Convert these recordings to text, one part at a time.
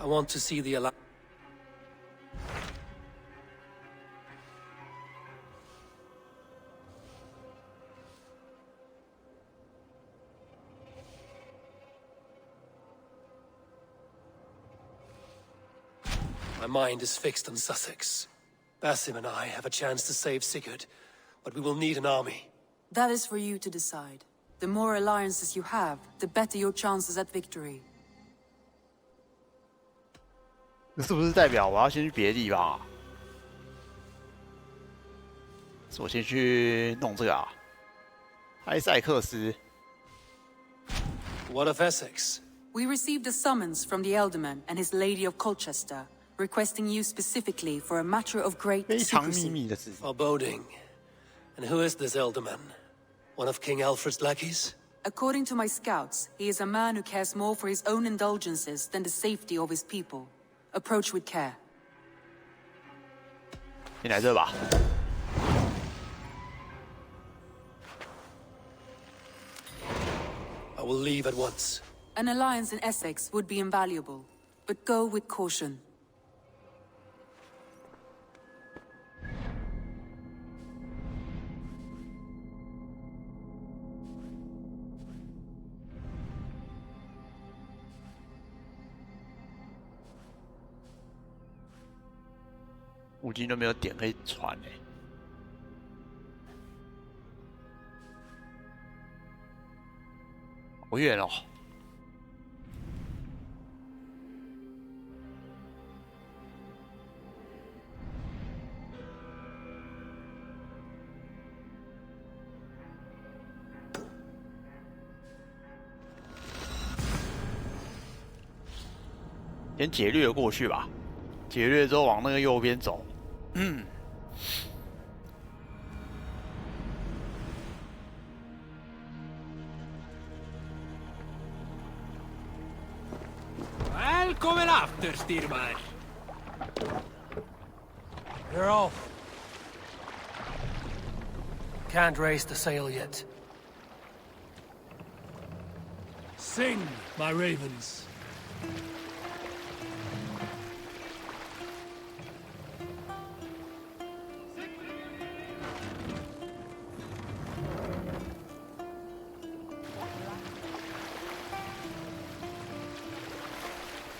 I want to see the alliance. My mind is fixed on Sussex. Basim and I have a chance to save Sigurd, but we will need an army. That is for you to decide. The more alliances you have, the better your chances at victory. 这是不是代表我要先去别的地方啊？是我先去弄这个啊？埃塞克斯。What of Essex? We received a summons from the Elderman and his Lady of Colchester, requesting you specifically for a matter of great 非常秘 secrecy. 密的事情。 Foreboding. And who is this Elderman? One of King Alfred's lackeys? According to my scouts, he is a man who cares more for his own indulgences than the safety of his people. Approach with care. 先来这吧。I will leave at once. An alliance in Essex would be invaluable, but go with caution. 附近都没有点可以传哎、好远哦。先劫掠过去吧，劫掠之后往那个右边走。嗯。Välkommen after, styrman. You're off. Can't raise the sail yet. Sing, my ravens.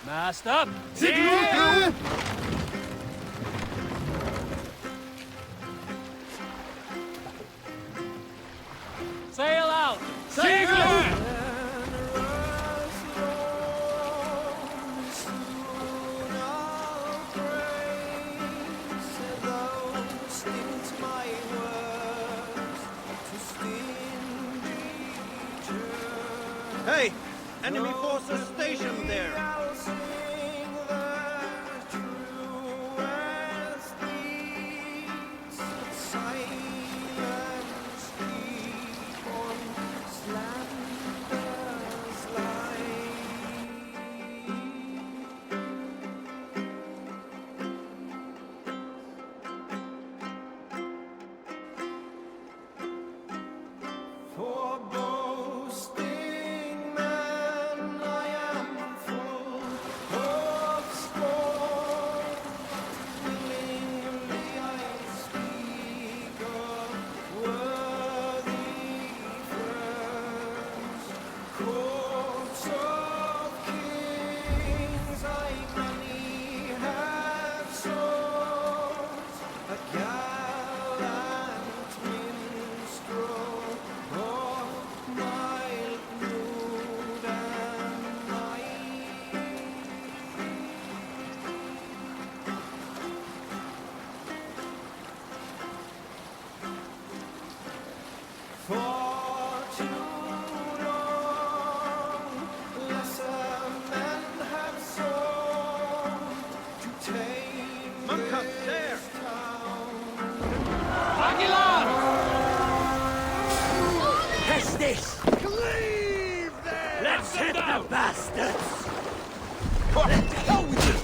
Mast up! Yeah! Sail out! Sail! Hey! Enemy forces stationed there! This! Leave them! Let's hit the bastards! Let's go with it!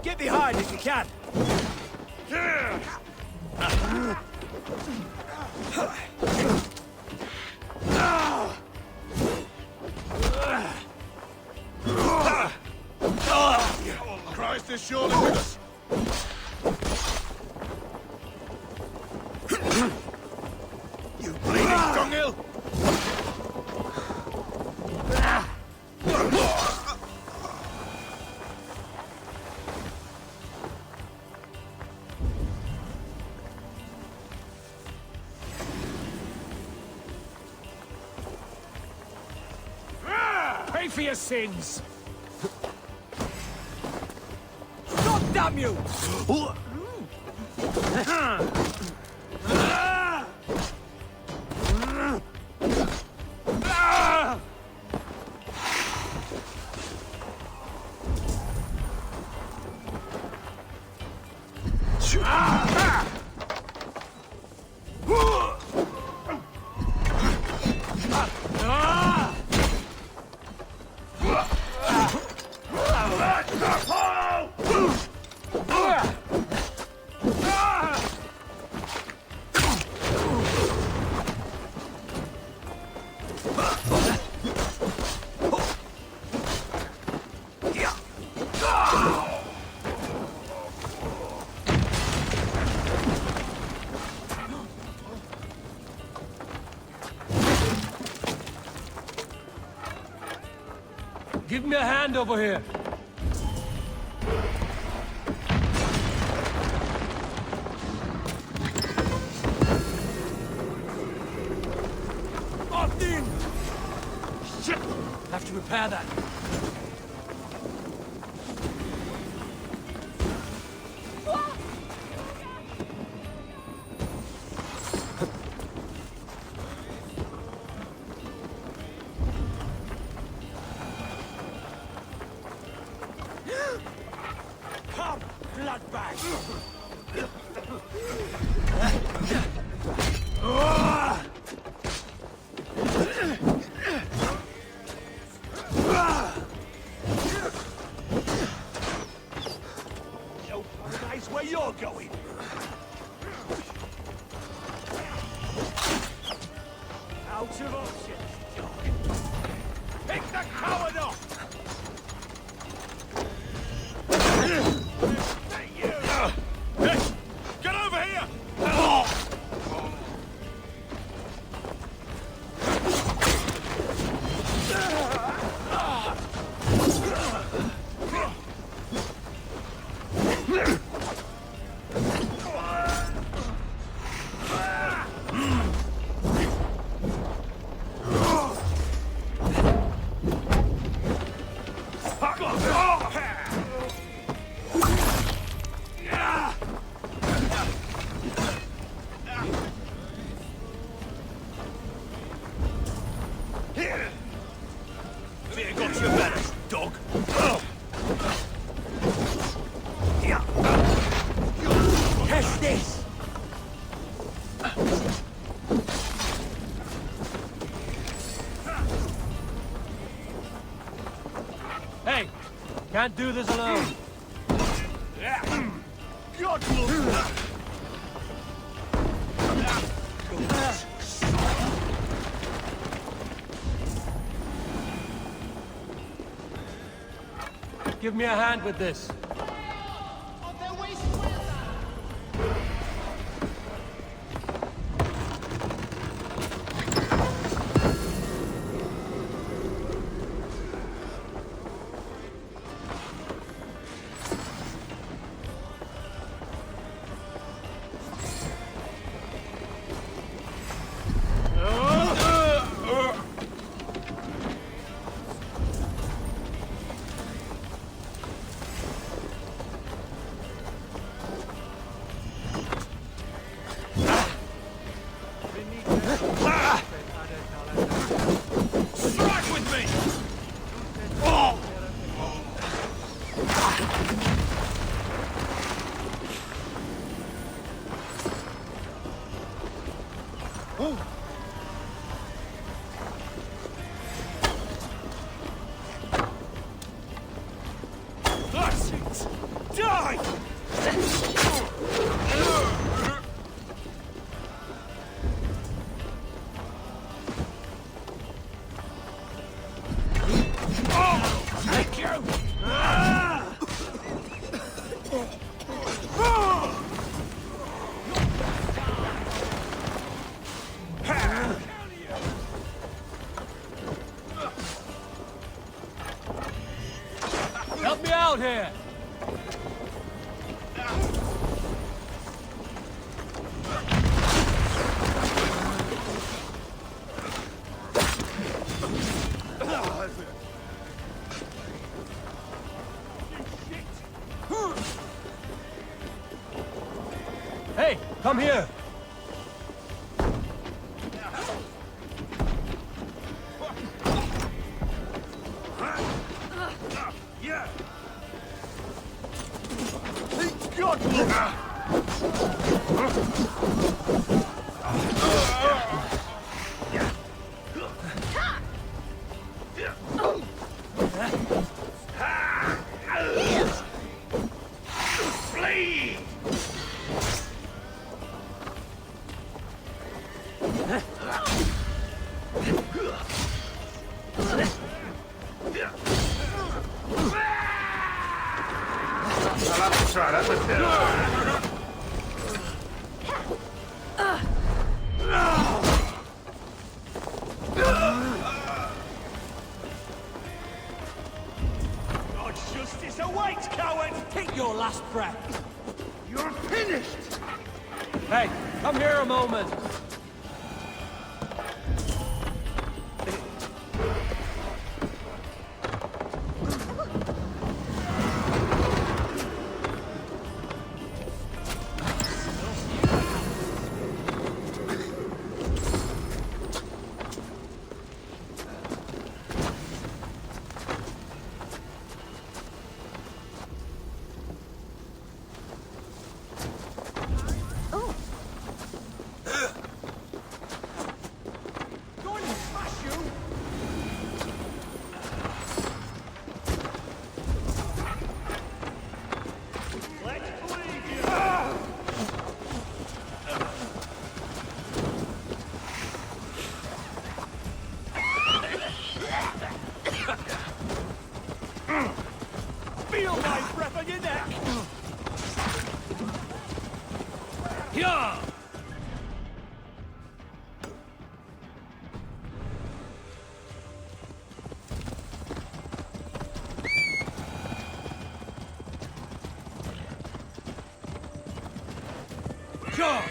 Get behind if you can! Christ is surely with us. You bleeding dunghill! Pay for your sins! God damn you! Give me a hand over here. Austin! Shit! Have to repair that. Come, bloodbag! No paradise where you're going! Out of options, dog! Pick the coward off! Hey, get over here! Fear got your manners, dog. Catch this! Hey! Can't do this alone. God look! Give me a hand with this. Strike with me! That's it! Die! Help me out here! Hey, come here! Yeah. God! Flee! Try that with God's justice awaits, coward! Take your last breath! You're finished! Hey, come here a moment! Feel my breath on your neck! Yeah! Sure!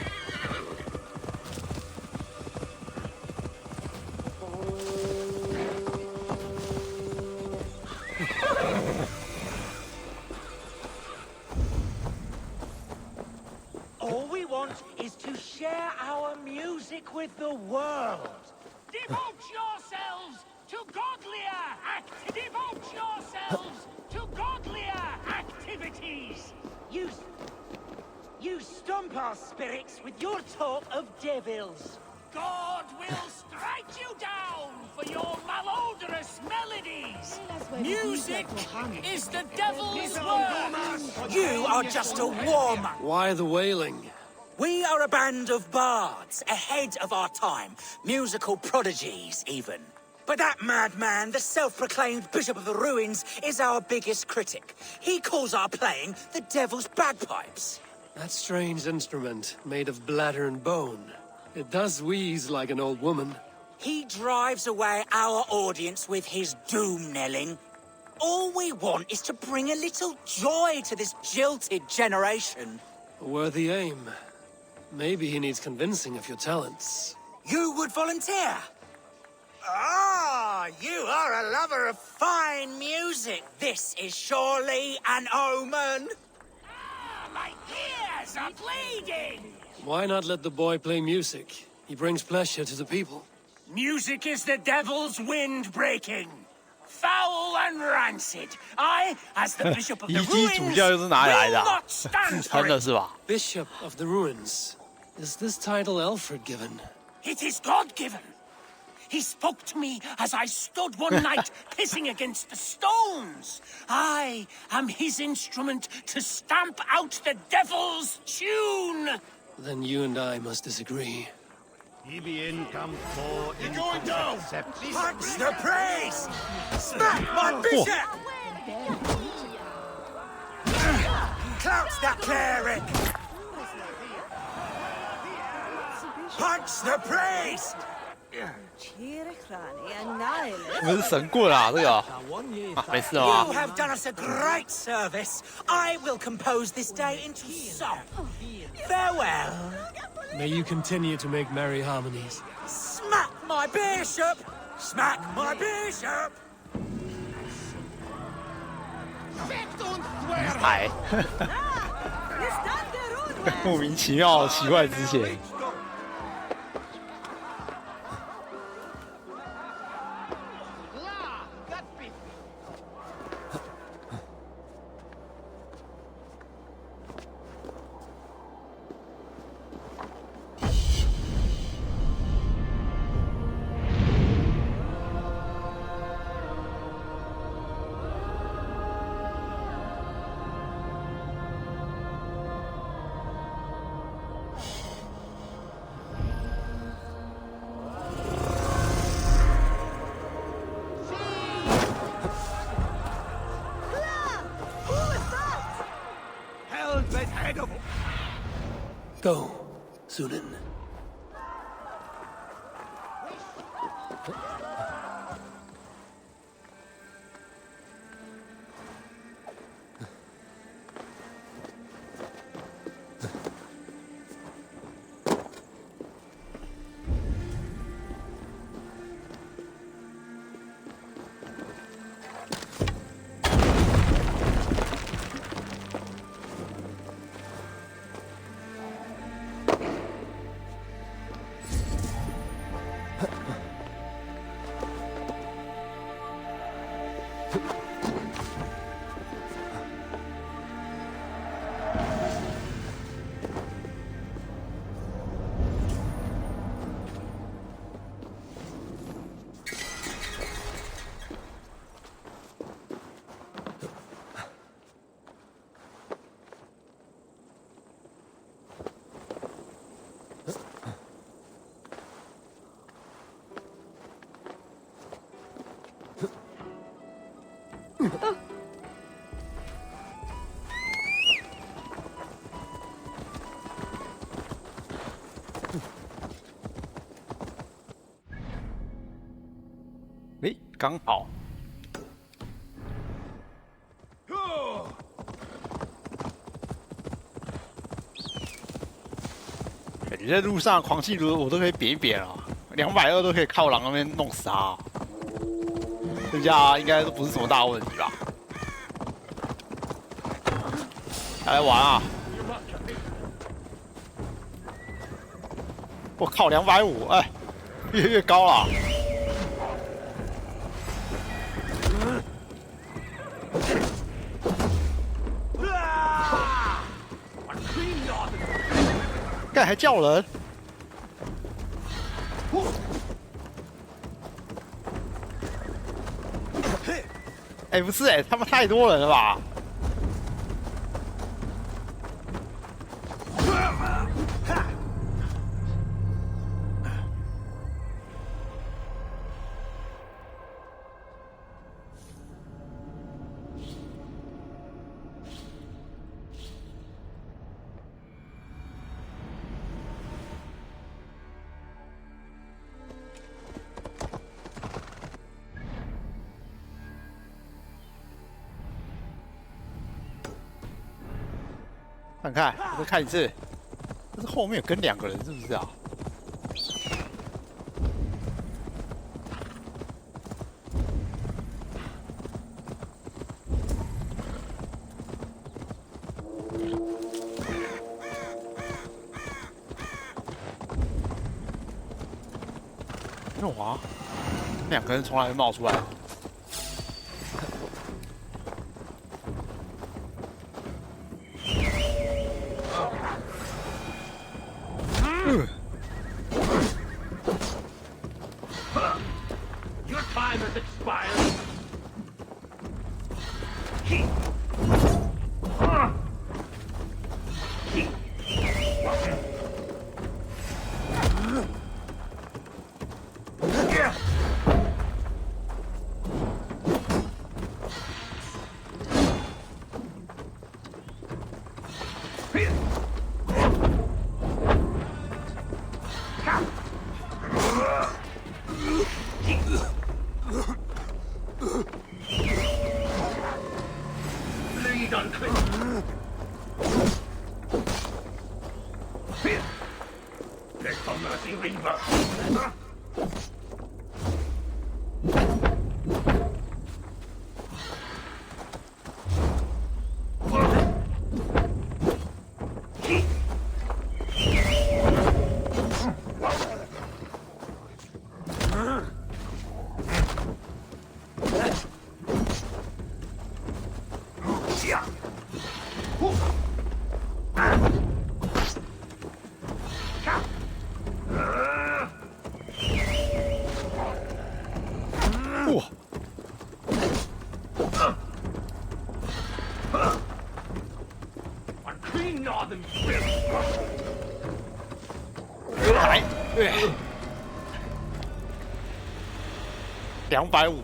All we want is to share our music with the world. Devote yourselves to Devote yourselves to godlier activities! You stump our spirits with your talk of devils. God will strike you down for your malodorous melodies! Music is the devil's work! You are just a warm-up. Why the wailing? We are a band of bards, ahead of our time. Musical prodigies, even. But that madman, the self-proclaimed Bishop of the Ruins, is our biggest critic. He calls our playing the devil's bagpipes. That strange instrument, made of bladder and bone. It does wheeze like an old woman. He drives away our audience with his doom-knelling. All we want is to bring a little joy to this jilted generation. A worthy aim. Maybe he needs convincing of your talents. You would volunteer? Ah, you are a lover of fine music. This is surely an omen. Ah, my ears are bleeding! Why not let the boy play music? He brings pleasure to the people. Music is the devil's wind breaking. Foul and rancid. I, as the Bishop of the 遗迹主 Ruins, 教又是哪里来 will 的、啊 not？stand 真 for 的 it. 是吧？ Bishop of the Ruins. Is this title Alfred given? It is God-given. He spoke to me as I stood one night pissing against the stones. I am his instrument to stamp out the devil's tune. Then you and I must disagree. You're going down. Punch the priest! Smack my bishop! Clouts that cleric! Punch the priest! 我们是神棍啊，这个啊，没事啊。 You have done us a great service. I will compose this day into song. Farewell. May you continue to make merry harmonies. Smack my bishop! Smack my bishop! 矮，莫名其妙奇怪之前。 Go, Sunan. 诶，刚好。你在路上狂气如我都可以扁一扁啊，220都可以靠狼那边弄死他、啊，这下应该都不是什么大问题吧？来玩啊！我靠，250，哎，越高了。 干还叫人？哎、不是哎、他们太多人了吧？看看，我再看一次。但是后面有跟2个人，是不是啊？没有啊，2个人从哪里冒出来？ Your time has expired. feed on Clint. Let for mercy, Reaver.250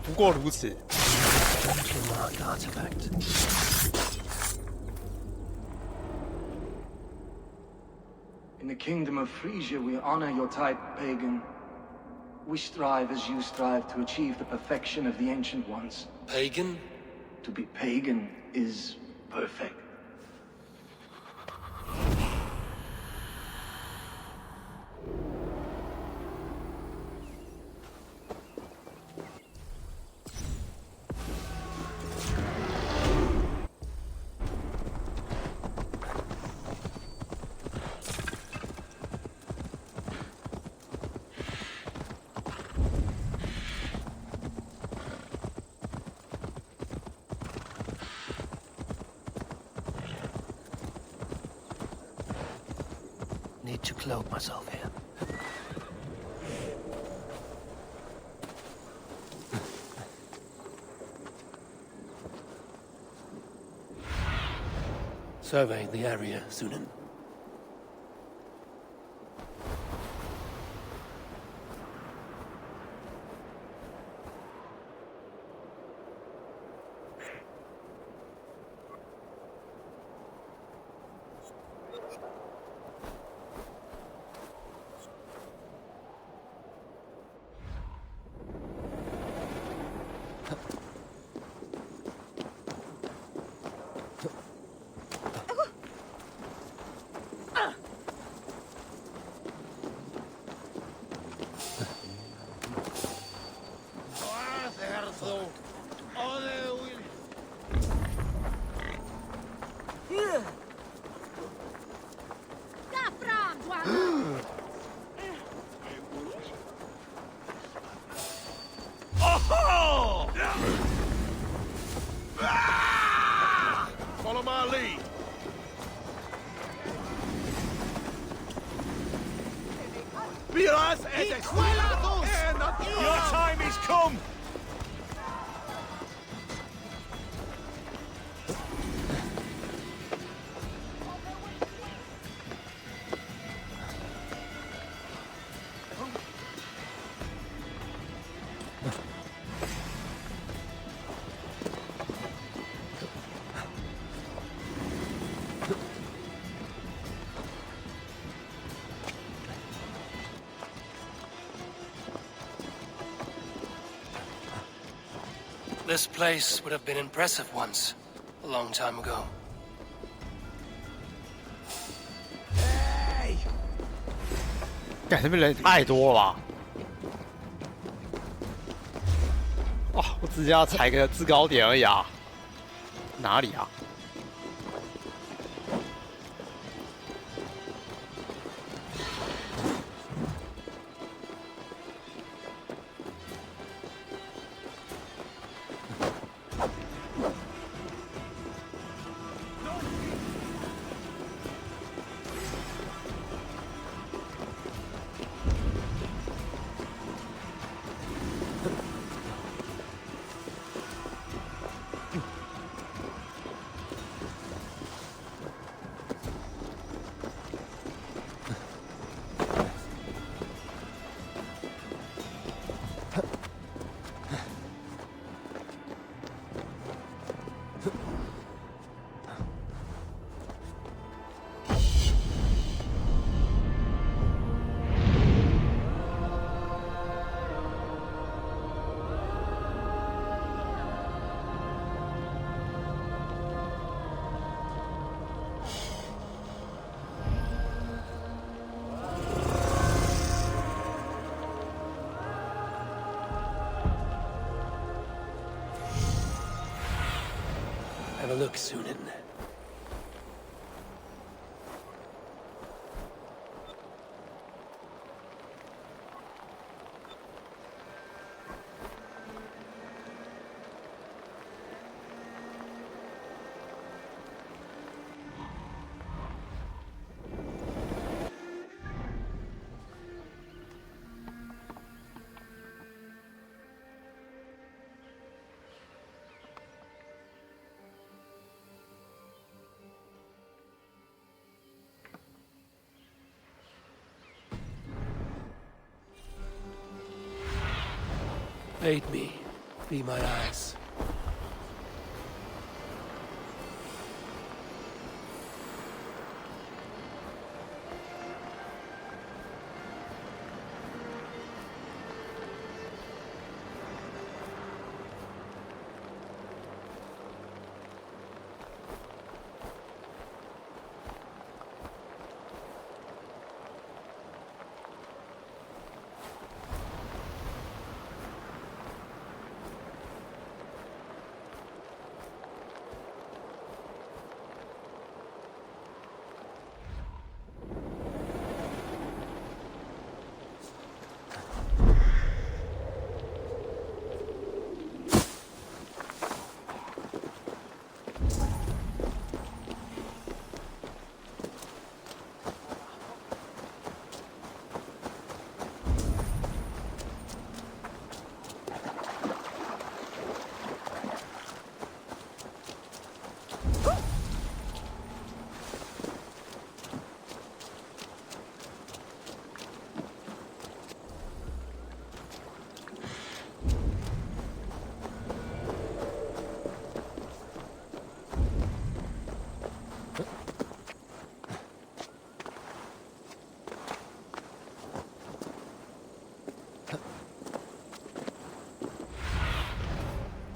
不过如此。 In the kingdom of Frisia, we honor your type, pagan. We strive as you strive to achieve the perfection of the ancient ones. Pagan? To be pagan is perfect. Need to cloak myself here. Survey the area, Sunan. Follow my lead. Your time is come. This place would have been impressive once, a long time ago. 干这边人太多了吧！哇，我只是要踩个制高点而已啊！哪里啊？ look, Sunan. Aid me. Be my eyes.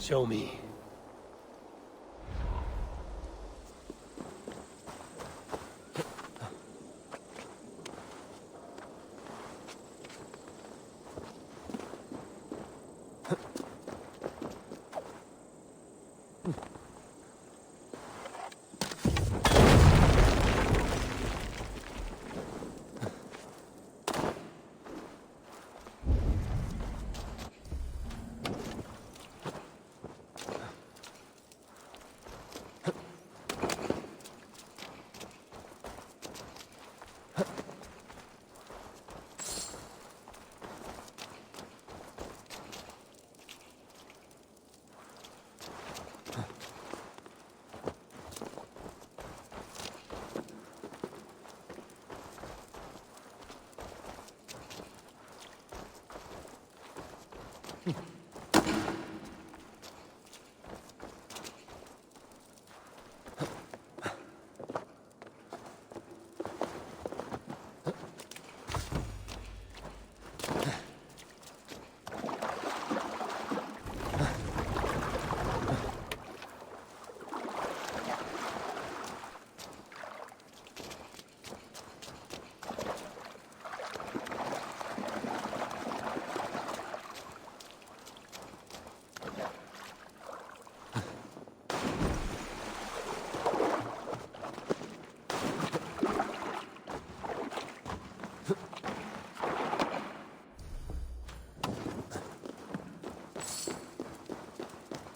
Show me.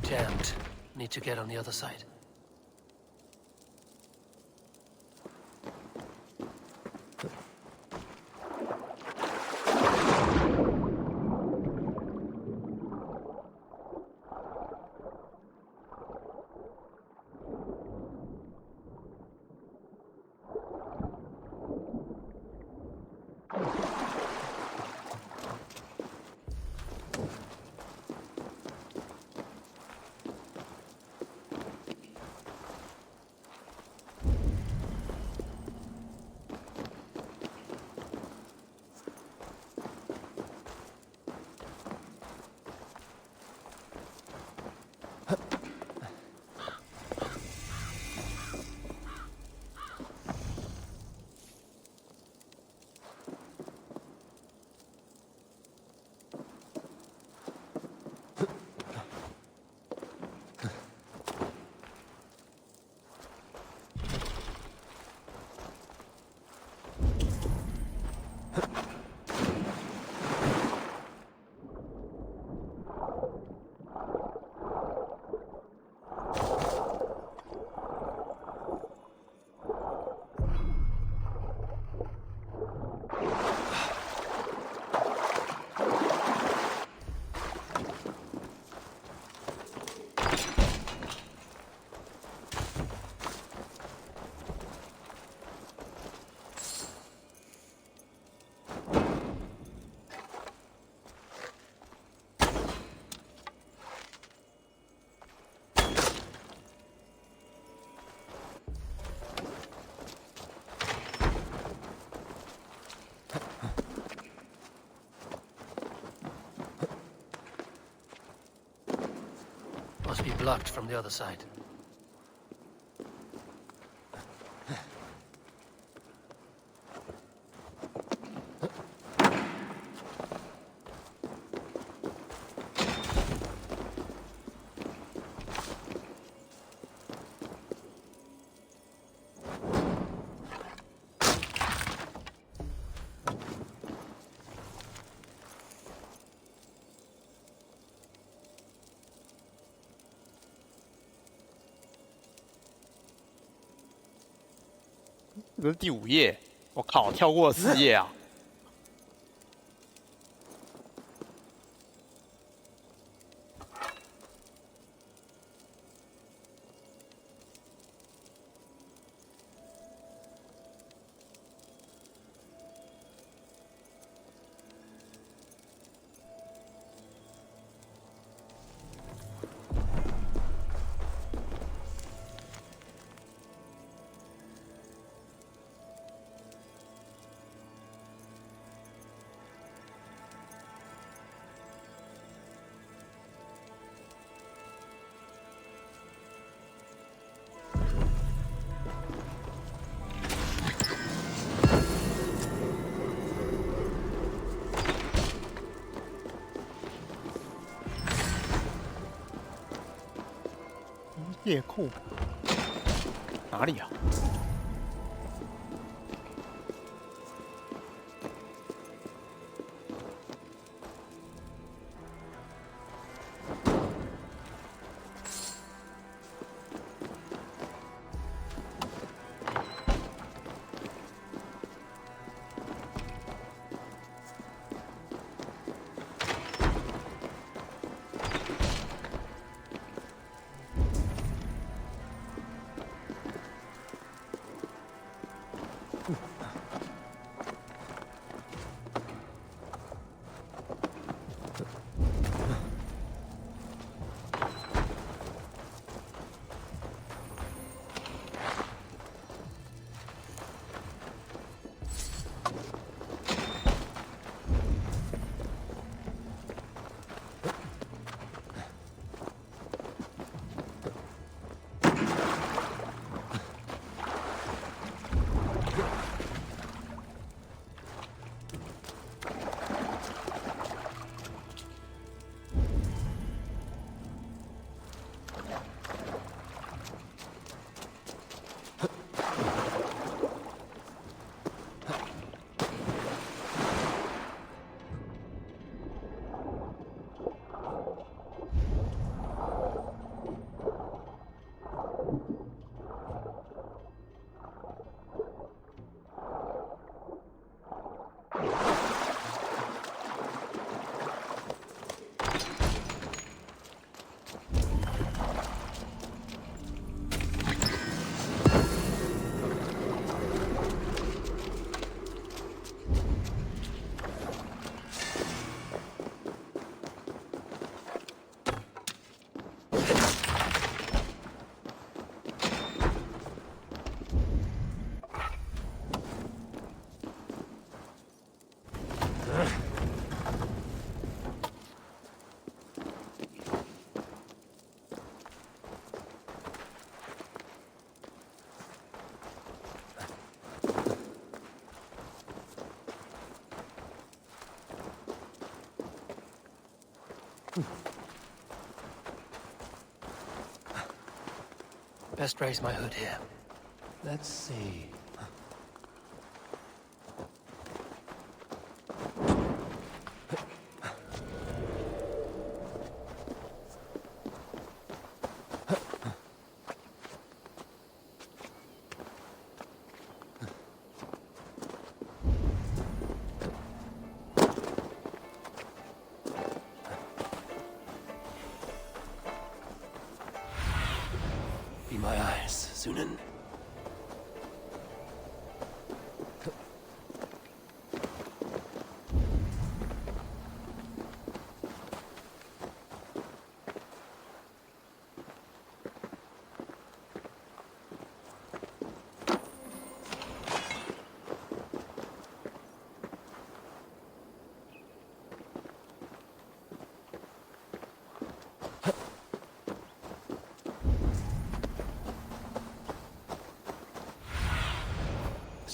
Jammed. Need to get on the other side. blocked from the other side.这是第5页，我靠，跳过了4页啊！夜库哪里啊？Best raise my hood here. Let's see. Be my eyes, Sunan.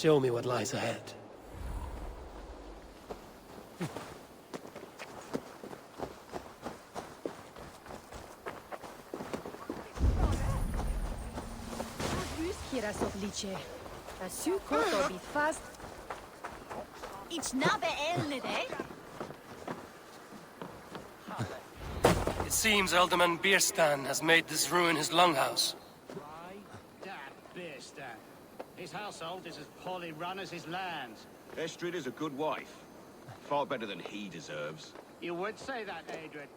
Show me what lies ahead. It seems Alderman Bierstan has made this ruin his longhouse. Damn Bierstan. His household is as poorly run as his lands. Estrid is a good wife. Far better than he deserves. You would say that, Adrian.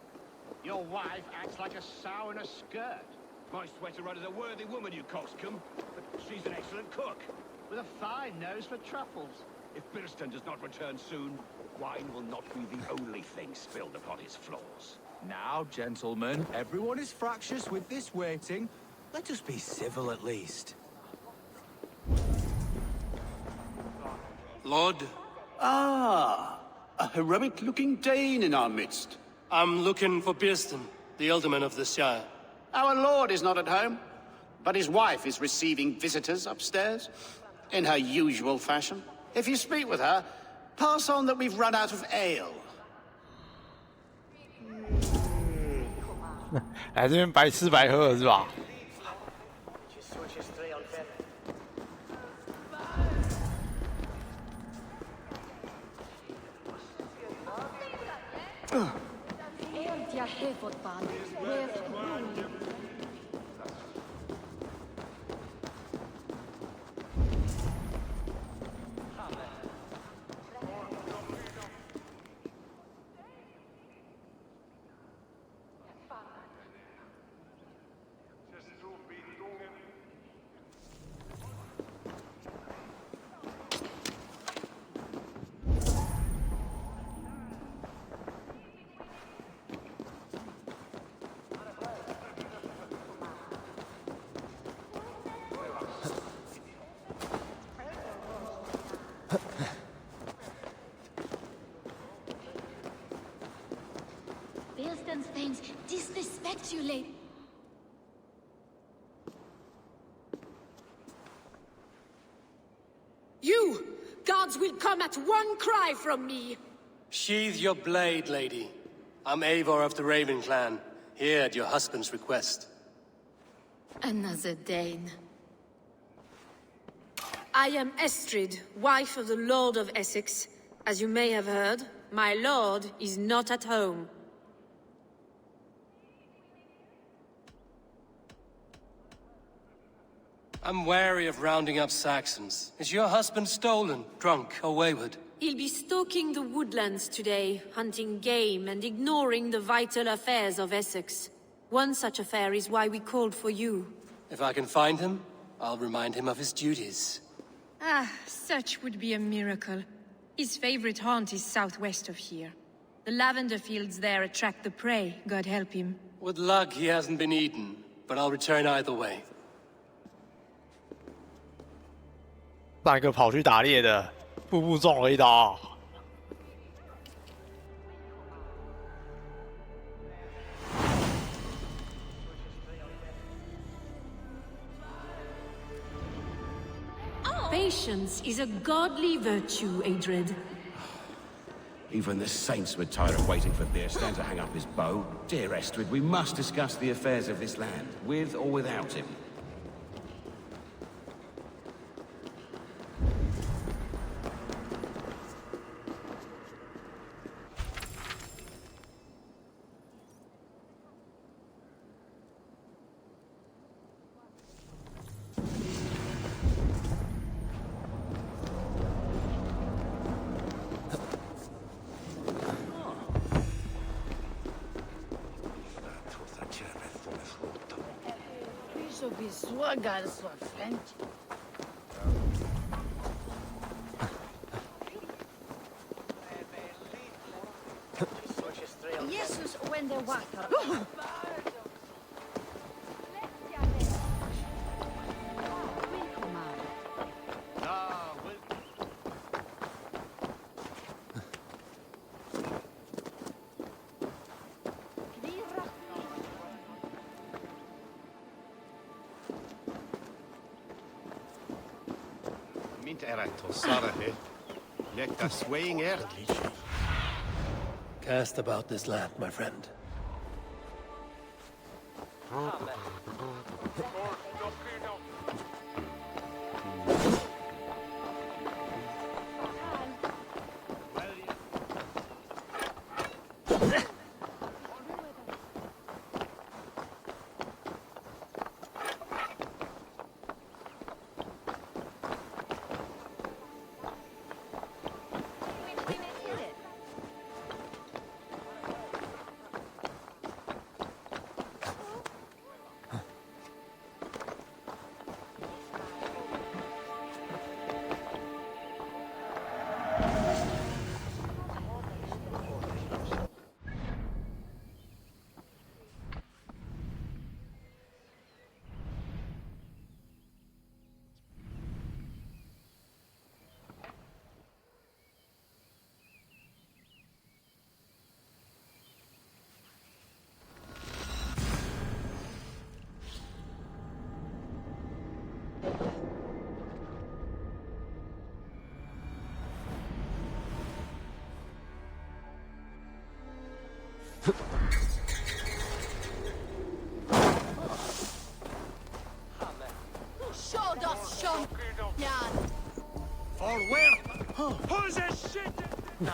Your wife acts like a sow in a skirt. My sweater run is a worthy woman, you coxcomb. But she's an excellent cook. With a fine nose for truffles. If Birston does not return soon, wine will not be the only thing spilled upon his floors. Now, gentlemen, everyone is fractious with this waiting. Let us be civil at least. Lord, Ah, a heroic-looking Dane in our midst. I'm looking for Bierstan, the alderman of this shire. Our lord is not at home, but his wife is receiving visitors upstairs, in her usual fashion. If you speak with her, pass on that we've run out of ale. 来这边白吃白喝了是吧？Bierston's things disrespect you, lady. You! Guards will come at one cry from me! Sheathe your blade, lady. I'm Eivor of the Raven clan, here at your husband's request. Another Dane. I am Estrid, wife of the Lord of Essex. As you may have heard, my lord is not at home. I'm wary of rounding up Saxons. Is your husband stolen, drunk, or wayward? He'll be stalking the woodlands today, hunting game and ignoring the vital affairs of Essex. One such affair is why we called for you. If I can find him, I'll remind him of his duties. Ah, such would be a miracle. His favorite haunt is southwest of here. The lavender fields there attract the prey, God help him. With luck, he hasn't been eaten, but I'll return either way. 上一个跑去打猎的，步步中了一刀。Patience is a godly virtue, Adred. Even the saints were tired of waiting for Bierstan to hang up his bow. Dear Estrid, we must discuss the affairs of this land, with or without him. Jesus, when the water. Saint Erato, Sarahe. Nekta swaying air. Cast about this land, my friend. For where? Who's this shit? No.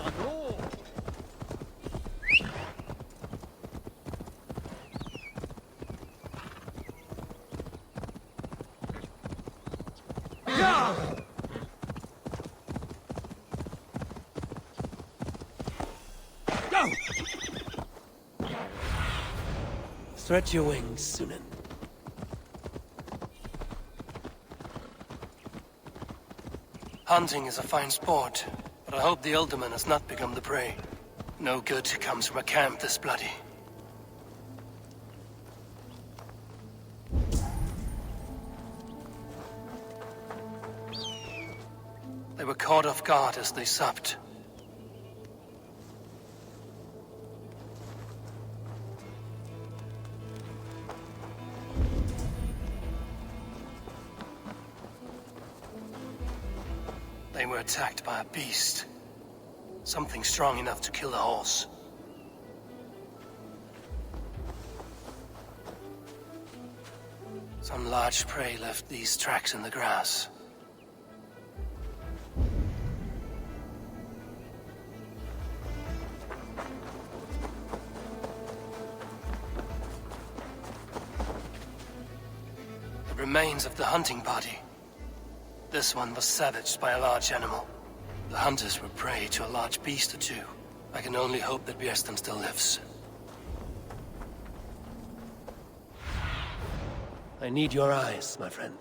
Go! Stretch your wings, Sunan. Hunting is a fine sport, but I hope the Alderman has not become the prey. No good comes from a camp this bloody. They were caught off guard as they supped. They were attacked by a beast. Something strong enough to kill a horse. Some large prey left these tracks in the grass. The remains of the hunting party. This one was savaged by a large animal. The hunters were prey to a large beast or two. I can only hope that Bjersten still lives. I need your eyes, my friend.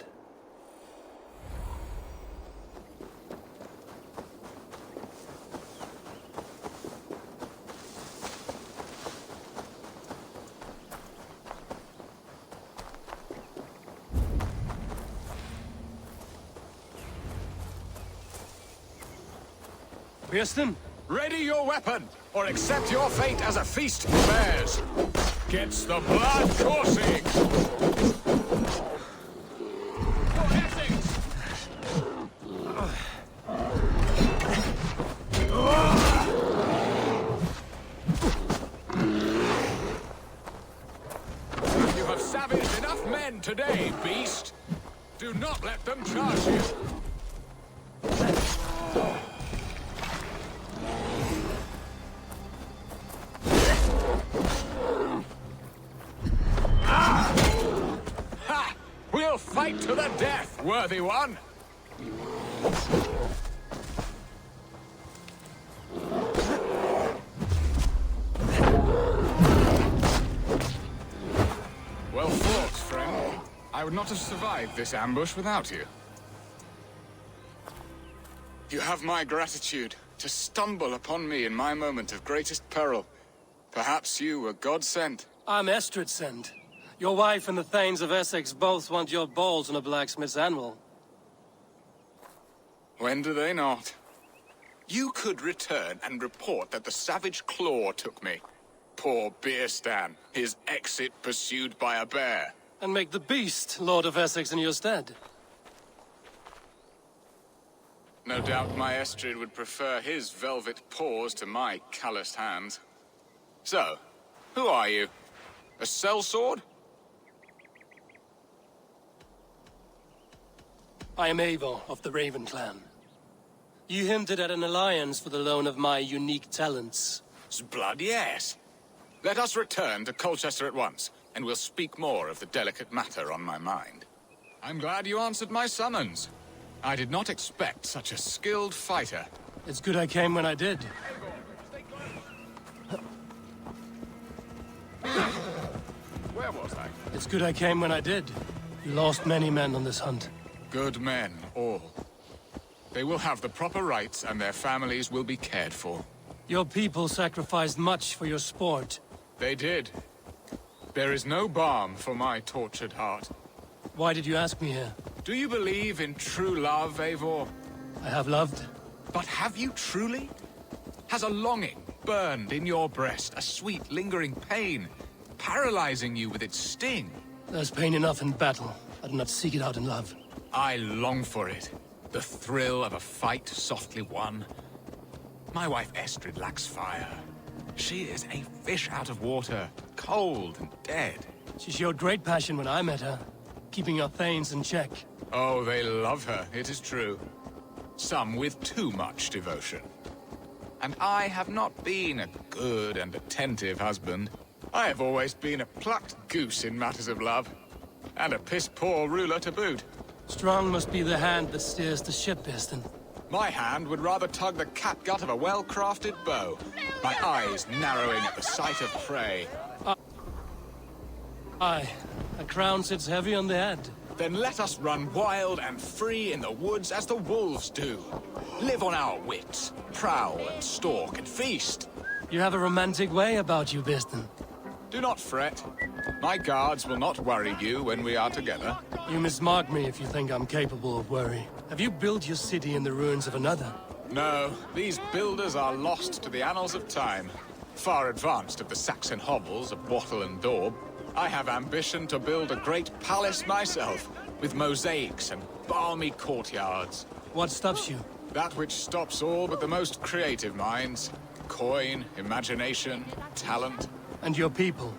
Bjersten? Ready your weapon, or accept your fate as a feast for bears. Gets the blood coursing! For Essex! You have savaged enough men today, beast. Do not let them charge you. We'll fight to the death, worthy one! Well fought, friend. I would not have survived this ambush without you. You have my gratitude to stumble upon me in my moment of greatest peril. Perhaps you were God-sent. I'm Estrid sent. Your wife and the Thanes of Essex both want your balls on a blacksmith's anvil. When do they not? You could return and report that the savage Claw took me. Poor Bjersten, his exit pursued by a bear. And make the beast Lord of Essex in your stead. No doubt my Estrid would prefer his velvet paws to my calloused hands. So, who are you? A sellsword? I am Eivor of the Raven Clan. You hinted at an alliance for the loan of my unique talents. Blood, yes. Let us return to Colchester at once, and we'll speak more of the delicate matter on my mind. I'm glad you answered my summons. I did not expect such a skilled fighter. It's good I came when I did. Where was I? It's good I came when I did. You lost many men on this hunt. Good men, all. They will have the proper rights, and their families will be cared for. Your people sacrificed much for your sport. They did. There is no balm for my tortured heart. Why did you ask me here? Do you believe in true love, Eivor? I have loved. But have you truly? Has a longing burned in your breast, a sweet, lingering pain, paralyzing you with its sting? There's pain enough in battle. I do not seek it out in love. I long for it. The thrill of a fight softly won. My wife Estrid lacks fire. She is a fish out of water, cold and dead. She showed great passion when I met her, keeping your thanes in check. Oh, they love her, it is true. Some with too much devotion. And I have not been a good and attentive husband. I have always been a plucked goose in matters of love. And a piss-poor ruler to boot. Strong must be the hand that steers the ship, Biston. My hand would rather tug the catgut of a well-crafted bow. My eyes narrowing at the sight of prey. Aye, a crown sits heavy on the head. Then let us run wild and free in the woods as the wolves do. Live on our wits, prowl and stalk and feast. You have a romantic way about you, Biston. Do not fret. My guards will not worry you when we are together. You mismark me if you think I'm capable of worry. Have you built your city in the ruins of another? No, these builders are lost to the annals of time. Far advanced of the Saxon hovels of Wattle and Daub. I have ambition to build a great palace myself, with mosaics and balmy courtyards. What stops you? That which stops all but the most creative minds. Coin, imagination, talent. And your people?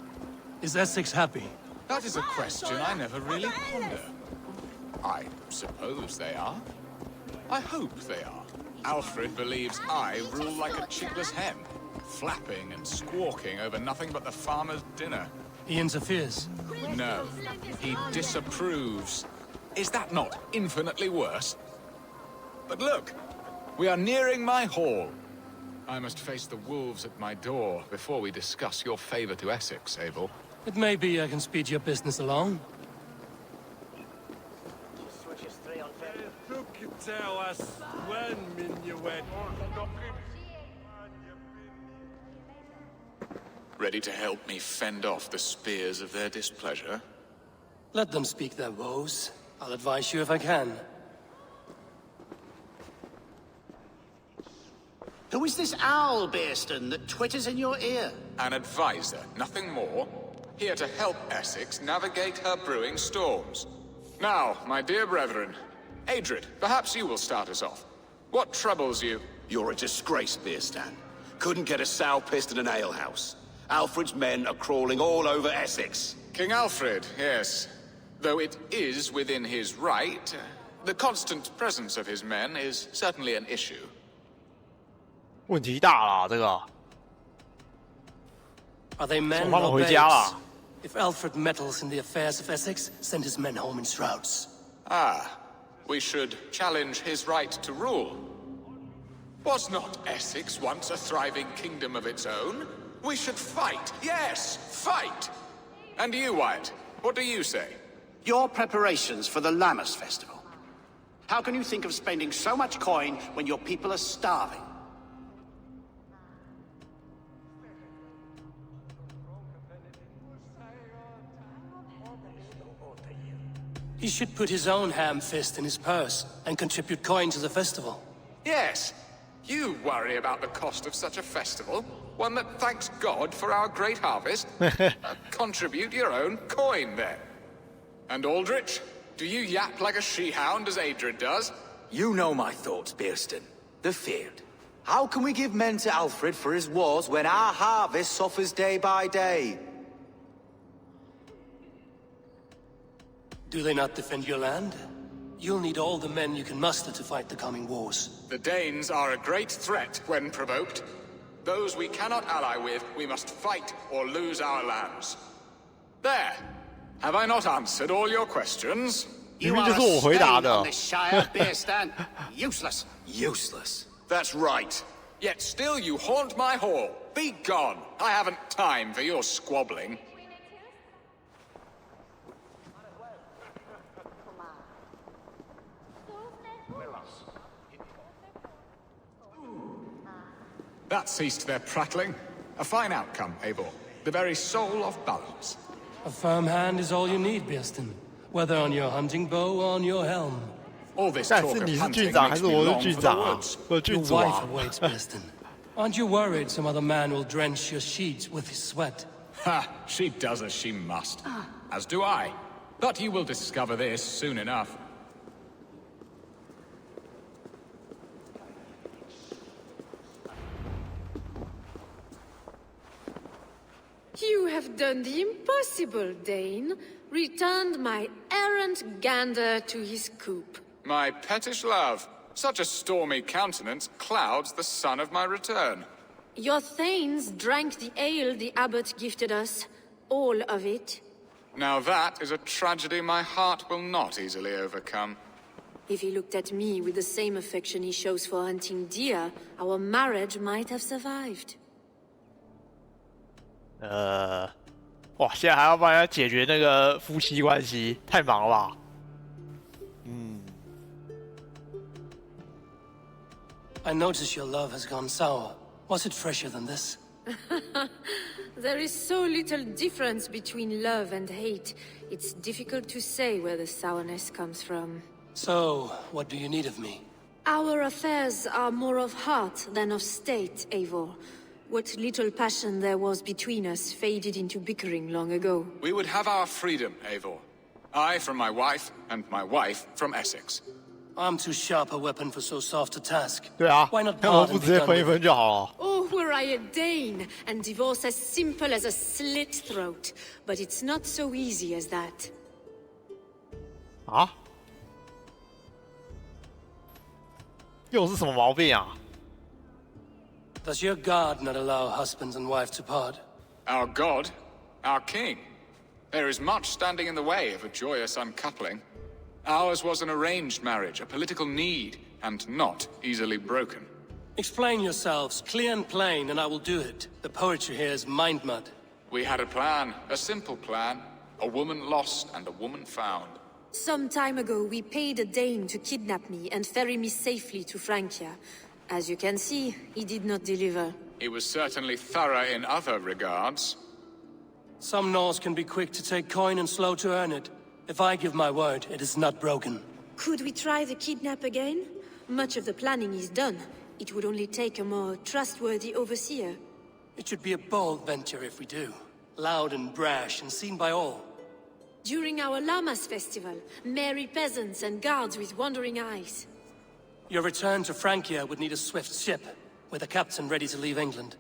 Is Essex happy? That is a question I never really ponder. I suppose they are. I hope they are. Alfred believes I rule like a chickless hen, flapping and squawking over nothing but the farmer's dinner. He interferes? No, he disapproves. Is that not infinitely worse? But look, we are nearing my hall. I must face the wolves at my door before we discuss your favor to Essex, Abel. It may be I can speed your business along. Ready to help me fend off the spears of their displeasure? Let them speak their woes. I'll advise you if I can. Who is this owl, Bearston, that twitters in your ear? An advisor, nothing more. Here to help Essex navigate her brewing storms. Now, my dear brethren, Adrid, perhaps you will start us off. What troubles you? You're a disgrace, Bearstan. Couldn't get a sow pissed in an alehouse. Alfred's men are crawling all over Essex. King Alfred, yes. Though it is within his right, the constant presence of his men is certainly an issue. 问题大了，这个。 Are they men 送他们 or 回家 babes? 了。 If Alfred meddles in the affairs of Essex, send his men home in shrouds. Ah, we should challenge his right to rule. Was not Essex once a thriving kingdom of its own? We should fight, yes, fight! And you, Wyatt, what do you say? Your preparations for the Lammas festival. How can you think of spending so much coin when your people are starving? He should put his own ham fist in his purse and contribute coin to the festival. Yes, you worry about the cost of such a festival, one that thanks God for our great harvest. Contribute your own coin, then. And Aldrich, do you yap like a she-hound as Adrid does? You know my thoughts, Bearston. The feared. How can we give men to Alfred for his wars when our harvest suffers day by day? Do they not defend your land? You'll need all the men you can muster to fight the coming wars. The Danes are a great threat when provoked. Those we cannot ally with, we must fight or lose our lands. There! Have I not answered all your questions? You are a stain on this Shire, Bearstan. Useless. Useless? That's right. Yet still you haunt my hall. Be gone. I haven't time for your squabbling. That ceased their prattling. A fine outcome, Eivor. The very soul of balance. A firm hand is all you need, Bearston. Whether on your hunting bow or on your helm. All this 但 talk 是 of 你是 hunting 郡长还 makes 是 me 我是 long 郡 for the 长啊 woods.？我是 Your 郡主 wife 啊！ awaits, Bearston. Aren't you worried some other man will drench your sheets with his sweat? Ha! She does as she must. As do I. But you will discover this soon enough. You have done the impossible, Dane. Returned my errant gander to his coop. My pettish love. Such a stormy countenance clouds the sun of my return. Your thanes drank the ale the abbot gifted us. All of it. Now that is a tragedy my heart will not easily overcome. If he looked at me with the same affection he shows for hunting deer, our marriage might have survived. 哇，现在还要帮人家解决那个夫妻关系，太忙了吧？ I notice your love has gone sour. Was it fresher than this? There is so little difference between love and hate. It's difficult to say where the sourness comes from. So, what do you need of me? Our affairs are more of heart than of state, Eivor. What little passion there was between us faded into bickering long ago. We would have our freedom, Eivor. I from my wife, and my wife from Essex. I'm too sharp a weapon for so soft a task. 对啊， Why not 那我 part 不 and 直 be 接 done 分一 with 分 it? 就好了？ Oh, were I a Dane, and divorce as simple as a slit throat. But it's not so easy as that. 啊？又是什么毛病啊？ Does your god not allow husbands and wife to part? Our god? Our king? There is much standing in the way of a joyous uncoupling. Ours was an arranged marriage, a political need, and not easily broken. Explain yourselves, clear and plain, and I will do it. The poetry here is mind mud. We had a plan, a simple plan. A woman lost and a woman found. Some time ago, we paid a Dane to kidnap me and ferry me safely to Francia. As you can see, he did not deliver. He was certainly thorough in other regards. Some Norse can be quick to take coin and slow to earn it. If I give my word, it is not broken. Could we try the kidnap again? Much of the planning is done. It would only take a more trustworthy overseer. It should be a bold venture if we do. Loud and brash and seen by all. During our Llamas festival, merry peasants and guards with wandering eyes. Your return to Francia would need a swift ship, with a captain ready to leave England.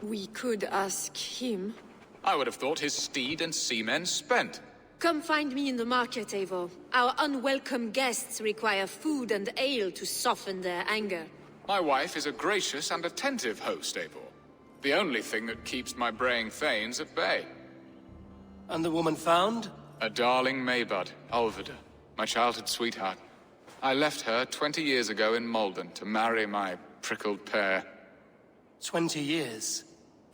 We could ask him. I would have thought his steed and seamen spent. Come find me in the market, Eivor. Our unwelcome guests require food and ale to soften their anger. My wife is a gracious and attentive host, Eivor. The only thing that keeps my braying thanes at bay. And the woman found? A darling Maybud, Alvida, my childhood sweetheart. I left her 20 years ago in Malden to marry my prickled pear. 20 years?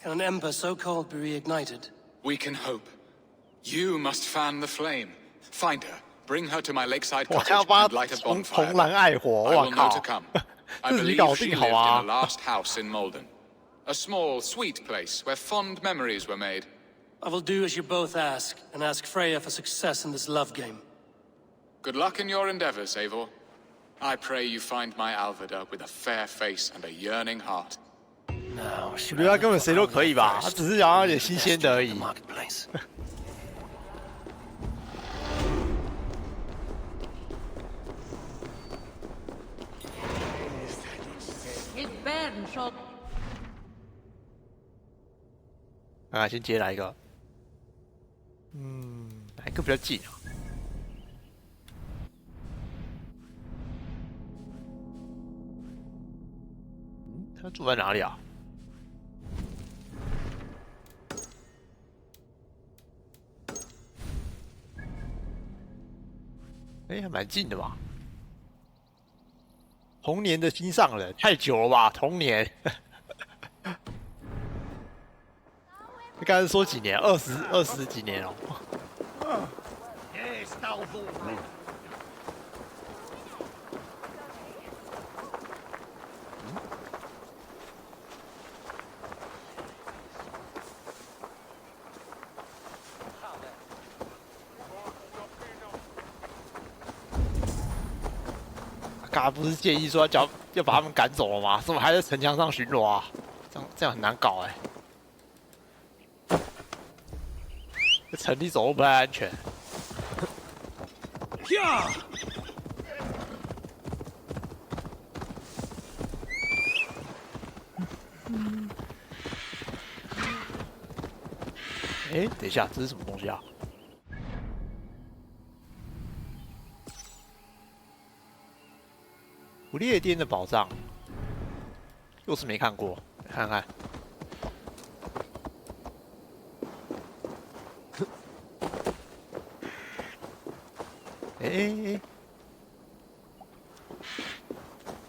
Can an ember so cold be reignited? We can hope. You must fan the flame. Find her, bring her to my lakeside cottage and light a bonfire. 红蓝爱火， I 我 will know 靠 to！come. I 自己 believe 搞 she 定 lived 好 in the 啊！ last house in Malden. A small, sweet place where fond memories were made. I will do as you both ask, and ask Freya for success in this love game. Good luck in your endeavors, Eivor. I pray you find my Alvida with a fair face and a yearning heart. Now, 我觉得他根本谁都可以吧，他只是想要一点新鲜的而已。很说。啊，先接哪一个？哪一个比较近啊？他住在哪里啊？哎，还蛮近的吧？童年的心上人，太久了吧？童年，你刚才说几年？20几年哦。刚才不是建议说要把他们赶走了吗？怎么还在城墙上巡逻啊？这样很难搞哎、这城里走路不太安全。哎，等一下，这是什么东西啊？不列颠的宝藏，又是没看过，看看。哎，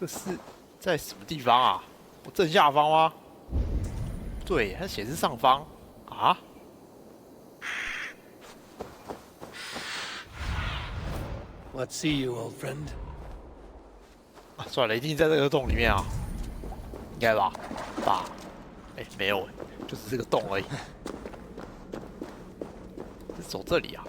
这是在什么地方啊？我正下方吗？对，它显示上方啊。What see you, old friend? 啊，算了，一定在这个洞里面啊，应该吧？哎，没有，就只是个洞而已。是走这里啊？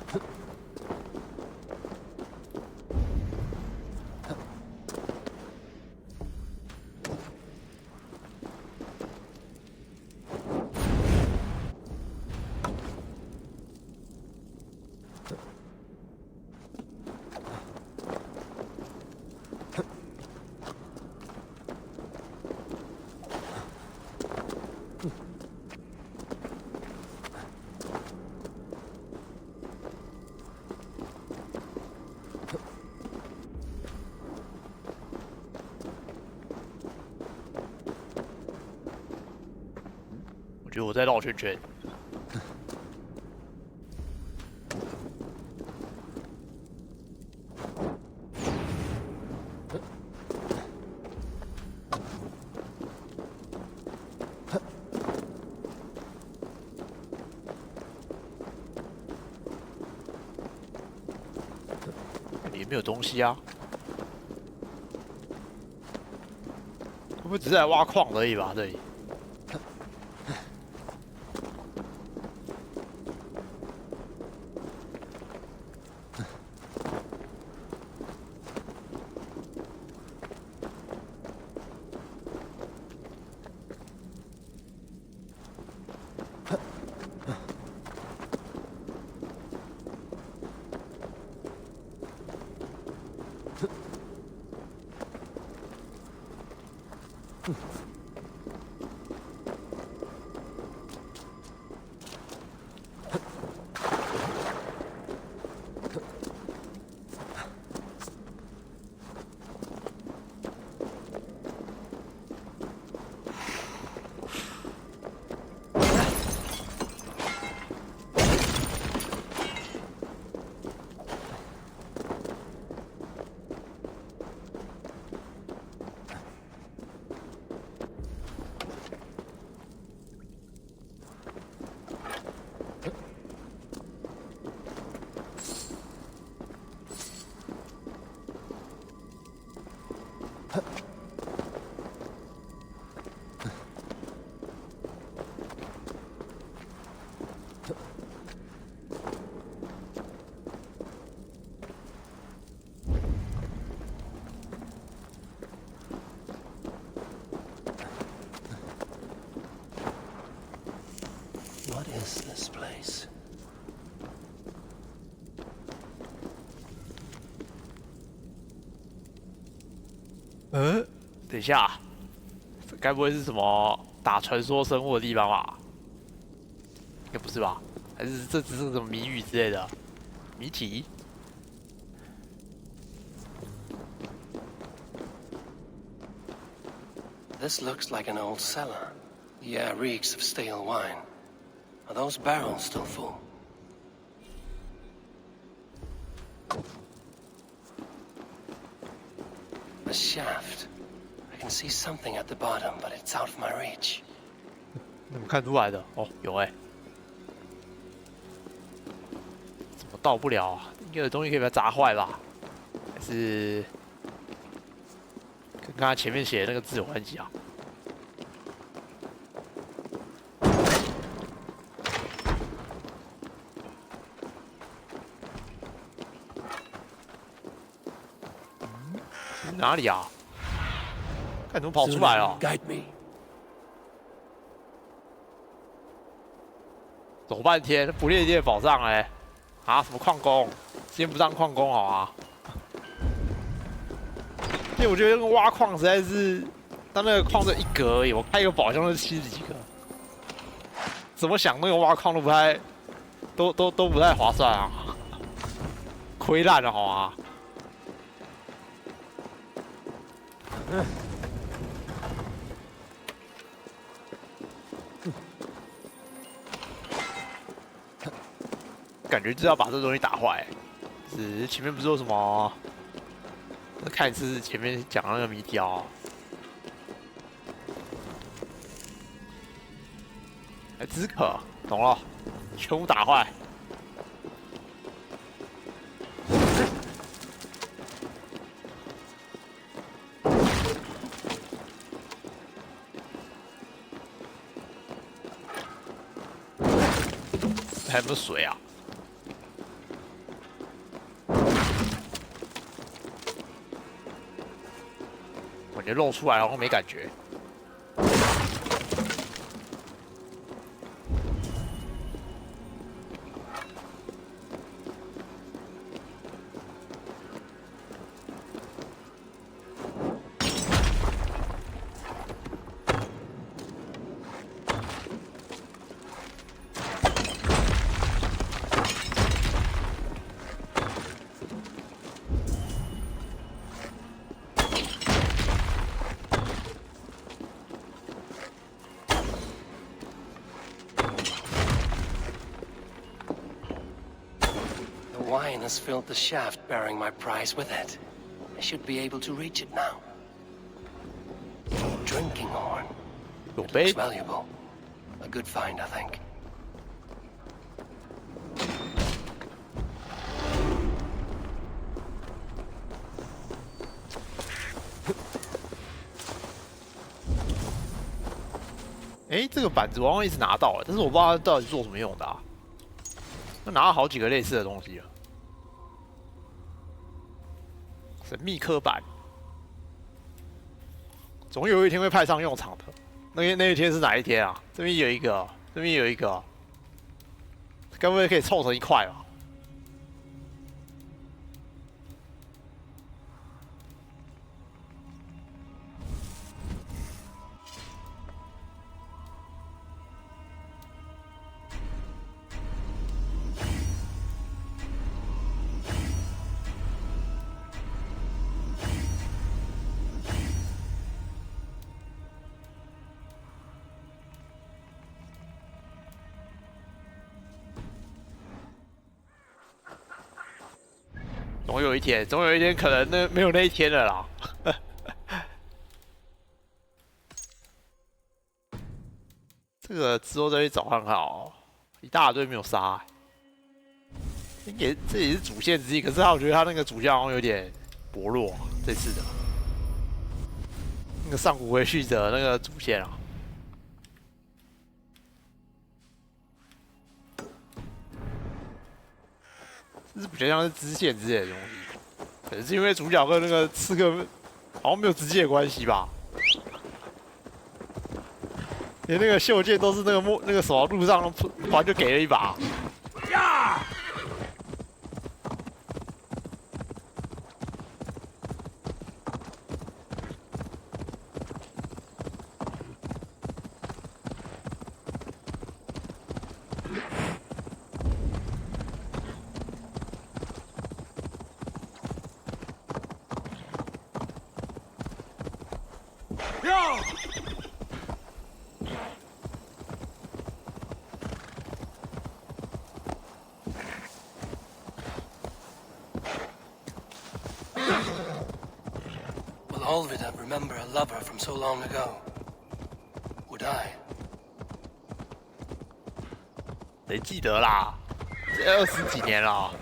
我觉得我在绕圈圈。里面有东西啊，会不会只是来挖矿而已吧？这里。What is this place? 等一下，该不会是什么打传说生物的地方吧？应该不是吧？还是这只是什么谜语之类的谜题？ This looks like an old cellar. The air reeks of stale wine. Are those barrels still full? The shaft. I can see something at the bottom, but it's out of my reach. 怎么看出来的？哦，有哎、欸。怎么到不了啊？应该有东西可以把它砸坏吧？还是跟刚才前面写的那个字有关系啊？哪里啊？看怎么跑出来了？ Guide me. 走半天，不列颠宝藏哎、欸，啊，什么矿工？先不当矿工好啊？因为我觉得那个挖矿实在是，当那个矿就一格而已，我开一个宝箱就70几个，怎么想那个挖矿都不太，都不太划算啊，亏烂了好啊。 感觉就是要把这东西打坏，只是前面不是说什么？看一次前面讲那个谜题哦，还止渴，懂了，全部打坏。 还有没有水啊？感觉露出来好像没感觉。Wine has filled the shaft bearing my prize with it. I should be able to reach it now. Drinking horn. It looks valuable. A good find, I think. 哎，这个板子我好像一直拿到，但是我不知道它到底做什么用的啊。我拿了好几个类似的东西了。神秘刻板，总有一天会派上用场的。那一天是哪一天啊？这边有一个，这边有一个，该不会可以凑成一块吧？ 总有一天，总有一天，可能那没有那一天了啦。这个之后再去找看看哦，一大堆没有杀、欸。这也是主线之一，可是我觉得他那个主线好像有点薄弱、这次的那个上古回续者那个主线啊。 这是比较像是支线之类的东西，可能是因为主角跟那个刺客好像没有直接的关系吧。连那个袖剑都是那个手路上突然就给了一把。呀！ Will Olvida remember a lover from so long ago? Would I? 谁记得啦？这20几年了。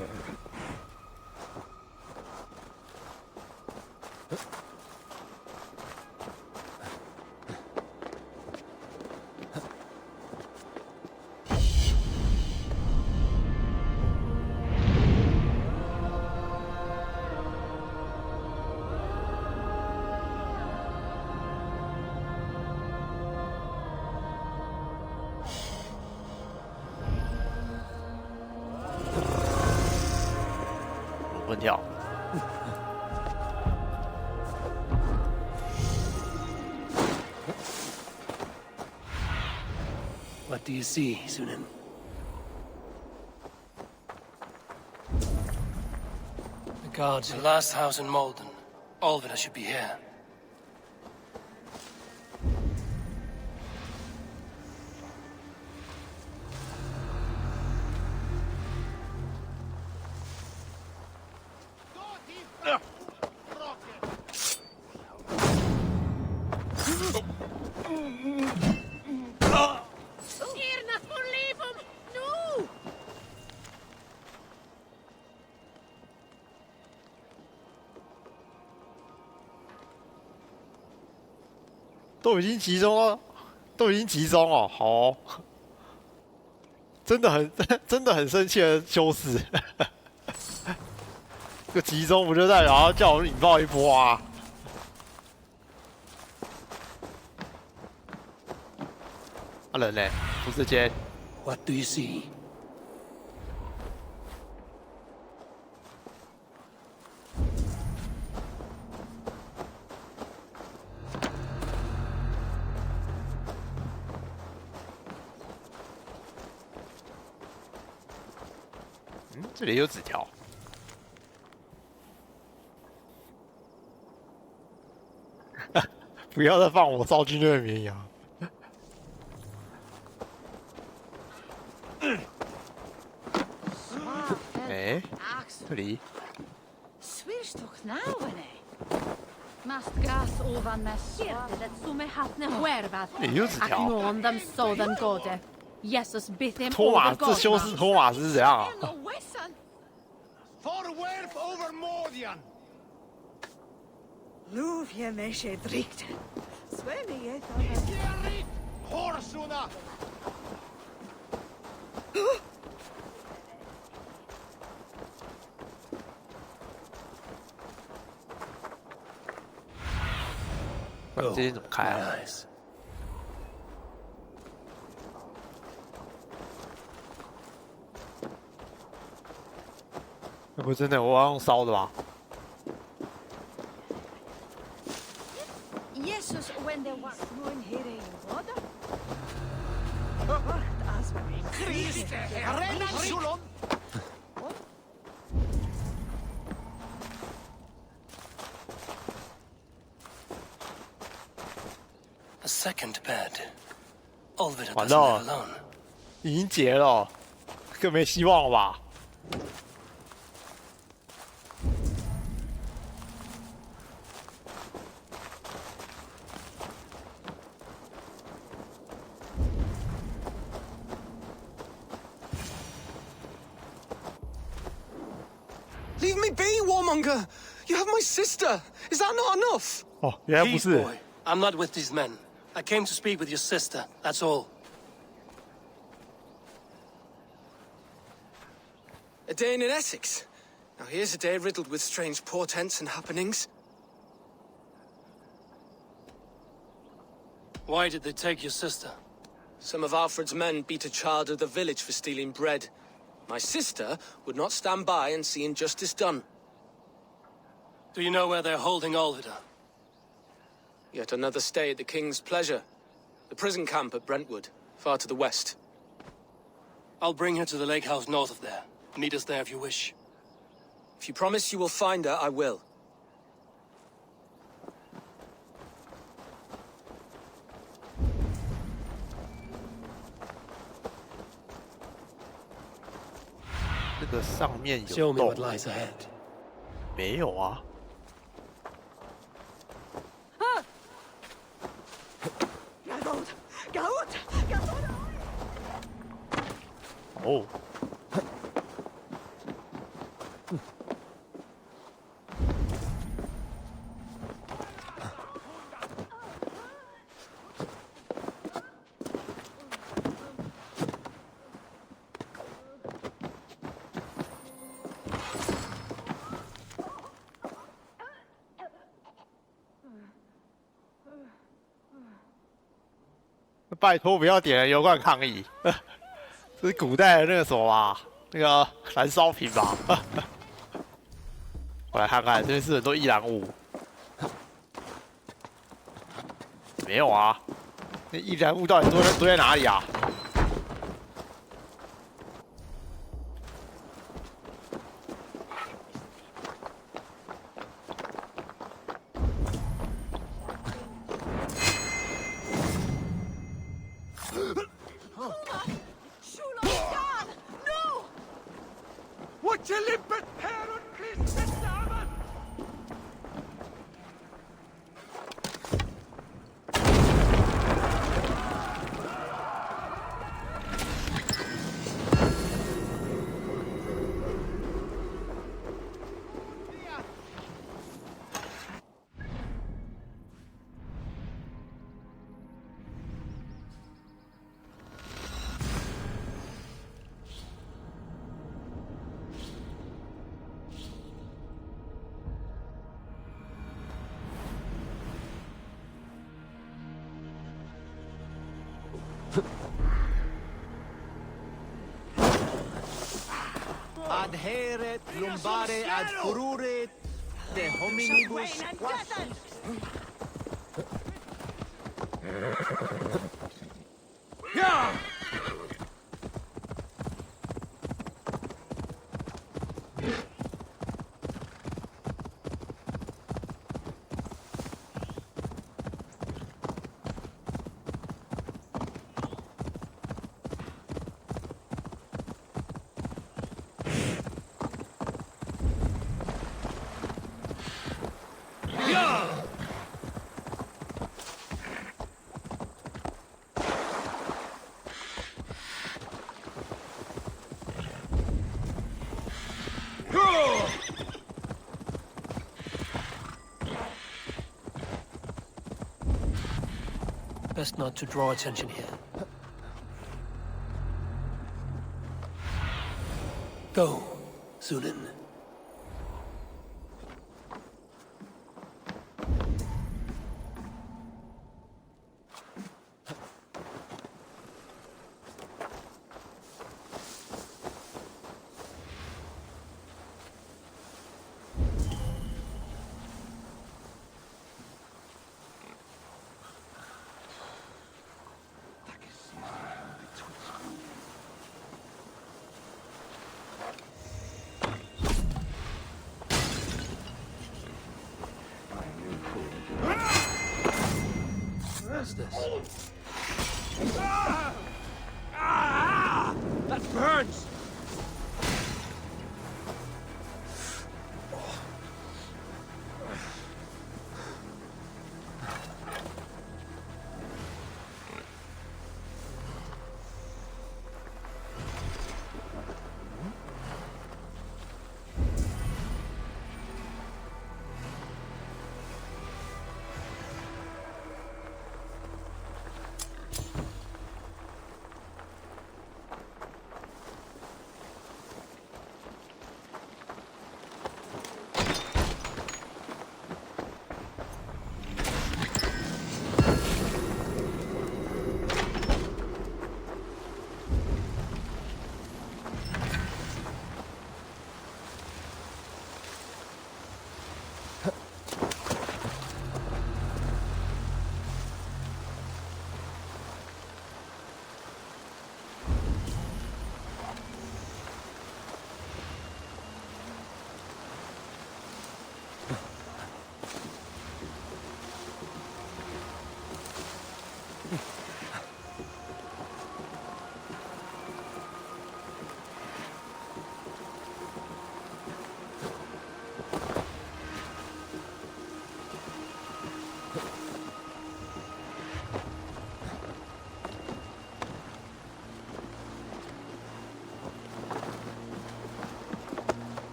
问跳。What do you see, Sunan? The guards. The last house in Malden. Olvida should be here. No! 都已经集中了，都已经集中哦，好哦真的很生气的修士，这个集中不就代表要叫我们引爆一波啊？啊人嘞，不是间。What do you see? .这里有纸条。不要再放我造军队的绵羊。哎，这里。Svirstoch nauene. Mast gas ovan med Kirdet som är haft när huervat. 这里有纸条。 Nån dem sådan gode. Jesus bit him 托马，这修士托马是怎样啊？ Forwerp over Mordian! Luvje meshe drikt. Sveni Gerit Horsuna! Oh, 这些怎么开啊？ 那不是真的，我要用烧的吧？ Jesus when there was no here in water. Wacht as Christe, Renan Sulon! A second bed. Olvida 完 doesn't 了 live alone. 已经结了，更没希望了吧？ Leave me be, warmonger! You have my sister! Is that not enough? 哦，原来不 Peace, 是。 boy. I'm not with these men. I came to speak with your sister, that's all. A day in Essex. Now here's a day riddled with strange portents and happenings. Why did they take your sister? Some of Alfred's men beat a child of the village for stealing bread. My sister would not stand by and see injustice done. Do you know where they're holding Olvida? Yet another stay at the king's pleasure. The prison camp at Brentwood, far to the west. I'll bring her to the lake house north of there. Meet us there if you wish. If you promise you will find her, I will. 这个上面有 Show me 洞 what lies ahead. 没有啊？哦。拜托不要点燃油罐抗议，这是古代的那个什么吧？那个燃烧瓶吧？我来看看，这边是很多易燃物。没有啊，那易燃物到底堆在哪里啊？Adheret lumbare ad fururet de hominibus Best not to draw attention here. Go, Zulin. What's this? That burns!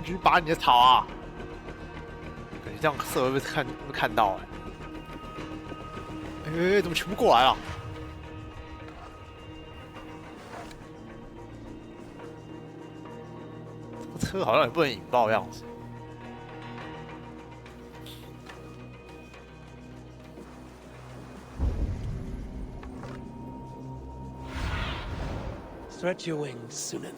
继续拔你的草啊！感觉这样射会被看到哎，怎么全部过来了？这个车好像也不能引爆的样子。 Stretch your wings, Sunan.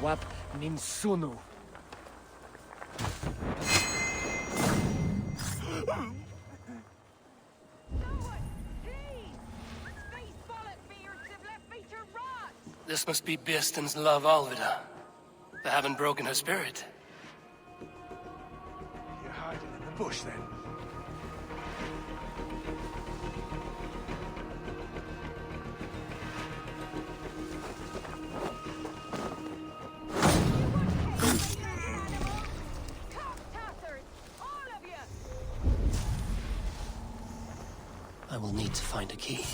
Wap Ninsunu. This must be Birsten's love, Alvida. They haven't broken her spirit. You're hiding in the bush, then? I will need to find a key.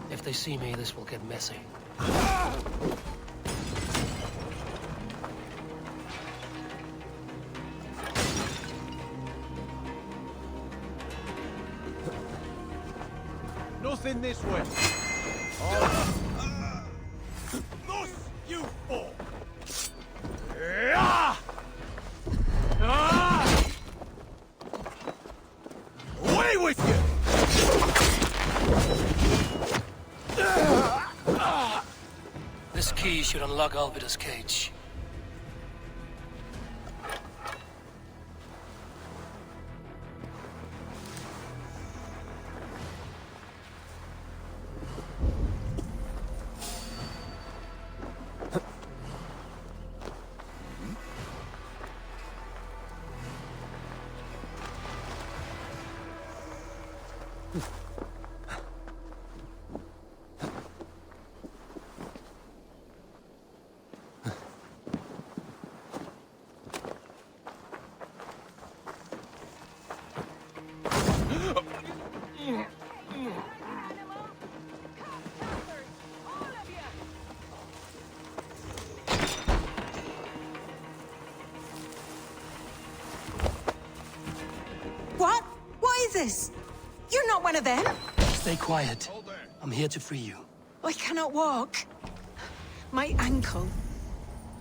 If they see me, this will get messy. Nothing this way. Thus, you four. Away with you! This key should unlock Alvida's cage. this? You're not one of them. Stay quiet. I'm here to free you. I cannot walk. My ankle.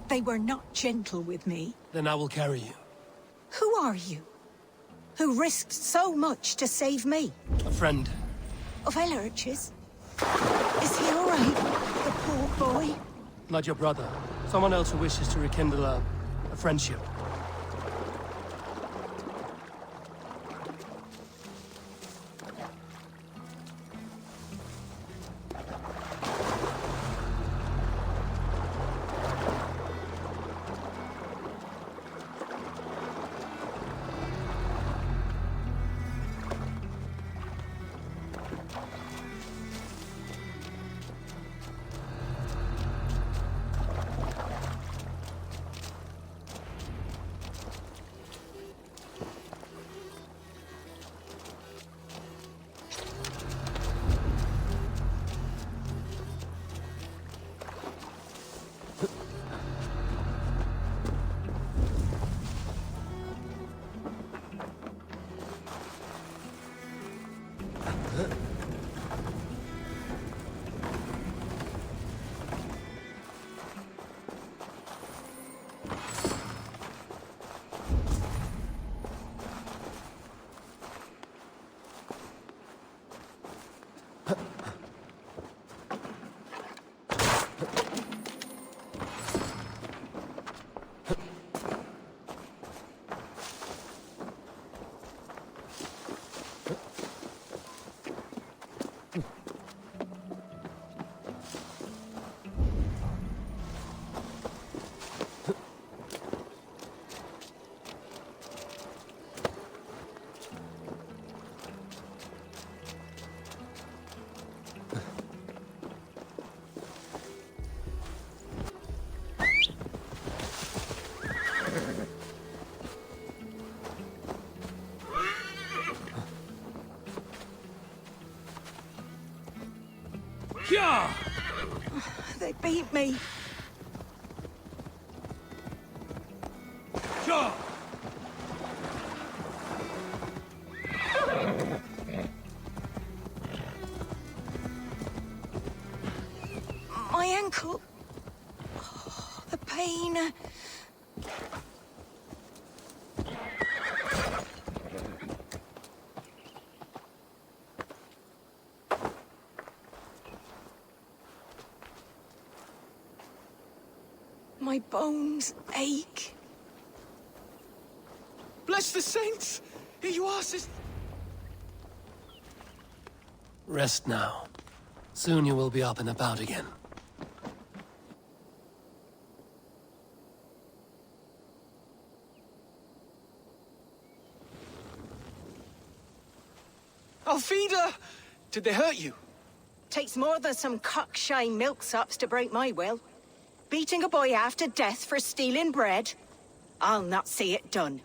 They were not gentle with me. Then I will carry you. Who are you? Who risked so much to save me? A friend. Of Elrich's? Is he all right? The poor boy? Not your brother. Someone else who wishes to rekindle a friendship. Yeah! They beat me. Yeah! My ankle. Oh, the pain. My bones ache. Bless the saints! Here you are, sister. Rest now. Soon you will be up and about again. Alfida! Did they hurt you? Takes more than some cockshy milksops to break my will. Beating a boy half to death for stealing bread? I'll not see it done.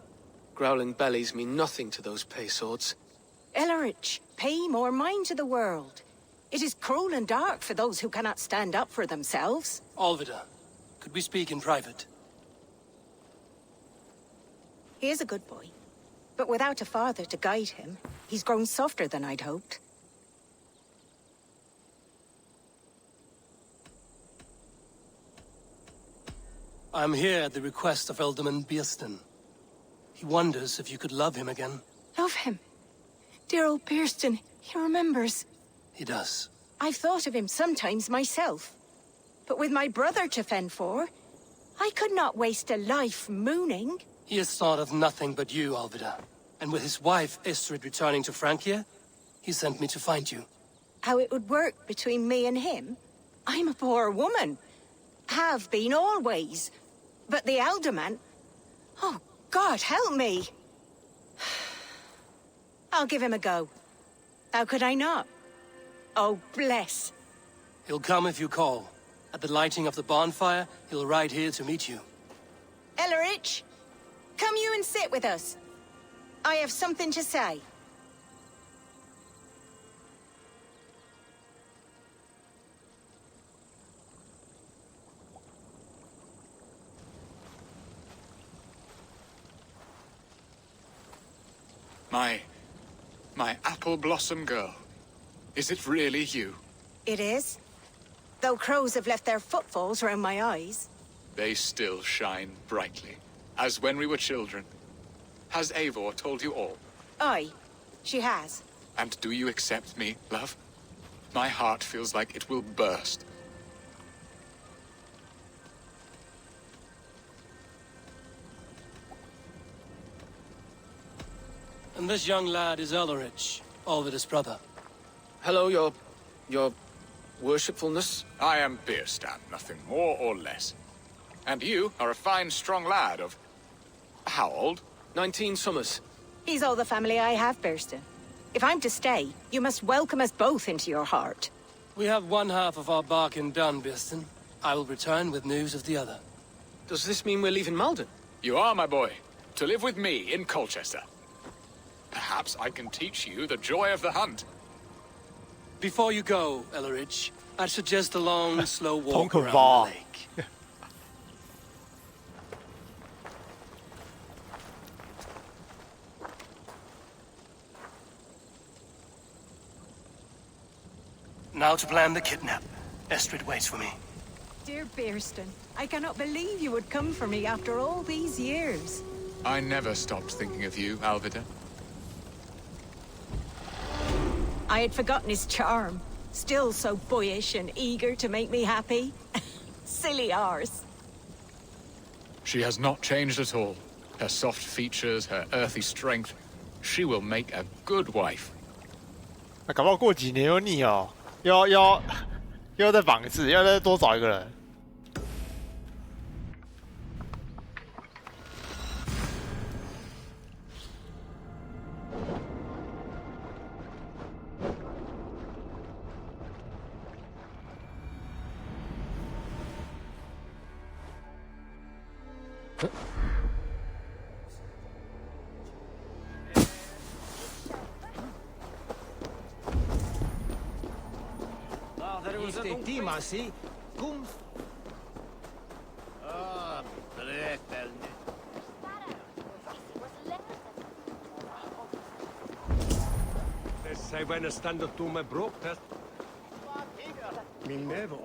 Growling bellies mean nothing to those pay swords. Ellerich, pay more mind to the world. It is cruel and dark for those who cannot stand up for themselves. Alvida, could we speak in private? He is a good boy. But without a father to guide him, he's grown softer than I'd hoped. I'm here at the request of Alderman Biersten. He wonders if you could love him again. Love him? Dear old Biersten, he remembers. He does. I've thought of him sometimes myself. But with my brother to fend for, I could not waste a life mooning. He has thought of nothing but you, Alvida. And with his wife, Estrid, returning to Francia, he sent me to find you. How it would work between me and him? I'm a poor woman. Have been always. But the alderman... Oh, God, help me! I'll give him a go. How could I not? Oh, bless. He'll come if you call. At the lighting of the bonfire, he'll ride here to meet you. Ellerich, come you and sit with us. I have something to say. My apple blossom girl. Is it really you? It is. Though crows have left their footfalls round my eyes. They still shine brightly, as when we were children. Has Eivor told you all? Aye, she has. And do you accept me, love? My heart feels like it will burst. And this young lad is Elrich, Olvid's brother. Hello, your worshipfulness. I am Bierstan, nothing more or less. And you are a fine, strong lad of... how old? 19 summers. He's all the family I have, Burston. If I'm to stay, you must welcome us both into your heart. We have one half of our bargain done, Birston. I will return with news of the other. Does this mean we're leaving Malden? You are, my boy, to live with me in Colchester. Perhaps I can teach you the joy of the hunt. Before you go, Elrich, I'd suggest a long, slow walk around Bar. the lake. Now to plan the kidnap. Estrid waits for me. Dear Burston, I cannot believe you would come for me after all these years. I never stopped thinking of you, Alvida. I had forgotten his charm. Still so boyish and eager to make me happy. Silly ours. She has not changed at all. Her soft features, her earthy strength. She will make a good wife. 那搞不好过几年又腻哦，又再绑一次，要再多找一个人。Timasi, cum... Ah, bretelne. Sei wenn es stand du me brokt hast. Min never.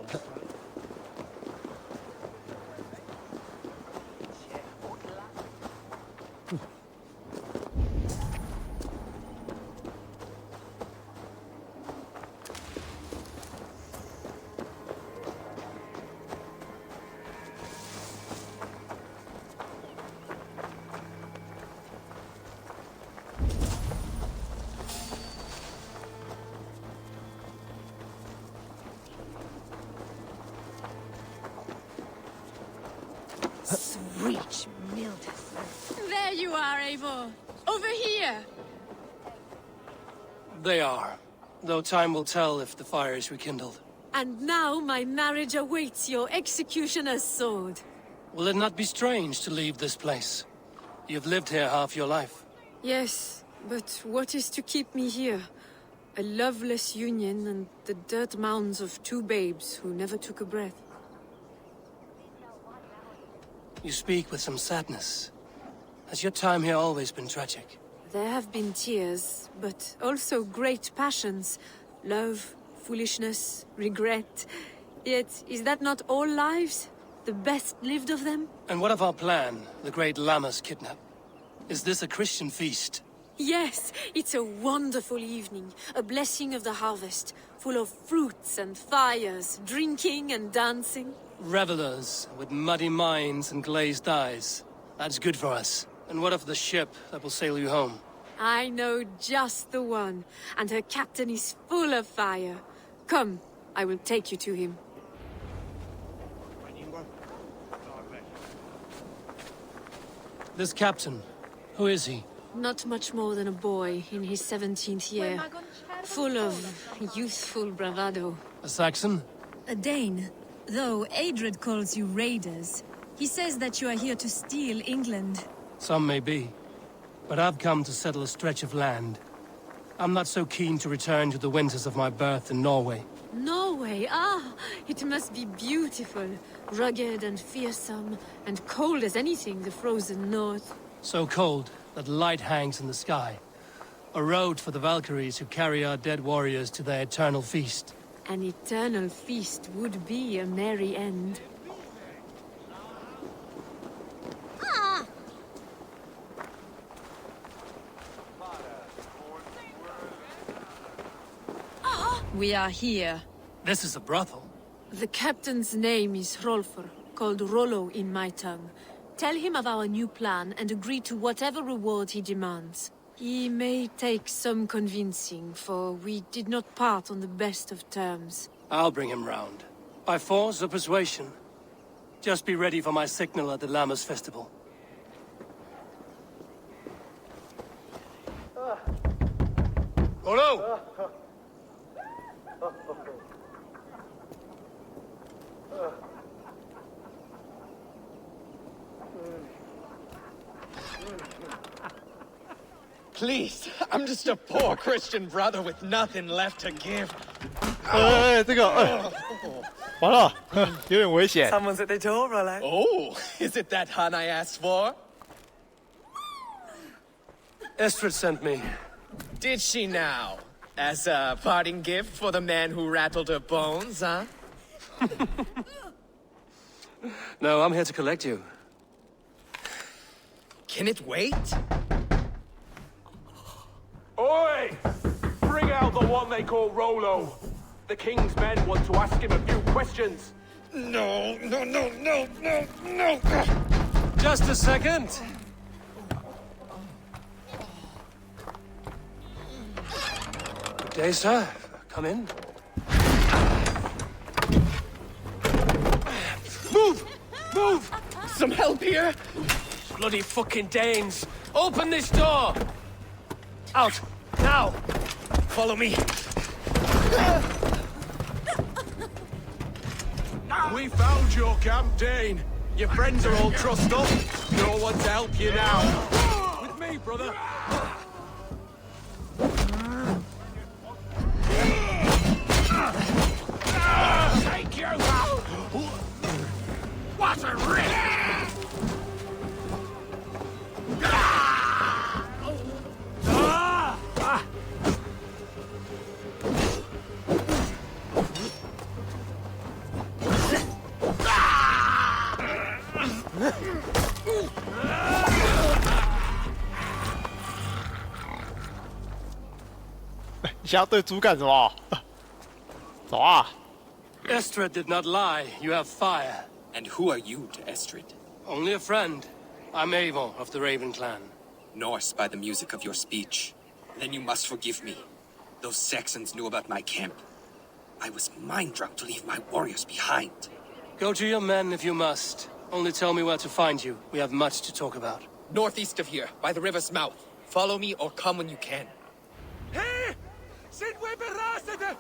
Sweet Mildred. There you are, Eivor. Over here. They are. Though time will tell if the fire is rekindled. And now my marriage awaits your executioner's sword. Will it not be strange to leave this place? You've lived here half your life. Yes, but what is to keep me here? A loveless union and the dirt mounds of two babes who never took a breath. You speak with some sadness. Has your time here always been tragic? There have been tears, but also great passions. Love, foolishness, regret. Yet, is that not all lives? The best lived of them? And what of our plan, the great Lammas kidnap? Is this a Christian feast? Yes, it's a wonderful evening. A blessing of the harvest, full of fruits and fires, drinking and dancing. Revelers with muddy minds and glazed eyes. That's good for us. And what of the ship that will sail you home? I know just the one, and her captain is full of fire. Come, I will take you to him. This captain, who is he? Not much more than a boy in his 17th year. Full of youthful bravado. A Saxon? A Dane. Though Adred calls you raiders. He says that you are here to steal England. Some may be. But I've come to settle a stretch of land. I'm not so keen to return to the winters of my birth in Norway. Norway? Ah, it must be beautiful. Rugged and fearsome, and cold as anything the frozen north. So cold that light hangs in the sky. A road for the Valkyries who carry our dead warriors to their eternal feast. An eternal feast would be a merry end. We are here. This is a brothel. The captain's name is Hrolfr, called Rollo in my tongue. Tell him of our new plan and agree to whatever reward he demands. He may take some convincing, for we did not part on the best of terms. I'll bring him round. By force or persuasion. Just be ready for my signal at the Lammas festival. Rollo! Please, I'm just a poor Christian brother with nothing left to give. 这个，完了，有点危险。 Someone's at the door, Rollo. Oh, is it that hun I asked for? Estrid sent me. Did she now? As a parting gift for the man who rattled her bones, huh? No, I'm here to collect you. Can it wait? Oi! Bring out the one they call Rollo. The king's men want to ask him a few questions. No. Just a second. Good day, sir. Come in. Move! Some help here? Bloody fucking Danes! Open this door! Out! Now! Follow me. We found your camp, Dane. Your friends are all trussed up. No one to help you now. With me, brother. Take you out! What a risk!你想要对猪干什么？走啊！ Estrid did not lie. You have fire. And who are you to Estrid? Only a friend. I'm Avon of the Raven clan. Norse by the music of your speech. Then you must forgive me. Those Saxons knew about my camp. I was mind-drunk to leave my warriors behind. Go to your men if you must. Only tell me where to find you. We have much to talk about. Northeast of here, by the river's mouth. Follow me or come when you can. Hey! Sind we berastet?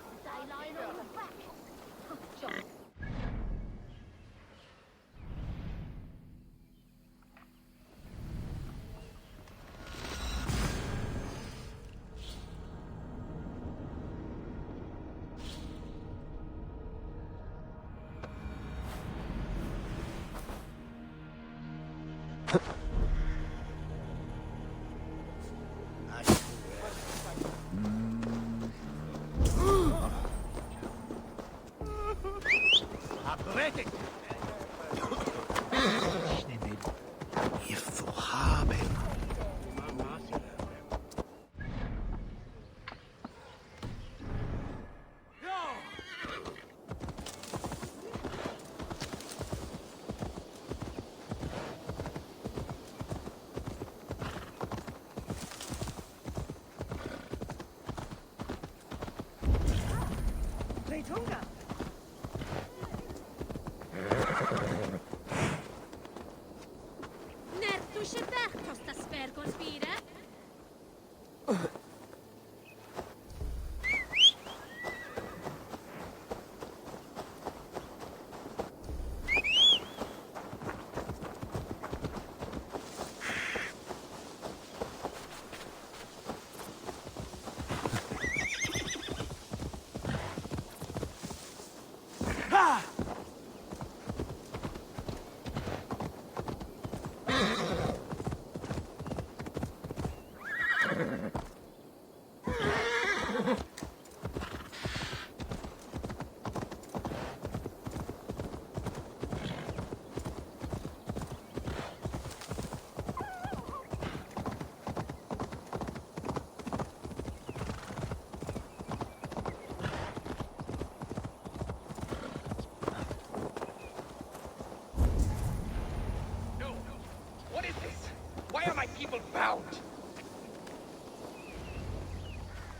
are my people bound?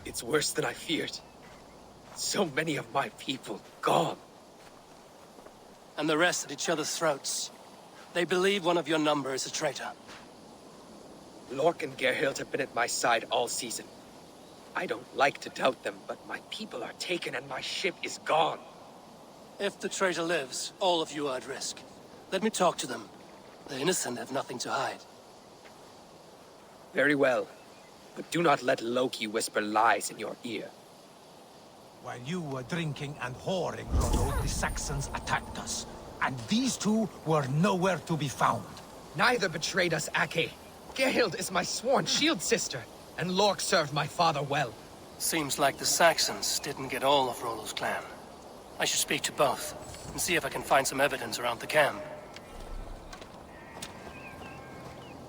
It's worse than I feared. So many of my people gone. And the rest at each other's throats. They believe one of your number is a traitor. Lork and Gerhild have been at my side all season. I don't like to doubt them, but my people are taken and my ship is gone. If the traitor lives, all of you are at risk. Let me talk to them. The innocent have nothing to hide. Very well. But do not let Loki whisper lies in your ear. While you were drinking and whoring, Rollo, the Saxons attacked us. And these two were nowhere to be found. Neither betrayed us, Ake. Gerhild is my sworn shield sister, and Lork served my father well. Seems like the Saxons didn't get all of Rollo's clan. I should speak to both, and see if I can find some evidence around the camp.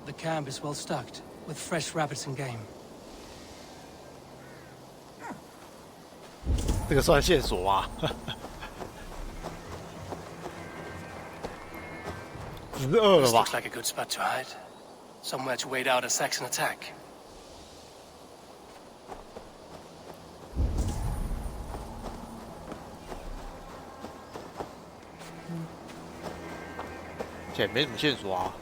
The camp is well stocked, with fresh rabbits and game. 这个算线索吗？只是饿了 This 吧 looks like a good spot to hide. Somewhere to wait out a Saxon attack. 且没什么线索啊。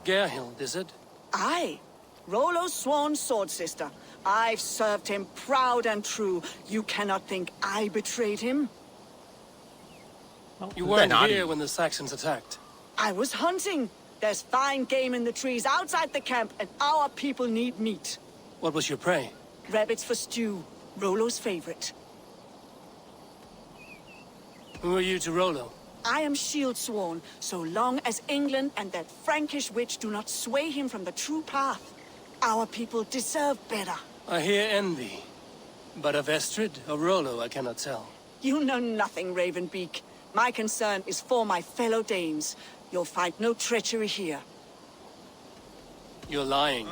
Gerhild, is it? Aye. Rollo's sworn sword sister. I've served him proud and true. You cannot think I betrayed him. You weren't here when the Saxons attacked. I was hunting. There's fine game in the trees outside the camp, and our people need meat. What was your prey? Rabbits for stew. Rollo's favorite. Who are you to Rollo? I am shield sworn, so long as England and that Frankish witch do not sway him from the true path. Our people deserve better. I hear envy. But of Estrid or Rollo, I cannot tell. You know nothing, Ravenbeak. My concern is for my fellow Danes. You'll find no treachery here. You're lying.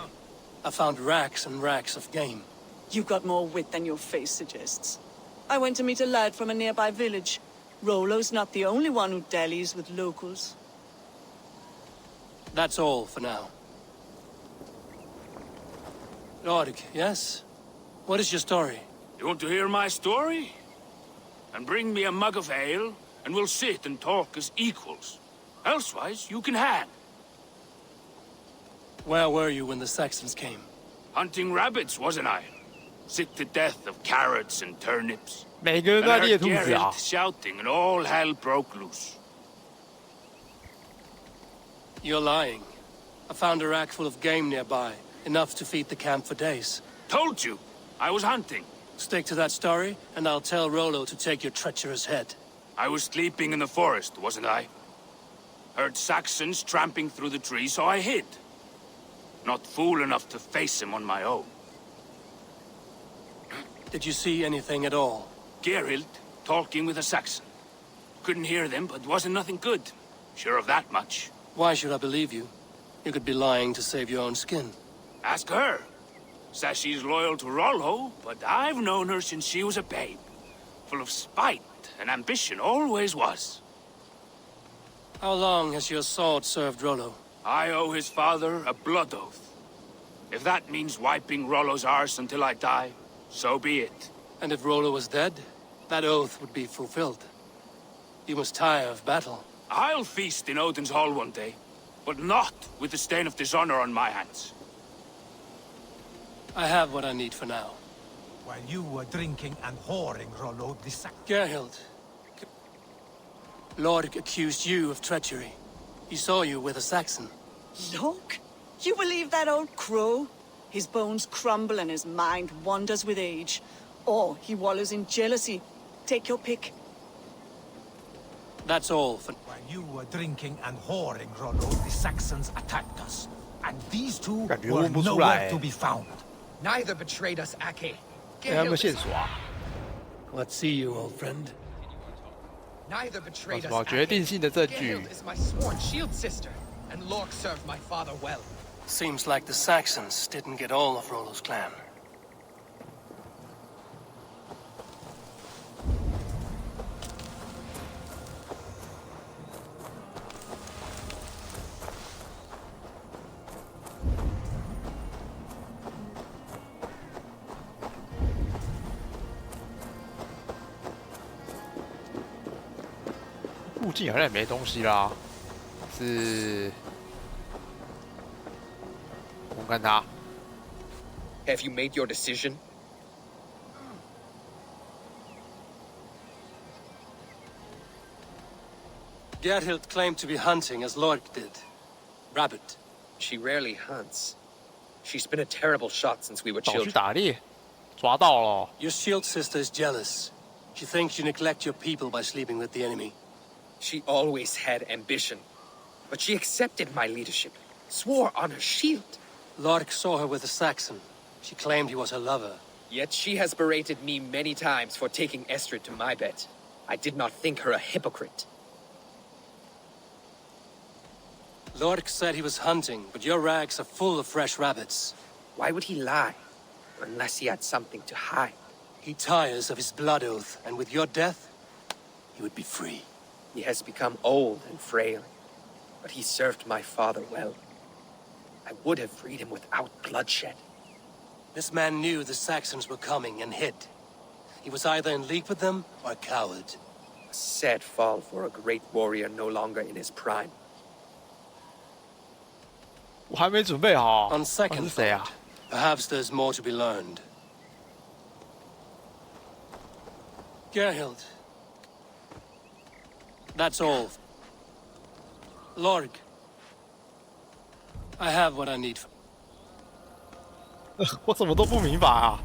I found racks and racks of game. You've got more wit than your face suggests. I went to meet a lad from a nearby village. Rollo's not the only one who dallies with locals. That's all for now. Lord, yes? What is your story? You want to hear my story? And bring me a mug of ale, and we'll sit and talk as equals. Elsewise, you can hang. Where were you when the Saxons came? Hunting rabbits, wasn't I? Sick to death of carrots and turnips. 每个人都 And 在 I 猎 heard 兔子啊 Geralt！ shouting, and all hell broke loose. You're lying. I found a rack full of game nearby, enough to feed the camp for days. Told you, I was hunting. Stick to that story, and I'll tell Rollo to take your treacherous head. I was sleeping in the forest, wasn't I? Heard Saxons tramping through the trees, so I hid. Not fool enough to face him on my own. Did you see anything at all? Geralt talking with a Saxon. Couldn't hear them, but wasn't nothing good. Sure of that much. Why should I believe you? You could be lying to save your own skin. Ask her. Says she's loyal to Rollo, but I've known her since she was a babe. Full of spite and ambition, always was. How long has your sword served Rollo? I owe his father a blood oath. If that means wiping Rollo's arse until I die, so be it. And if Rollo was dead, that oath would be fulfilled. You must tire of battle. I'll feast in Odin's hall one day, but not with the stain of dishonor on my hands. I have what I need for now. While you were drinking and whoring, Rollo, the Gerhild. Lord accused you of treachery. He saw you with a Saxon. Look, you believe that old crow? His bones crumble and his mind wanders with age. Or he wallows in jealousy. Take your pick. That's all for... While you were drinking and whoring, Rollo, the Saxons attacked us. And these two were nowhere to be found. Neither betrayed us, Ake. 给他们线索啊！ What see you, old friend? Neither betrayed 什 us, 么决定性的证据？ Gerhild is my sworn shield sister, and Lork served my father well. Seems like the Saxons didn't get all of Rollo's clan. 附近好像也没东西啦。是，我看他。Have you made your decision? Gerhild claimed to be hunting as Lork did. Rabbit. She rarely hunts. She's been a terrible shot since we were 跑去 children. 打猎，抓到了。 Your shield sister is jealous. She thinks you neglect your people by sleeping with the enemy. She always had ambition. But she accepted my leadership, swore on her shield. Lork saw her with a Saxon. She claimed he was her lover. Yet she has berated me many times for taking Estrid to my bed. I did not think her a hypocrite. Lork said he was hunting, but your rags are full of fresh rabbits. Why would he lie? Unless he had something to hide. He tires of his blood oath, and with your death, he would be free. He has become old and frail, but he served my father well. I would have freed him without bloodshed. This man knew the Saxons were coming and hid. He was either in league with them or a coward. A sad fall for a great warrior no longer in his prime. 我还没准备好。 On second 是谁啊？ perhaps there's more to be learned. Gerhild. That's all. Lorg. I have what I need. 我怎么都不明白啊！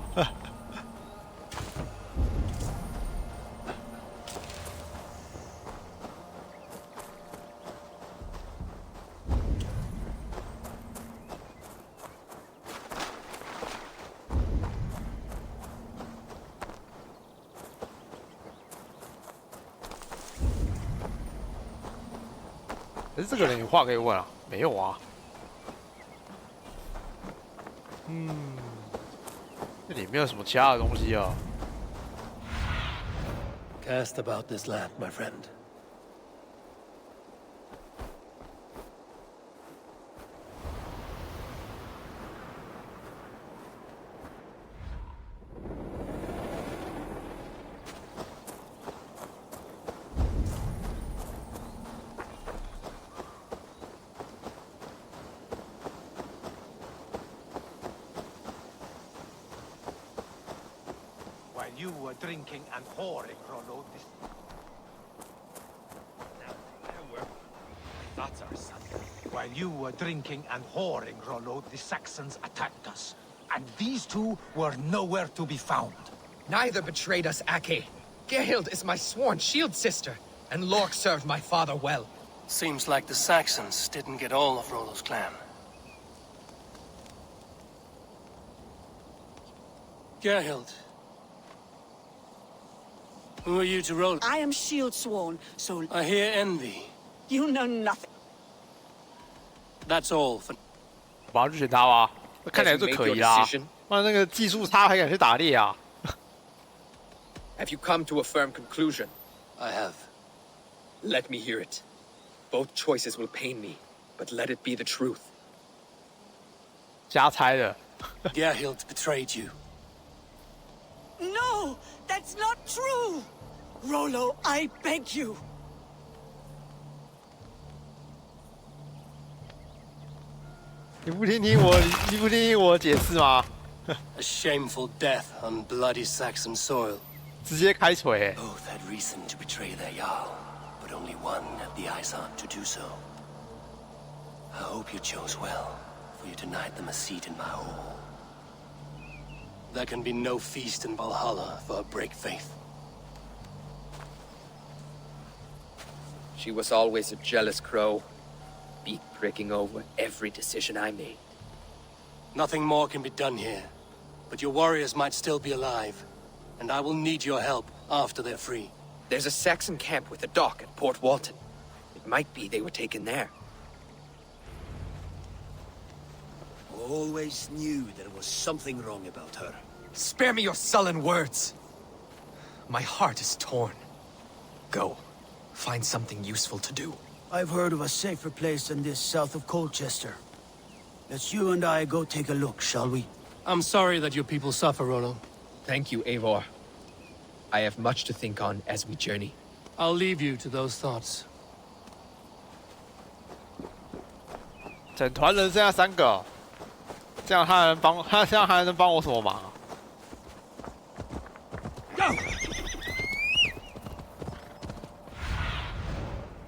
可是这个人有话可以问啊？没有啊。这里没有什么其他的东西啊。Cast about this land, my friend. You were drinking and whoring, Rollo. That's our son. While you were drinking and whoring, Rollo, the Saxons attacked us. And these two were nowhere to be found. Neither betrayed us, Ake. Gerhild is my sworn shield sister, and Lork served my father well. Seems like the Saxons didn't get all of Rollo's clan. Gerhild. Who are you to roll? I am shield sworn, so... I hear envy. You know nothing. That's all for... 把他去选他吧，那看起来最可疑啦。不然那个技术差还敢去打猎啊 Have you come to a firm conclusion? I have. Let me hear it. Both choices will pain me, but let it be the truth. 瞎猜的。Gerhild betrayed you. No! That's not true! Rollo, I beg you. 你不听听我解释吗？ A shameful death on bloody Saxon soil. 直接开锤。 Both had reason to betray their Jarl, but only one had the eyesight to do so. I hope you chose well, for you denied them a seat in my hall. There can be no feast in Valhalla for a break faith. She was always a jealous crow, beak pricking over every decision I made. Nothing more can be done here, but your warriors might still be alive, and I will need your help after they're free. There's a Saxon camp with a dock at Port Walton. It might be they were taken there. Always knew there was something wrong about her. Spare me your sullen words. My heart is torn. Go. Find something useful to do. I've heard of a safer place than this south of Colchester. Let's you and I go take a look, shall we? I'm sorry that your people suffer, Rollo. Thank you, Eivor. I have much to think on as we journey. I'll leave you to those thoughts. 整团人剩下3个，这样他这样还能帮我什么忙啊？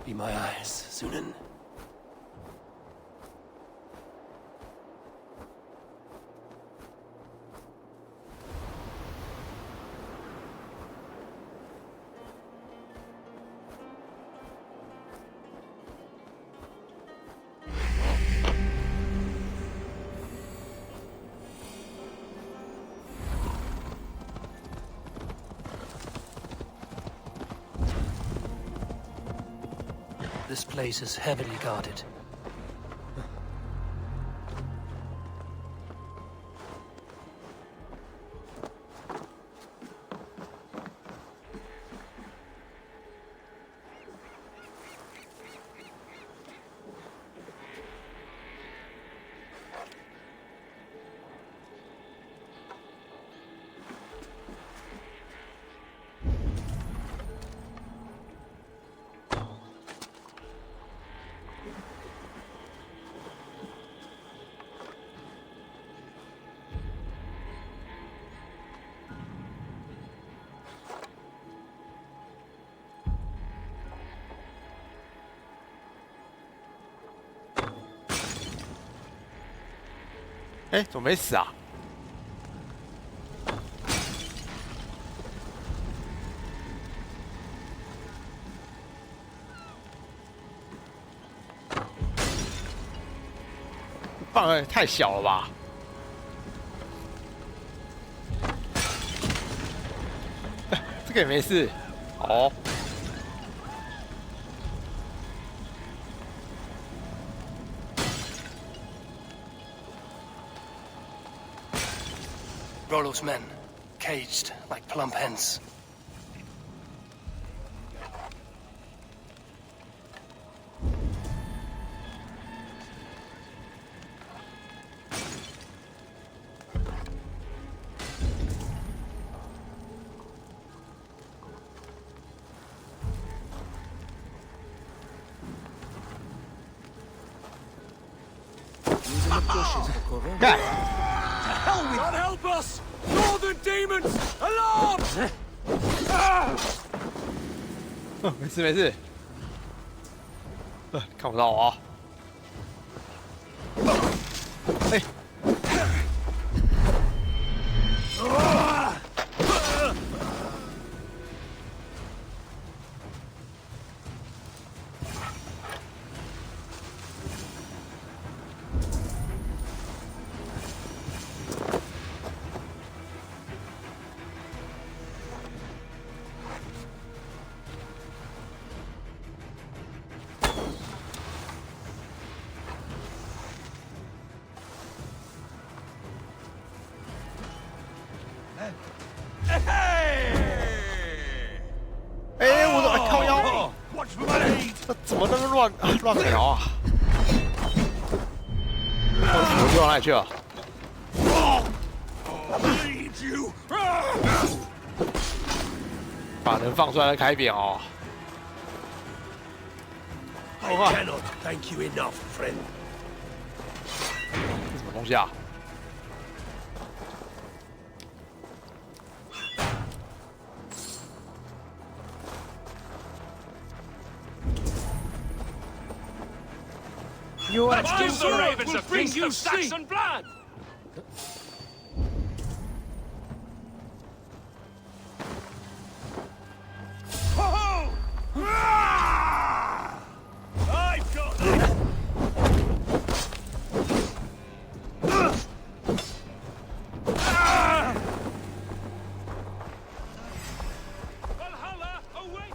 Be my eyes, Sunan. This place is heavily guarded.哎，怎么没死啊？范围太小了吧？这个也没事。哦。 Rollo's men, caged like plump hens. Using the bushes for cover. God help us! Northern demons! Alarm! 没事没事，看不到我啊！哎，我的靠腰，这怎么那么乱瞄啊？我丢到哪里去了？把人放出来再开扁哦。 I cannot thank you enough, friend. 这什么东西啊？ You are Let's give the ravens a feast of Saxon blood! I've got them! Valhalla, await!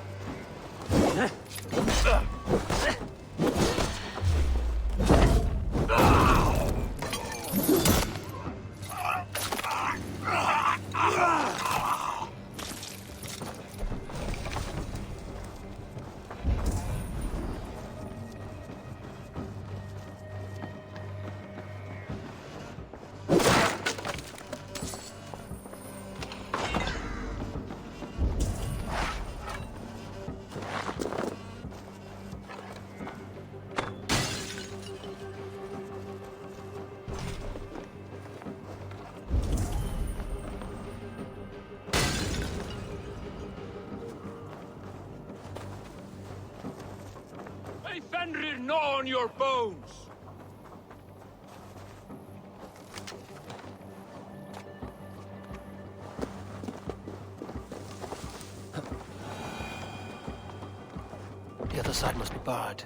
哎， not on your bones! The other side must be barred.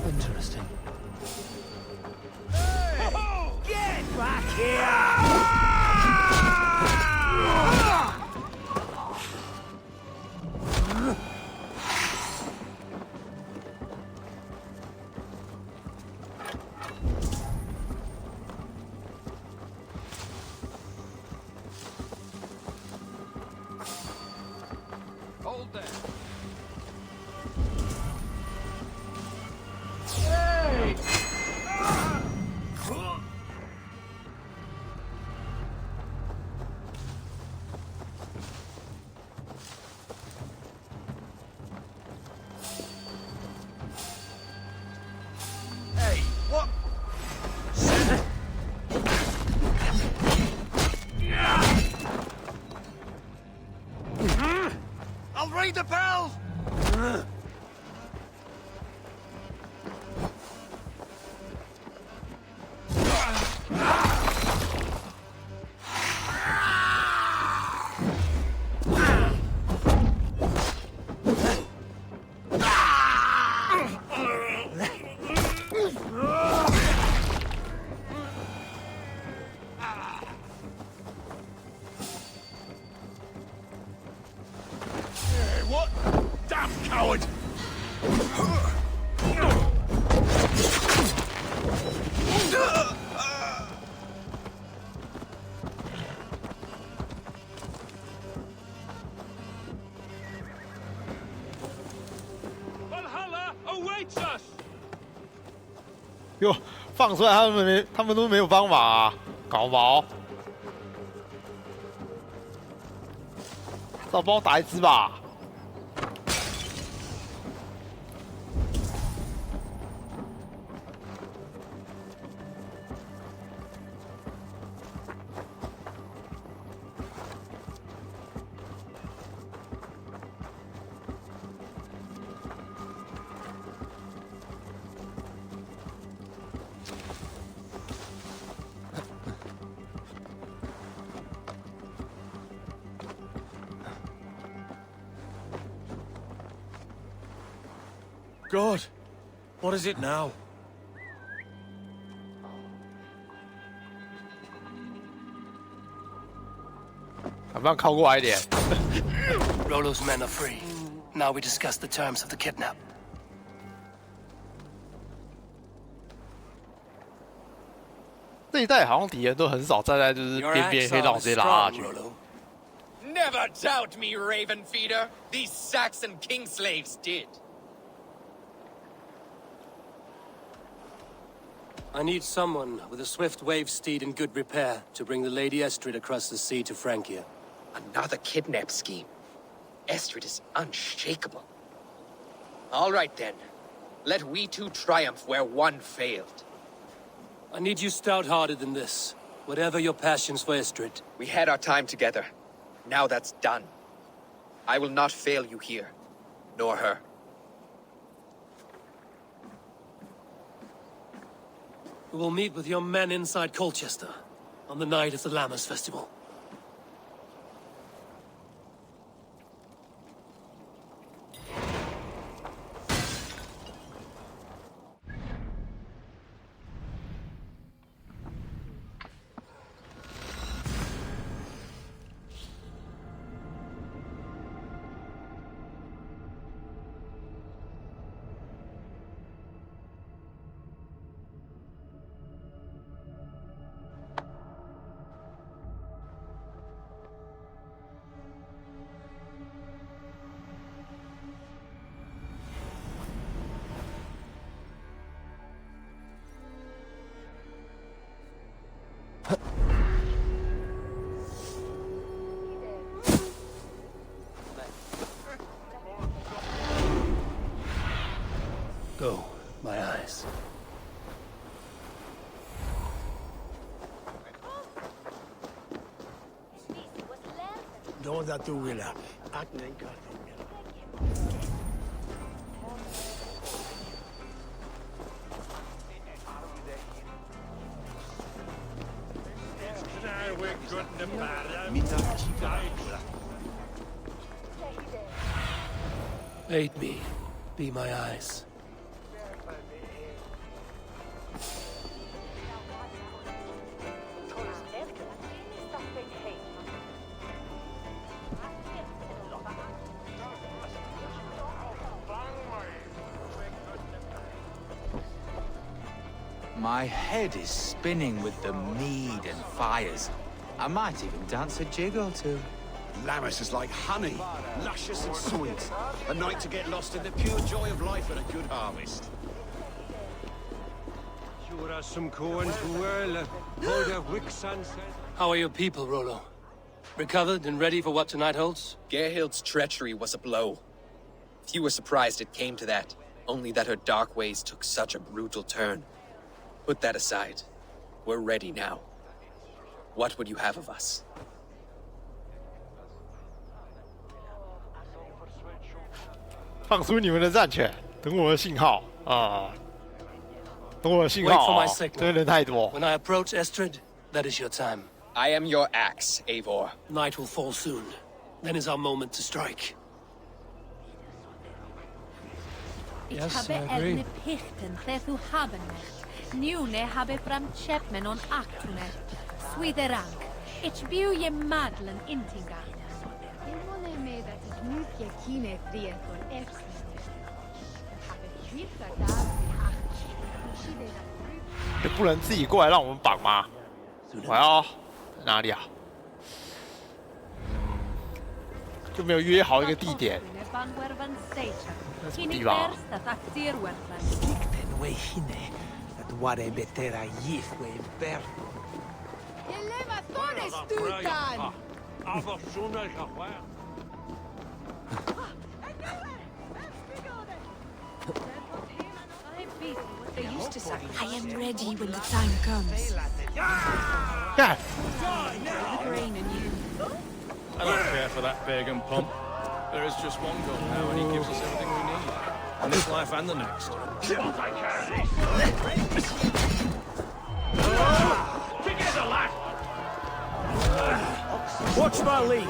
Interesting. Hey! Get back here! Hold there. Hey! Hey, what? I'll ring the bell! What? Damn coward! Valhalla awaits us! 哟，放出来他们都没有方法啊，搞毛！至少帮我打一只吧。God, what is it now? Rollo's men are free. Now we discuss the terms of the kidnap. 这一代好像敌人都很少站在就是边边，可以让我直接拉下去。 Never doubt me, Raven Feeder. These Saxon king slaves did. I need someone with a swift wave steed in good repair to bring the Lady Estrid across the sea to Francia. Another kidnap scheme. Estrid is unshakable. All right then. Let we two triumph where one failed. I need you stout-hearted in this. Whatever your passions for Estrid. We had our time together. Now that's done. I will not fail you here, nor her. We will meet with your men inside Colchester on the night of the Lammas Festival. Go, my eyes. Dåda tuilla. Aknen Aid me. Be my eyes. My head is spinning with the mead and fires. I might even dance a jig or two. Lammas is like honey, luscious and sweet. A night to get lost in the pure joy of life and a good harvest. How are your people, Rollo? Recovered and ready for what tonight holds? Gerhild's treachery was a blow. Few were surprised it came to that, only that her dark ways took such a brutal turn. Put that aside. We're ready now. What would you have of us?放出你们的战犬，等我的信号啊！等我的信号 Wait for my 啊！ signal. 这边人太多。 When I approach Estrid, that is your time. I am your axe, Eivor. Night will fall soon. Then is our moment to strike. Yes, I agree. Njune habe fram Chapman on Actune. Swiderang. Ich biu je madlen intinga. Ilmone me that is mutje kine trietol efsne. Habe schwitzer da wie 就不能自己过来让我们绑吗？我要哪里啊？就没有约好一个地点。那什么地方啊？ Ware betera yifwe ver. Eleva tones tutan! I am ready when the time comes. Yeah. Grain anew. I don't care for that pagan pump. There is just one God now, and he gives us everything we need. In this life and the next. Together, lad! Watch my lead.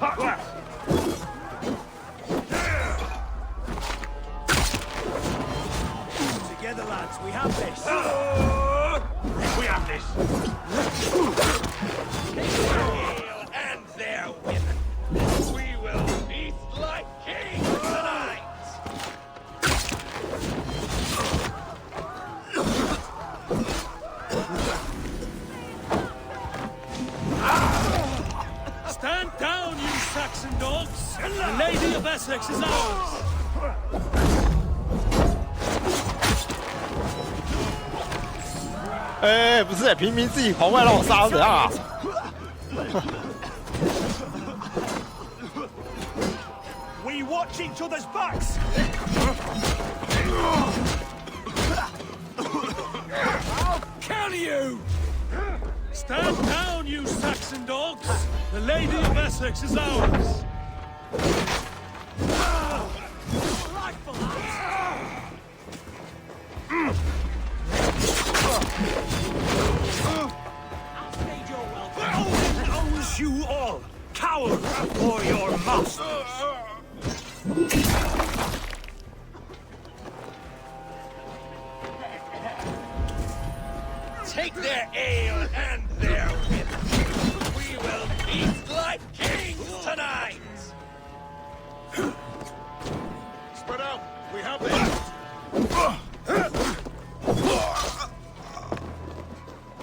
Hot left! Together, lads, we have this. We have this. And their women. We will feast like kings tonight! Stand down, you Saxon dogs! The Lady of Essex is ours!哎，不是，平民自己狂快让我杀，怎样啊？ We watch each other's backs! on you! Stand down, you Saxon dogs! The Lady of Essex is ours! Odin owns you all! Cowards for your masters! Take their ale and their wit. We will feast like kings tonight! Spread out! We have this!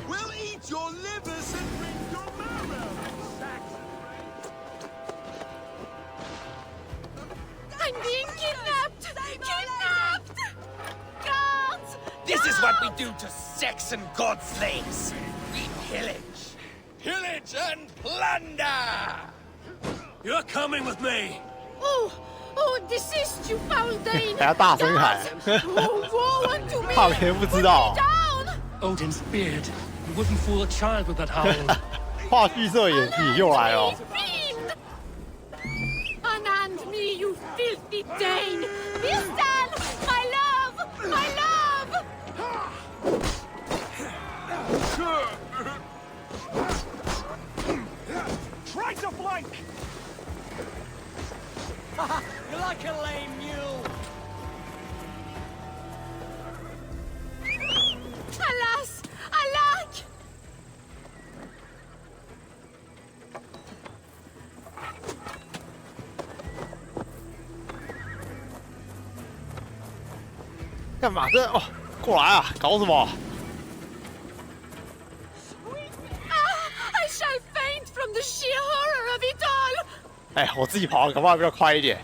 We'll eat your livers and drink your marrow! I'm being kidnapped! Kidnapped! Guards! This is what we do to Saxon god slaves. We pillage. Pillage and plunder! You're coming with me! Oh, desist, you foul Dane! 还要大声喊， Woe unto me! 怕别人不知道。 Odin's beard. You wouldn't fool a child with that howl. 话剧社演技又来哦。 Fiend! Unhand me, you filthy Dane! Bistan! My love! My love! Try to flank! You're like a lame mule. Alas! Alack! 干嘛这哦？过来啊！搞什么？ I shall faint from the sheer horror of it all! 哎，我自己跑，可不可以比较快一点？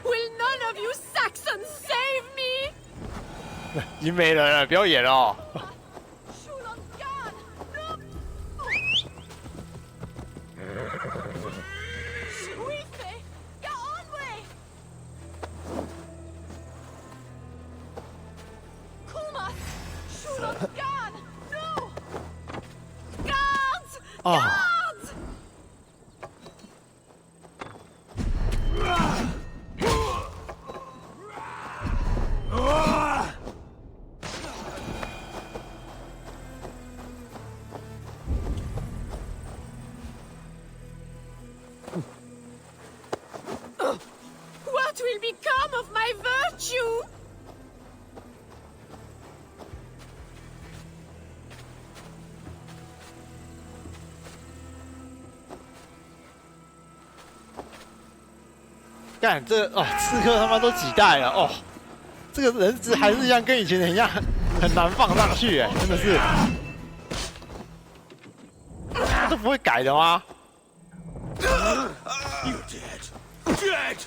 Will none of you Saxons save me? 已经没人了，不要演了哦。啊！ What will become of my virtue? 干这哦，刺客他妈都几代了哦，这个人质还是一样跟以前一样很难放上去哎，真的是，都不会改的吗？ You're dead. Dead!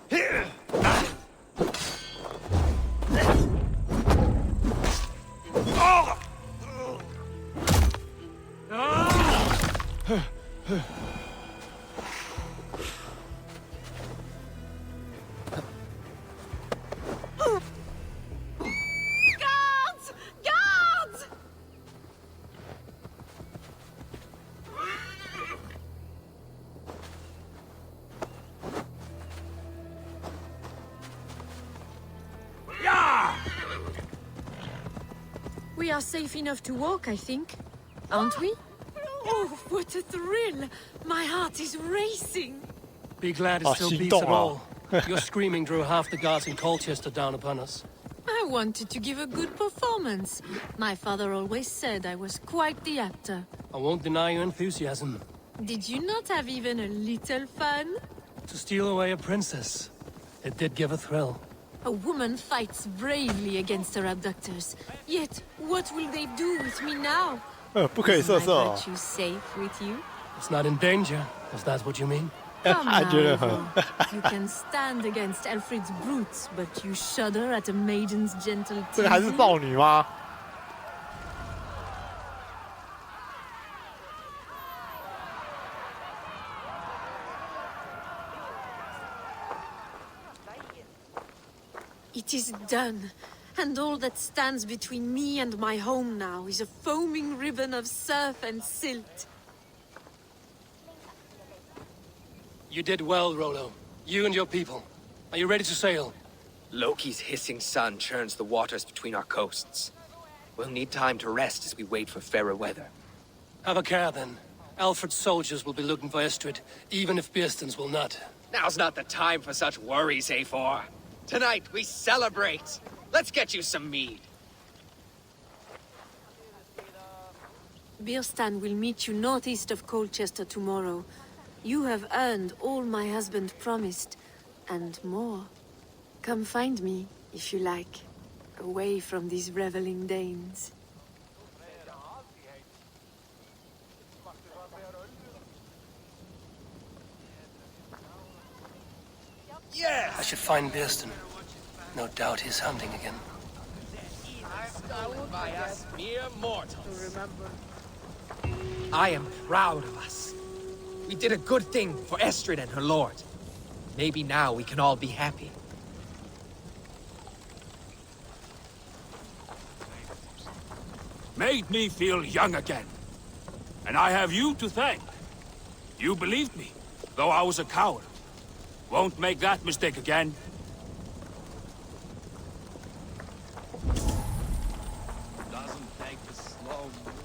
Here! Guards! Guards! We are safe enough to walk, I think. Aren't we? Oh, what a thrill! My heart is racing. Be glad it still beats at all. Your screaming drew half the guards in Colchester down upon us. I wanted to give a good performance. My father always said I was quite the actor. I won't deny your enthusiasm. Did you not have even a little fun? To steal away a princess. It did give a thrill. A woman fights bravely against her abductors. Yet, what will they do with me now? 不可以 Is 色 my 色哦。 virtue safe with you? It's not in danger, if that's what you mean. Come 他觉得 now, 很 Eivor. You can stand against Alfred's brutes, but you shudder at a maiden's gentle 这个还是 teasing? 豹女吗？ It is done, and all that stands between me and my home now is a foaming ribbon of surf and silt. You did well, Rollo. You and your people. Are you ready to sail? Loki's hissing sun churns the waters between our coasts. We'll need time to rest as we wait for fairer weather. Have a care, then. Alfred's soldiers will be looking for Estrid, even if Beersten's will not. Now's not the time for such worries, Eivor. Tonight, we celebrate. Let's get you some mead. Bierstan will meet you northeast of Colchester tomorrow. You have earned all my husband promised, and more. Come find me, if you like, away from these reveling Danes. Yeah! I should find Biersten. No doubt he's hunting again. By us mere mortals. I am proud of us. We did a good thing for Estrid and her lord. Maybe now we can all be happy. Made me feel young again. And I have you to thank. You believed me, though I was a coward. Won't make that mistake again. Doesn't take the slow move.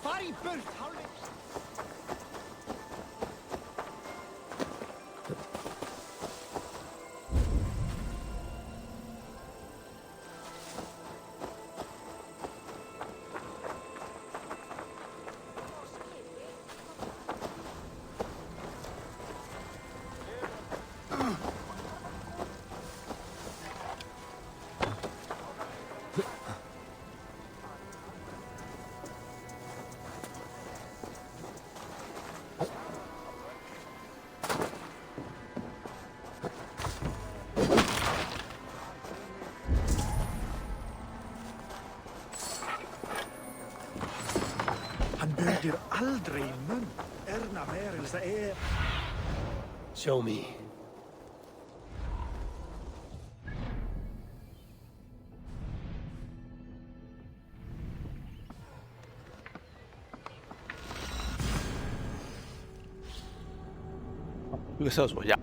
Fari burt, hálfleik. Han bygger aldrig i mun. Värelse är... Show me. "这个厕所家。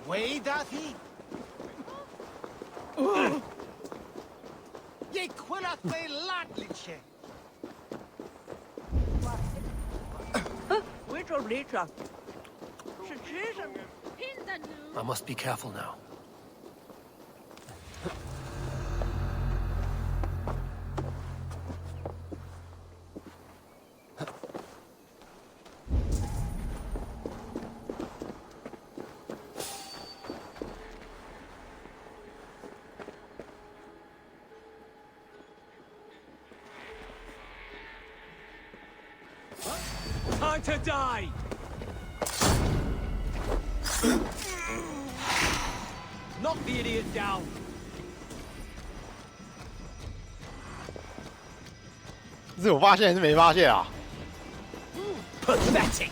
Way doth he? Ye quillat me latliche. Which later? I must be careful now. Time to die! Knock the idiot down! 是有发现还是没发现啊？ Pathetic!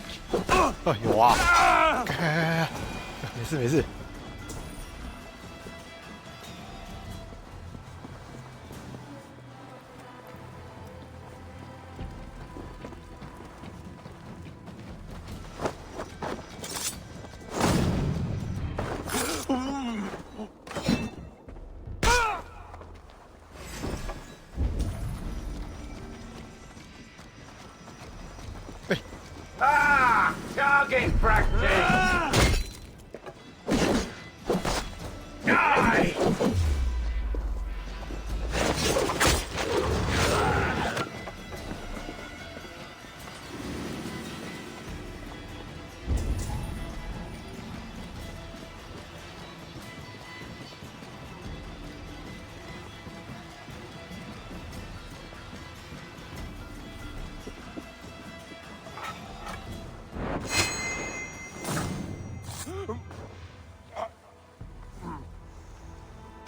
有啊，没事没事。Target practice! Die!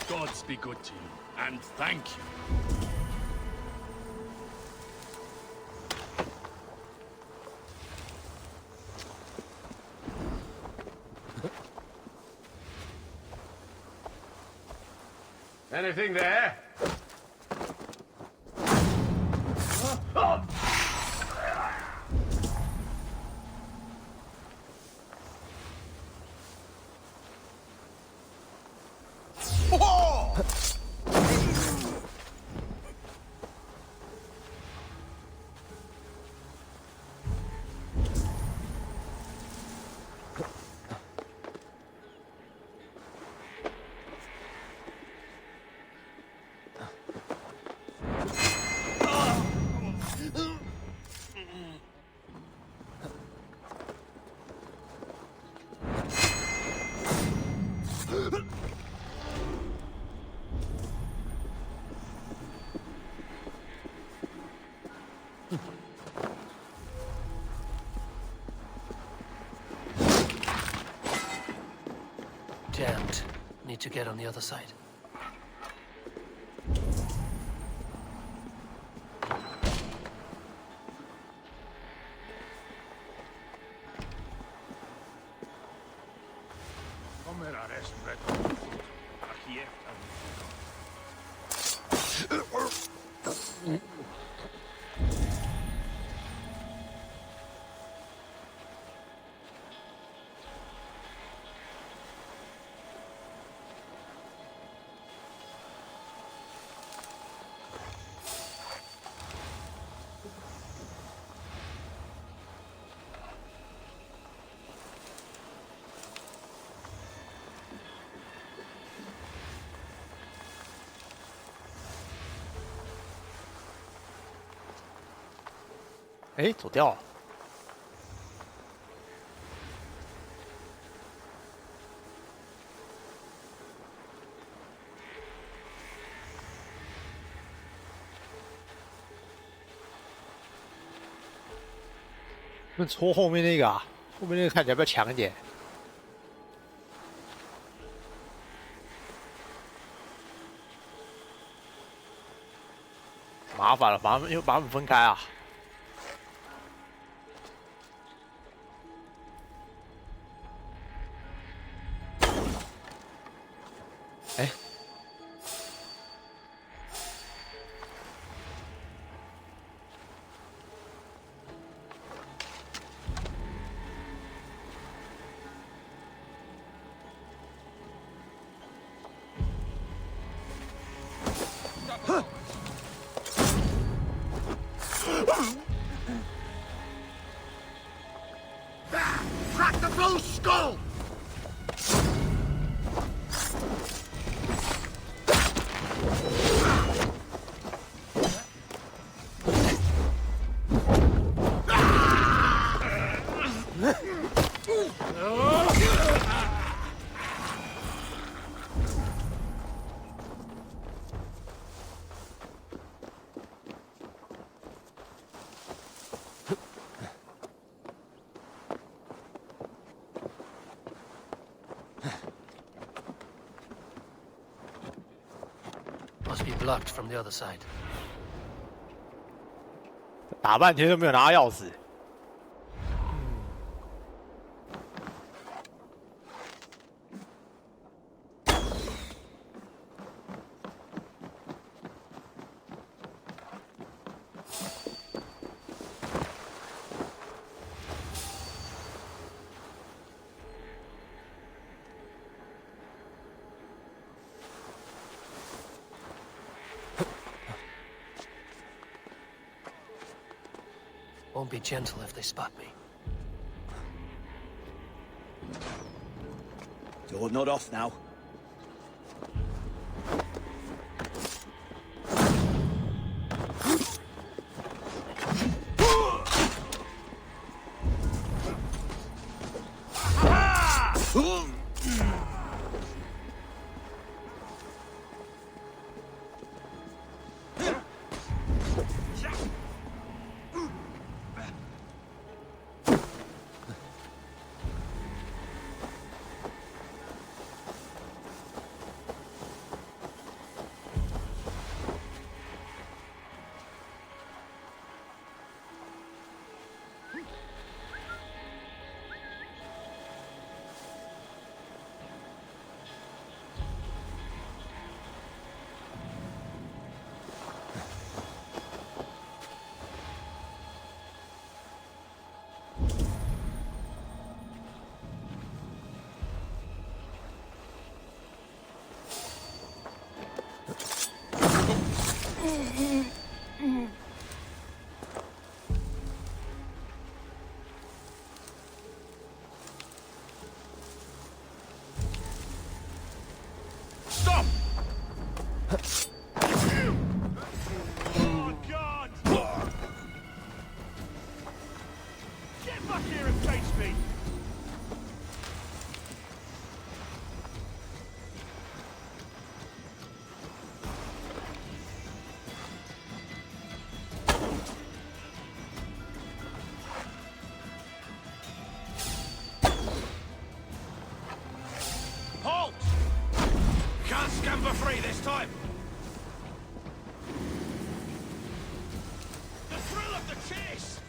Gods be good to you, and thank you. Anything there? Damned. Need to get on the other side.哎，走掉了。那戳后面那个啊，后面那个看起来比较强一点。麻烦了，把他们分开啊。哎， the bull's skull! Must be blocked from the other side. 打半天都没有拿到钥匙。Won't be gentle if they spot me. Door not off now. Stop! Oh, God! Get back here and face me! Halt! Can't scamper free this time! The thrill of the chase!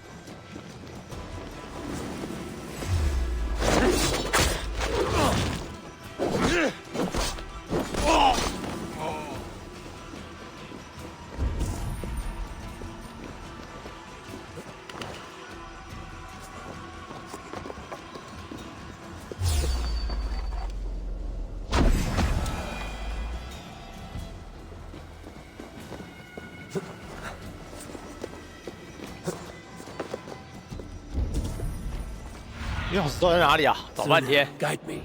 钥匙到底在哪里啊？找半天。Guide me.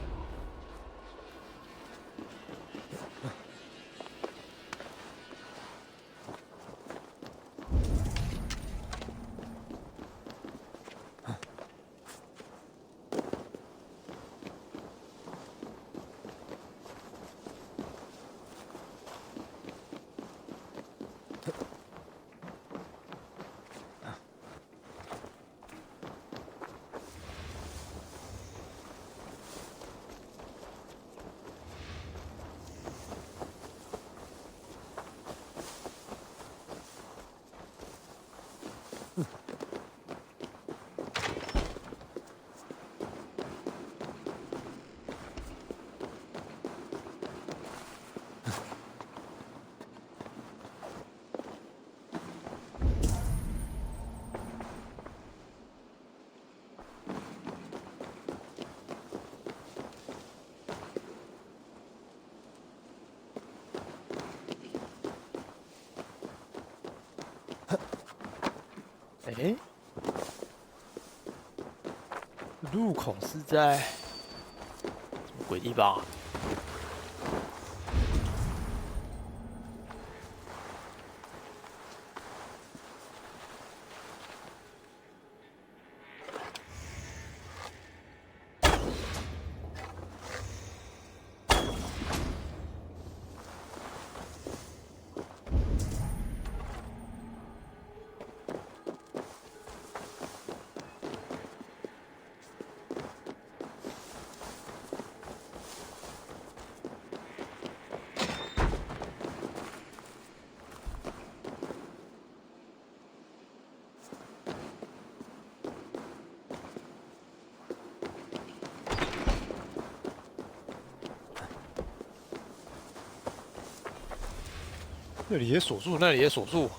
哎，入口是在什么鬼地方啊？这里也锁住，那里也锁住。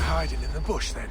Hiding in the bush, then.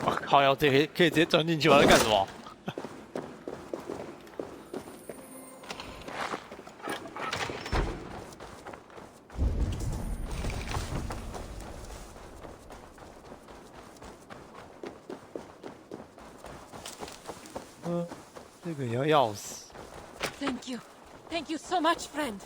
我靠！要这可以直接钻进去吗？在干什么？这个也要钥匙。Thank you. Thank you so much, friend.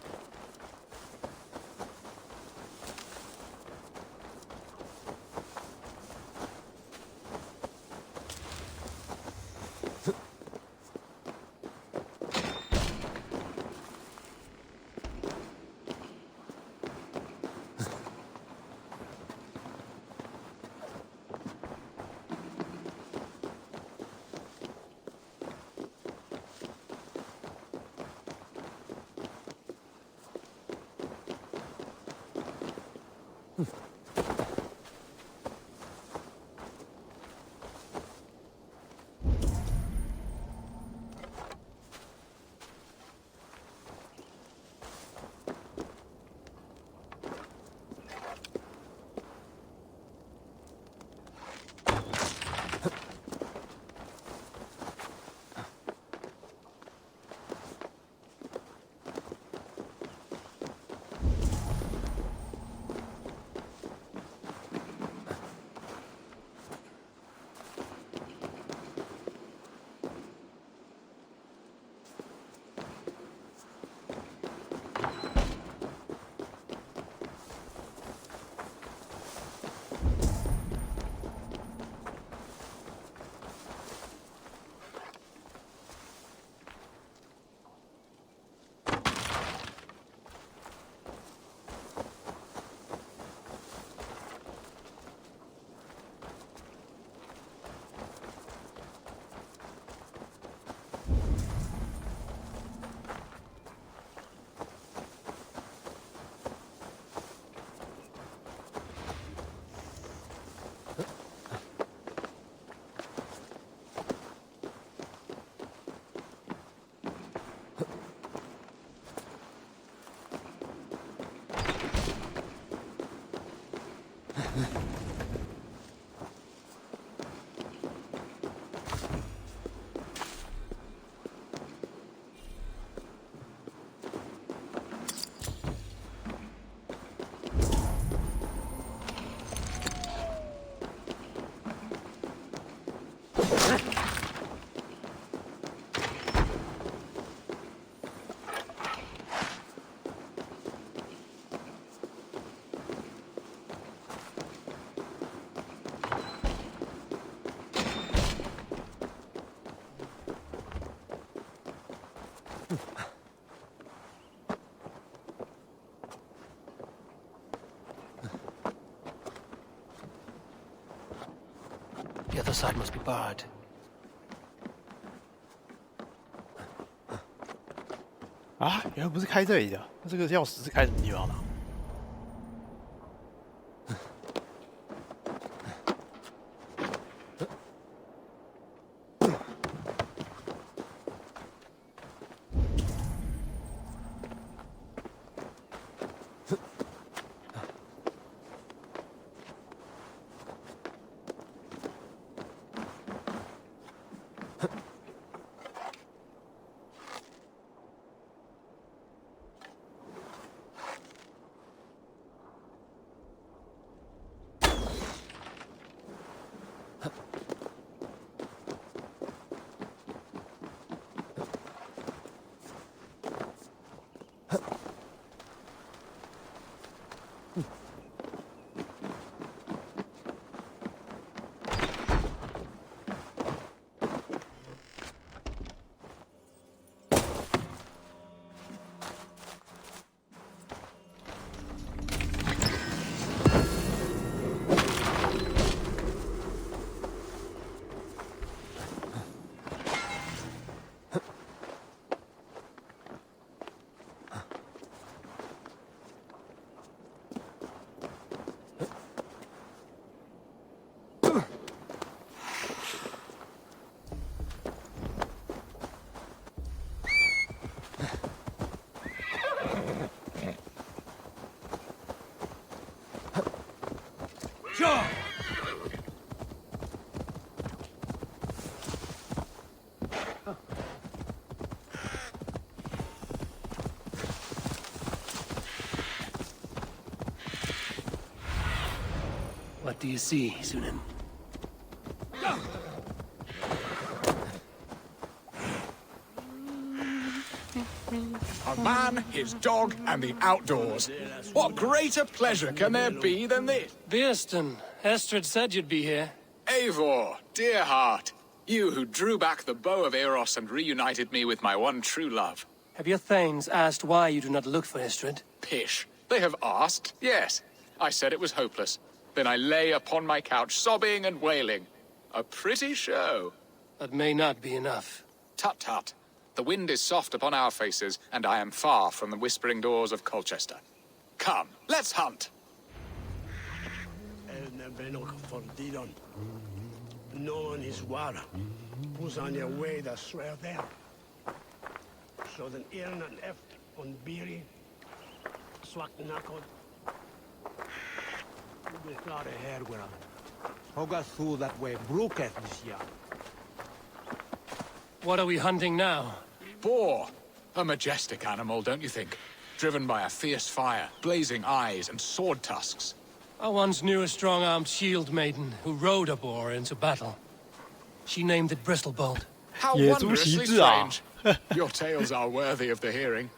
The other side must be barred. 啊，原来不是开这里的，那这个钥匙是开什么地方的？Sure. What do you see, Sunan? A man, his dog, and the outdoors. What greater pleasure can there be than this? Beerston, Estrid said you'd be here. Eivor, dear heart, you who drew back the bow of Eros and reunited me with my one true love. Have your thanes asked why you do not look for Estrid? Pish. They have asked, yes. I said it was hopeless. Then I lay upon my couch, sobbing and wailing. A pretty show. That may not be enough. Tut tut. The wind is soft upon our faces, and I am far from the whispering doors of Colchester. Come, let's hunt. No one is water. Who's on your way to swear there? So then Iron and F on Beery. Swak Nakod. We thought ahead with him. Hoga through that way, Brooketh this year. What are we hunting now? Boar. A majestic animal, don't you think? Driven by a fierce fire, blazing eyes, and sword tusks. I once knew a strong-armed shield maiden who rode a boar into battle. She named it Bristolbolt. How wondrously strange. Your tales are worthy of the hearing.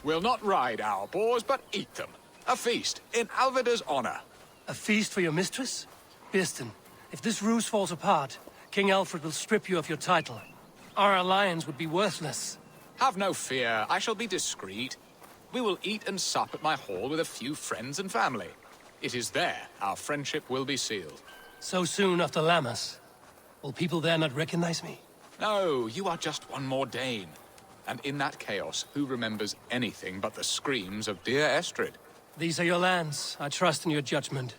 We'll not ride our boars, but eat them. A feast, in Alvida's honor. A feast for your mistress? Beerston, if this ruse falls apart, King Alfred will strip you of your title. Our alliance would be worthless. Have no fear, I shall be discreet. We will eat and sup at my hall with a few friends and family. It is there our friendship will be sealed. So soon after Lammas? Will people there not recognize me? No, you are just one more Dane. And in that chaos, who remembers anything but the screams of dear Estrid? These are your lands. I trust in your judgment.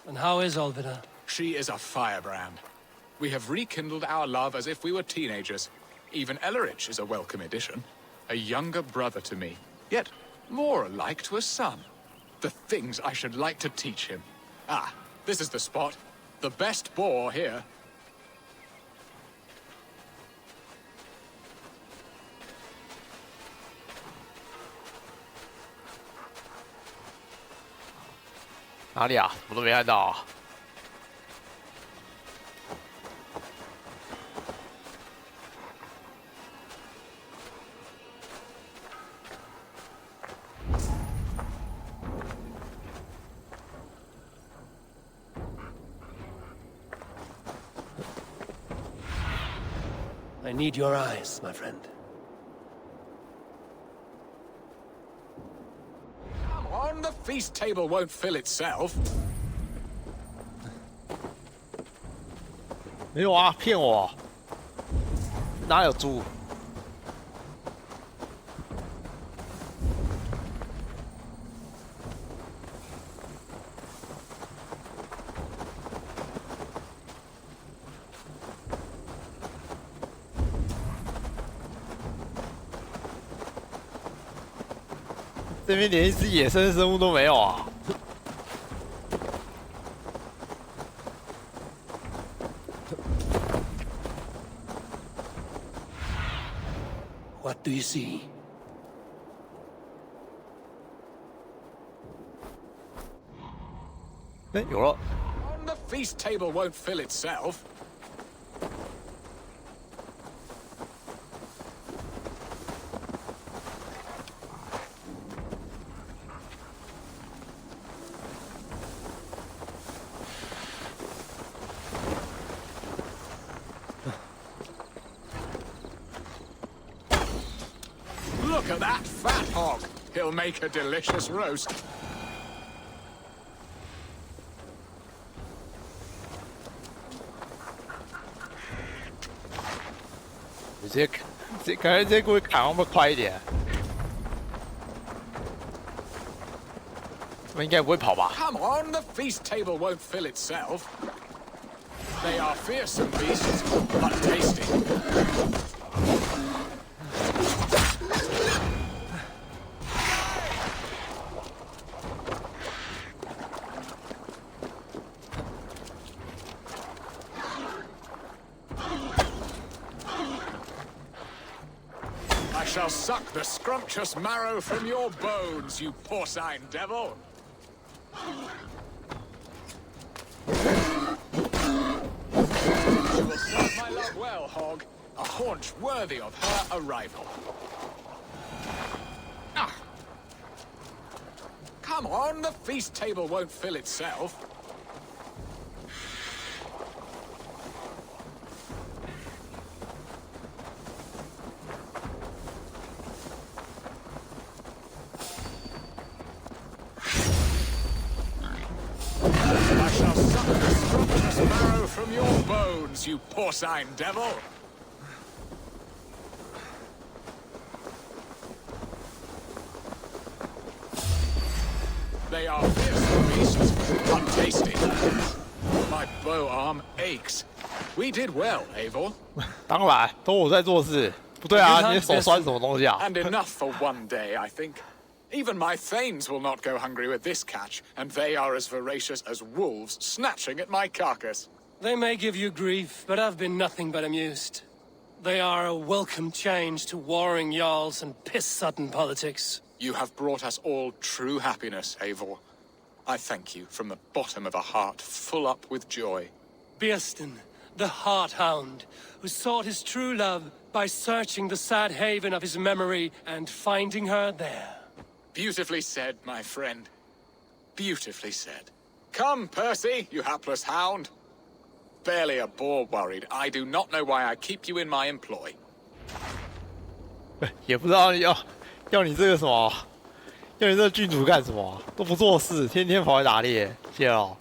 And how is Alvida? She is a firebrand. We have rekindled our love as if we were teenagers. Even Ellerich is a welcome addition. A younger brother to me, yet more alike to a son. The things I should like to teach him. Ah, This is the spot. The best boar here. 哪里啊？我都没看到啊。I need your eyes, my friend. Come on, the feast table won't fill itself. 没有啊，骗我！哪有猪？这边连一只野生生物都没有啊！ What do you see? 哎，有了！ On the feast table won't fill itself. Look at that fat hog. He'll make a delicious roast. 感觉这过去砍会不会快一点？他们应该不会跑吧？ Come on, the feast table won't fill itself. They are fearsome beasts, but tasty. I shall suck the scrumptious marrow from your bones, you porcine devil! You will serve my love well, hog. A haunch worthy of her arrival. Ah. Come on, the feast table won't fill itself. I shall suck the scrumptious marrow from your bones, you porcine devil! They are fearsome beasts, but tasty. My bow arm aches. We did well, Eivor. 当然，都我在做事。不对啊，你的手酸什么东西啊？ And enough for one day, I think. Even my thanes will not go hungry with this catch, and they are as voracious as wolves snatching at my carcass. They may give you grief, but I've been nothing but amused. They are a welcome change to warring jarls and piss-sodden politics. You have brought us all true happiness, Eivor. I thank you from the bottom of a heart full up with joy. Birsten, the Heart-Hound, who sought his true love by searching the sad haven of his memory and finding her there. Beautifully said, my friend. Beautifully said. Come, Percy, you hapless hound. Barely a boar worried. I do not know why I keep you in my employ. 也不知道要你这个什么，要你这个郡主干什么？都不做事，天天跑来打猎，谢喽。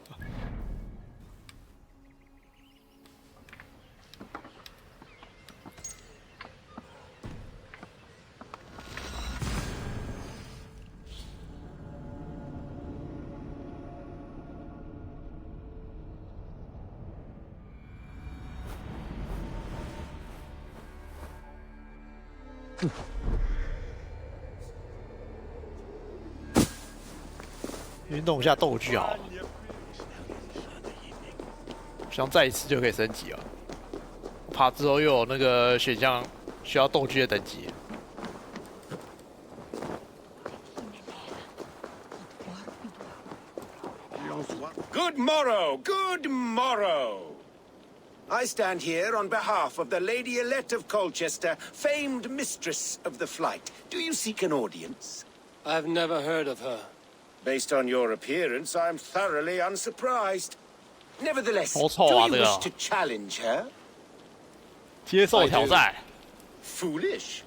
运动一下斗具好了。像再一次就可以升级了。怕之后又有那个选项需要斗具的等级。 Good morrow, good morrow. I stand here on behalf of the Lady Elette of Colchester, famed mistress of the flight. Do you seek an audience? I've never heard of her. Based on your appearance, I'm thoroughly unsurprised. Nevertheless, 好丑 do 啊 you 这个 wish to challenge her? 接受挑战。 Foolish.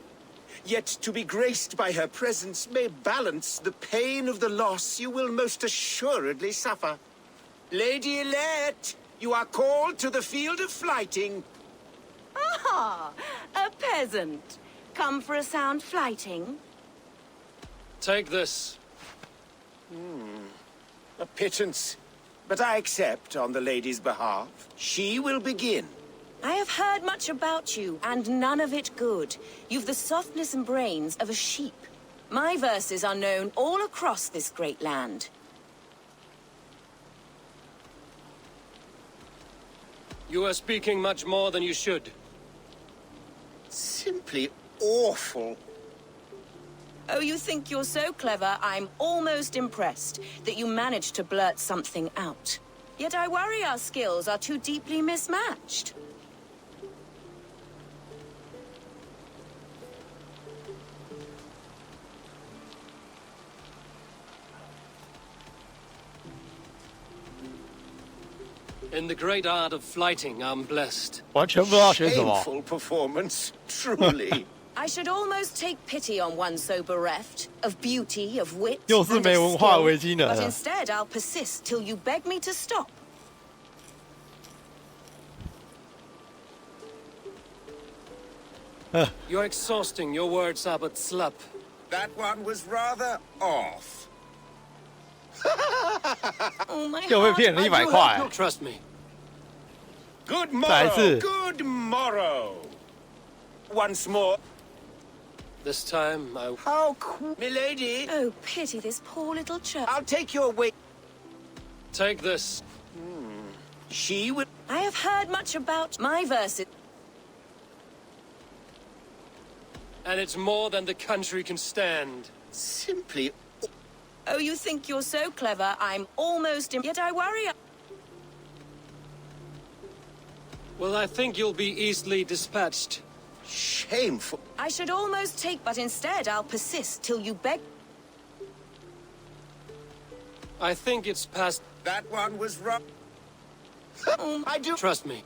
Yet to be graced by her presence may balance the pain of the loss you will most assuredly suffer. Lady Elette, you are called to the field of fighting. Ah, a peasant. Come for a sound flighting? Take this. A pittance. But I accept on the lady's behalf. She will begin. I have heard much about you, and none of it good. You've the softness and brains of a sheep. My verses are known all across this great land. You are speaking much more than you should. Simply awful. Oh, you think you're so clever, I'm almost impressed that you managed to blurt something out. Yet I worry our skills are too deeply mismatched. In the great art of flighting, I'm blessed. 完全不知道选什么。 Shameful performance, truly. I should almost take pity on one so bereft of beauty, of wit, 又是 and 没 of 文化 skill, 维京人 but 啊。 instead I'll persist till you beg me to stop. You're exhausting. Your words are but slap. That one was rather off. Oh, my 又被骗了100块。 Trust me. Good 再来一 morrow, 次。 good morrow. Once more. This time, I... How cool. Milady. Oh, pity this poor little chap. I'll take your weight. Take this. She would... I have heard much about my verses. And it's more than the country can stand. Simply... Oh, you think you're so clever, I'm almost yet I worry. Well, I think you'll be easily dispatched. Shameful. I should almost take, but instead I'll persist till you beg. I think it's past... That one was wrong. I do... Trust me.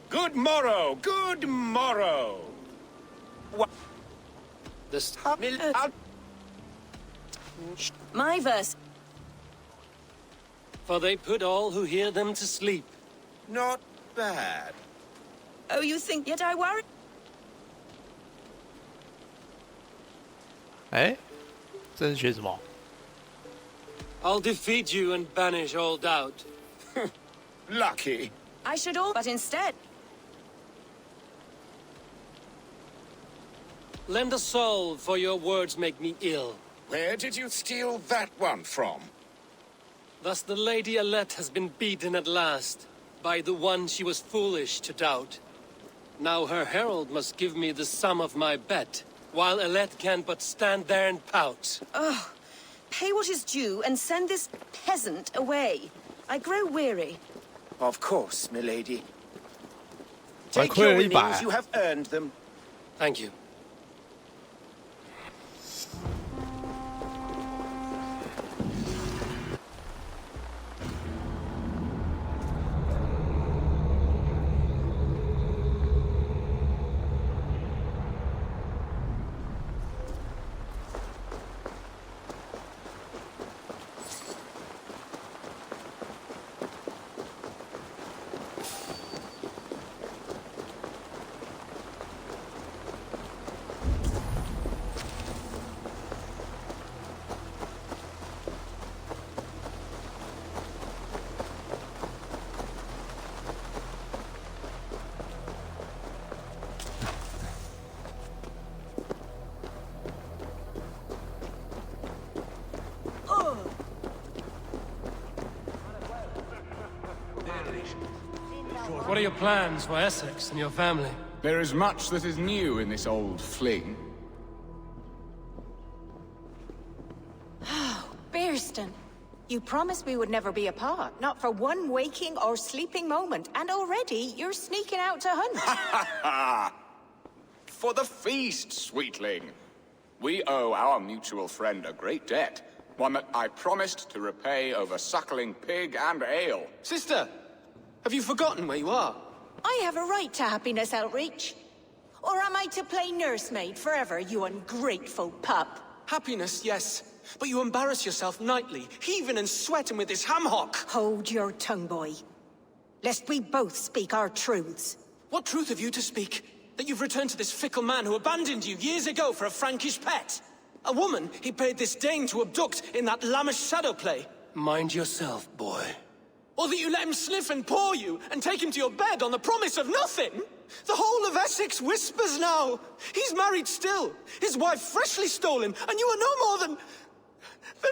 Good morrow, good morrow. What? This... My verse. For they put all who hear them to sleep. Not bad. Oh, you think yet I worry? 哎，这是学什么？ I'll defeat you and banish all doubt. Lucky. I should all, but instead. Lend a soul, for your words make me ill. Where did you steal that one from? Thus the Lady Elette has been beaten at last, by the one she was foolish to doubt. Now her herald must give me the sum of my bet, while Elette can but stand there and pout. Oh, pay what is due and send this peasant away. I grow weary. Of course, milady. Take Take your winnings, you have earned them. Thank you. What are your plans for Essex and your family? There is much that is new in this old fling. Oh, Bearston. You promised we would never be apart, not for one waking or sleeping moment, and already you're sneaking out to hunt. For the feast, sweetling. We owe our mutual friend a great debt, one that I promised to repay over suckling pig and ale. Sister, have you forgotten where you are? I have a right to happiness outreach. Or am I to play nursemaid forever, you ungrateful pup? Happiness, yes. But you embarrass yourself nightly, heaving and sweating with this ham-hock. Hold your tongue, boy. Lest we both speak our truths. What truth have you to speak? That you've returned to this fickle man who abandoned you years ago for a Frankish pet? A woman he paid this Dane to abduct in that lammish shadow play? Mind yourself, boy. Or that you let him sniff and paw you, and take him to your bed on the promise of nothing? The whole of Essex whispers now. He's married still, his wife freshly stolen, and you are no more than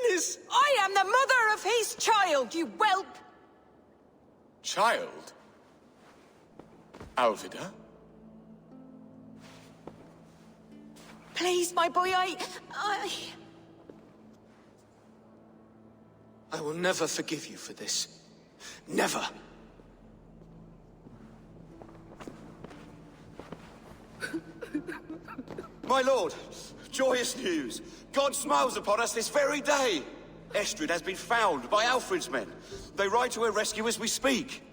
his... I am the mother of his child, you whelp! Child? Alvida? Please, my boy, I will never forgive you for this. Never. My lord, joyous news. God smiles upon us this very day. Estrid has been found by Alfred's men. They ride to her rescue as we speak.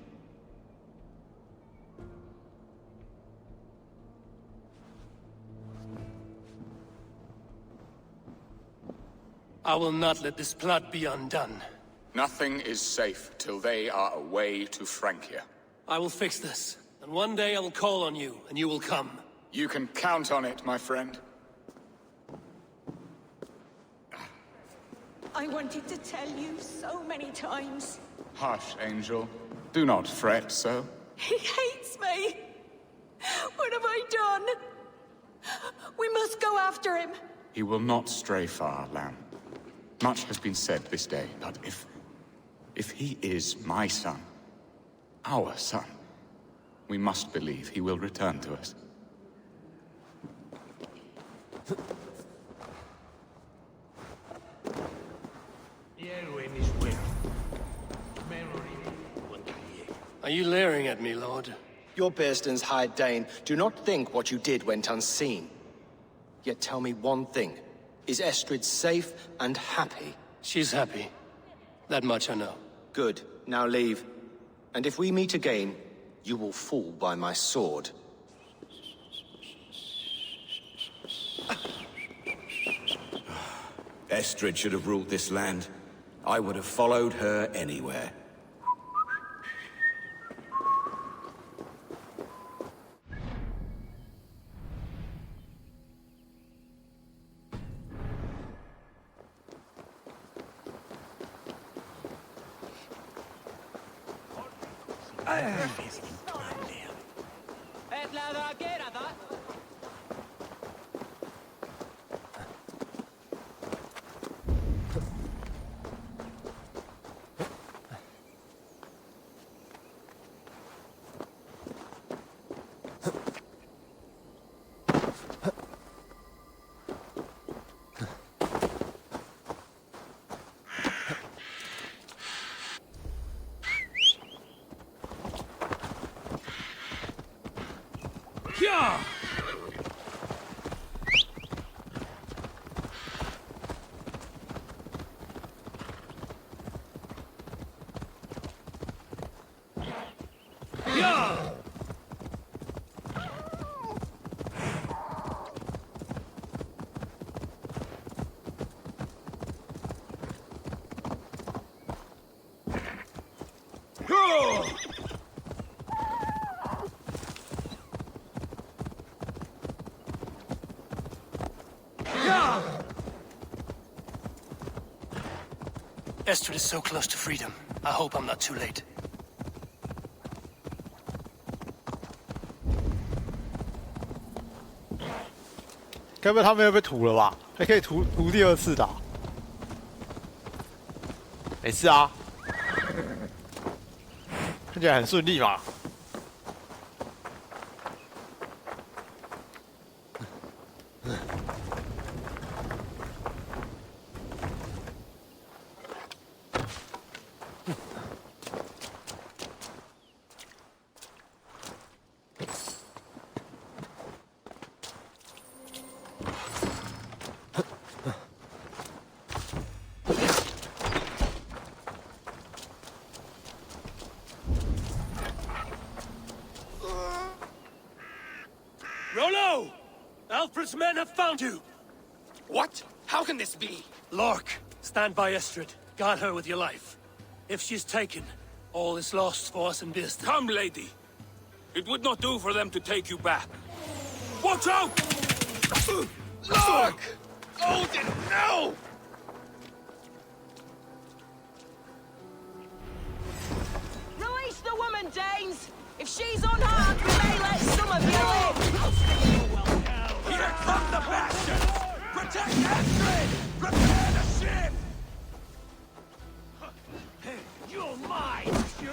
I will not let this plot be undone. Nothing is safe till they are away to Francia. I will fix this, and one day I will call on you, and you will come. You can count on it, my friend. I wanted to tell you so many times. Hush, Angel. Do not fret so. He hates me. What have I done? We must go after him. He will not stray far, lamb. Much has been said this day, but if he is my son, our son, we must believe he will return to us. Are you leering at me, Lord? Your Bearston's High Dane. Do not think what you did went unseen. Yet tell me one thing. Is Estrid safe and happy? She's happy. That much I know. Good. Now leave. And if we meet again, you will fall by my sword. Estrid should have ruled this land. I would have followed her anywhere. Estrid is so close to freedom. I hope I'm not too late.该不会他们又被屠了吧？还可以屠第二次的、啊？没事啊，看起来很顺利嘛。Rollo! Alfred's men have found you! What? How can this be? Lork, stand by Estrid. Guard her with your life. If she's taken, all is lost for us in Bearston. Come, lady. It would not do for them to take you back. Watch out! Look! Odin, no! Release the woman, Danes! If she's unharmed, we may let some of you in! Here come the bastards! Protect Astrid! Prepare the ship! You're mine, you!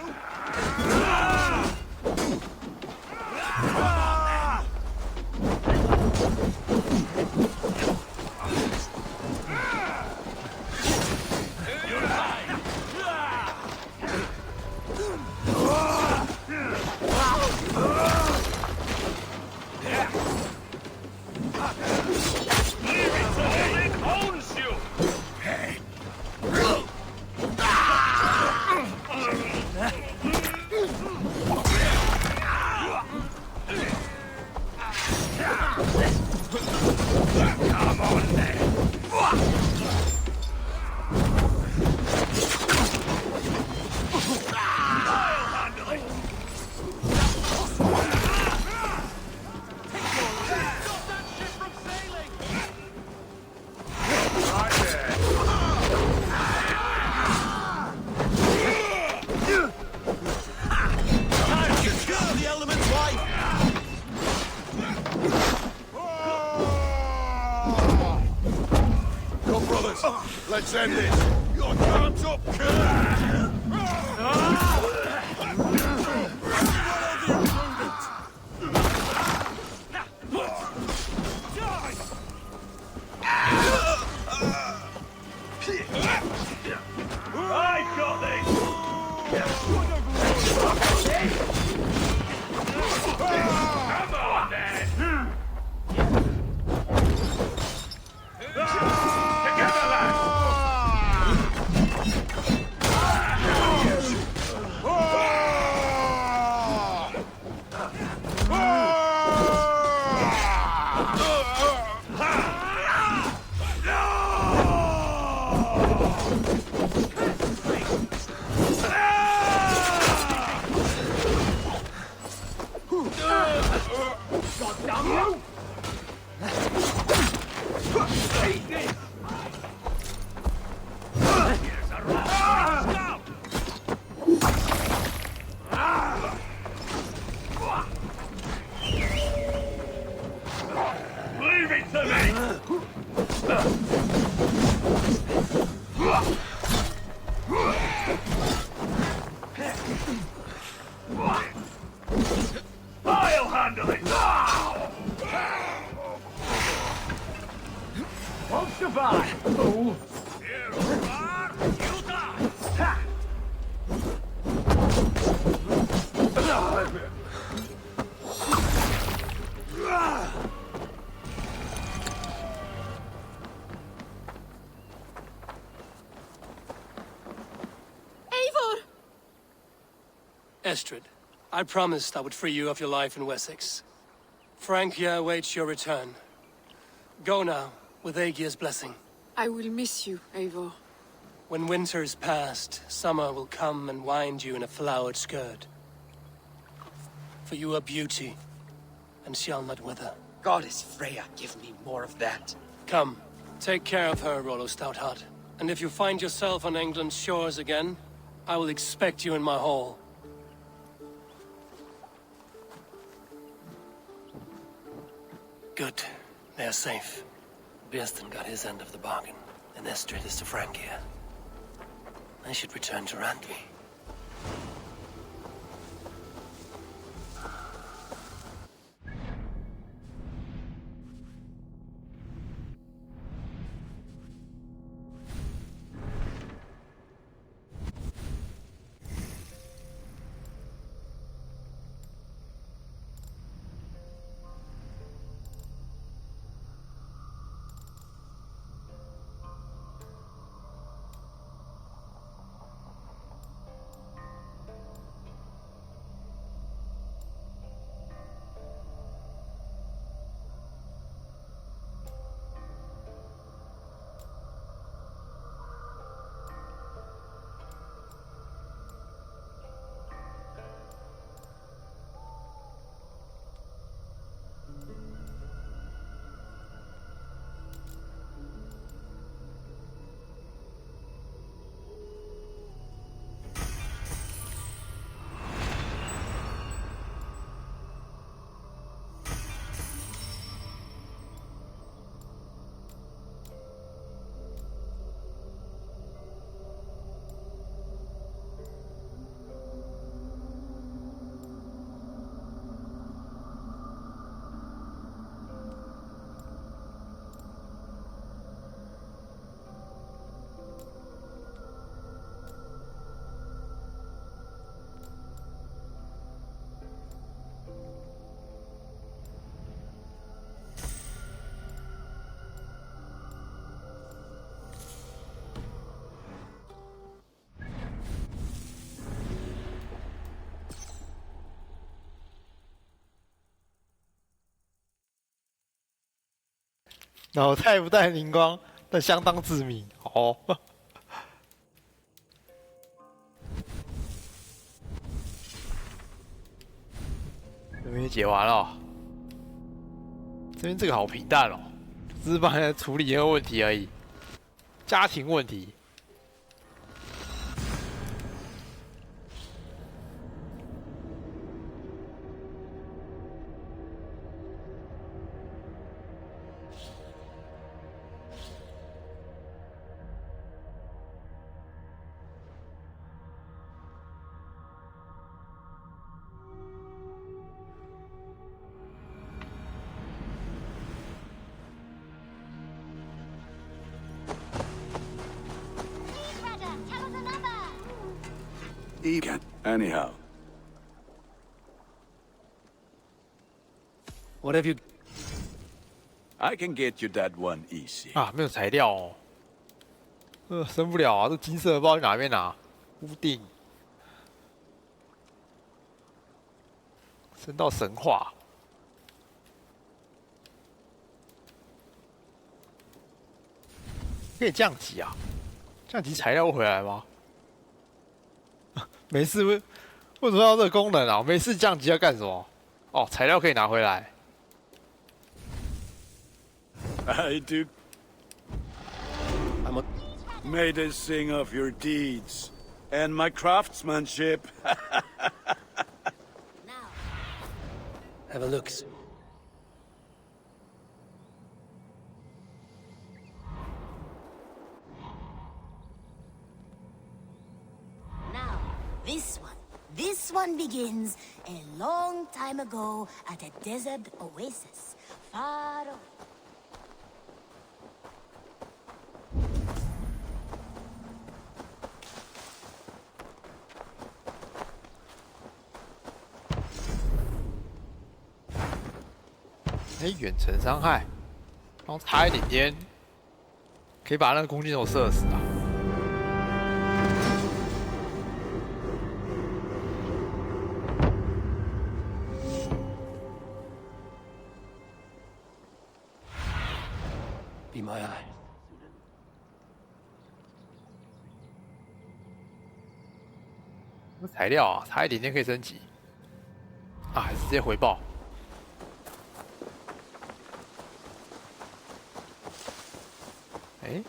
Let's end this. Your time's up, I got this! Come on, then! Together, lads! Leave it to me! I'll handle it! Won't survive, fool! Here you are, you die! Ha! Eivor! Estrid, I promised I would free you of your life in Wessex. Francia awaits your return. Go now, with Aegir's blessing. I will miss you, Eivor. When winter is past, summer will come and wind you in a flowered skirt. For you are beauty, and shall not wither. Goddess Freya, give me more of that. Come, take care of her, Rollo Stoutheart. And if you find yourself on England's shores again, I will expect you in my hall. Good. They are safe. Bearston got his end of the bargain, and Estrid is to Francia. I should return to Randvi. 脑袋不带灵光，但相当致命。哦，这边解完了。这边这个好平淡哦，只是帮人家处理一个问题而已，家庭问题。Anyhow. What have you... I can get you that one easy. 啊，没有材料哦。升不了啊，这金色的不知道去哪边拿。屋顶。升到神话。可以降级啊？降级材料会回来吗？没事，为什么要这个功能啊？没事降级要干什么？哦，材料可以拿回来。I do. May they sing of your deeds and my craftsmanship. Have a look. This one begins a long time ago at a desert oasis, far away. 远程伤害，然后差一点点，可以把那个弓箭手射死啊！ Be my eye. 材料啊，差一点点可以升级啊，还是直接回报。哎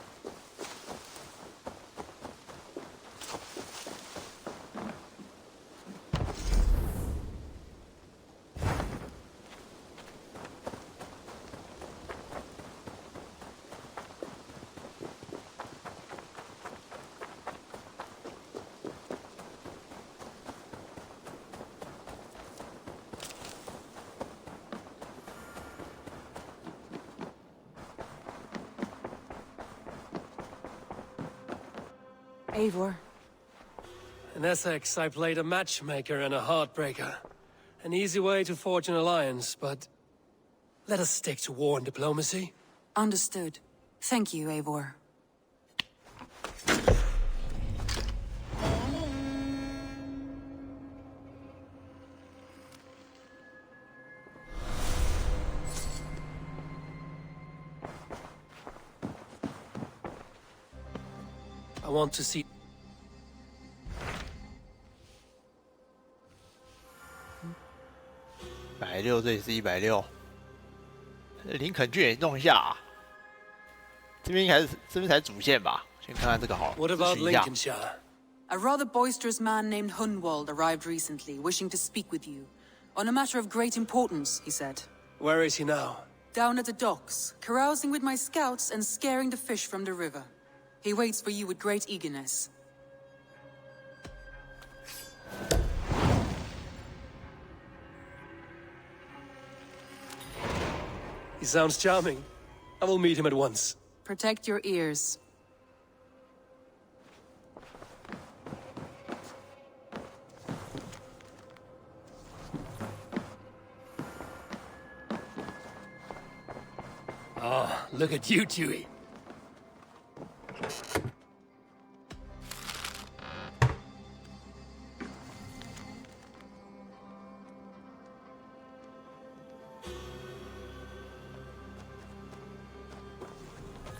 ，Eivor. In Essex, I played a matchmaker and a heartbreaker. An easy way to forge an alliance, but let us stick to war and diplomacy. Understood. Thank you, Eivor. I want to see... 160，这里是160。林肯郡也弄一下、啊，这边才主线吧？先看看这个好了。 What about Lincolnshire? A rather boisterous man named Hunwald arrived recently, wishing to speak with you. On a matter of great importance, he said. Where is he now? Down at the docks, carousing with my scouts and scaring the fish from the river. He waits for you with great eagerness. He sounds charming. I will meet him at once. Protect your ears. Ah, look at you, Dewey.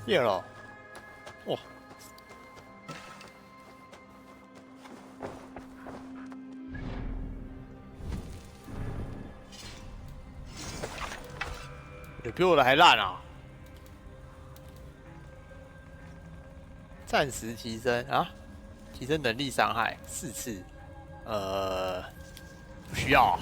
变了，哇！你比我的还烂啊！暂时提升啊，提升能力伤害4次，不需要、啊。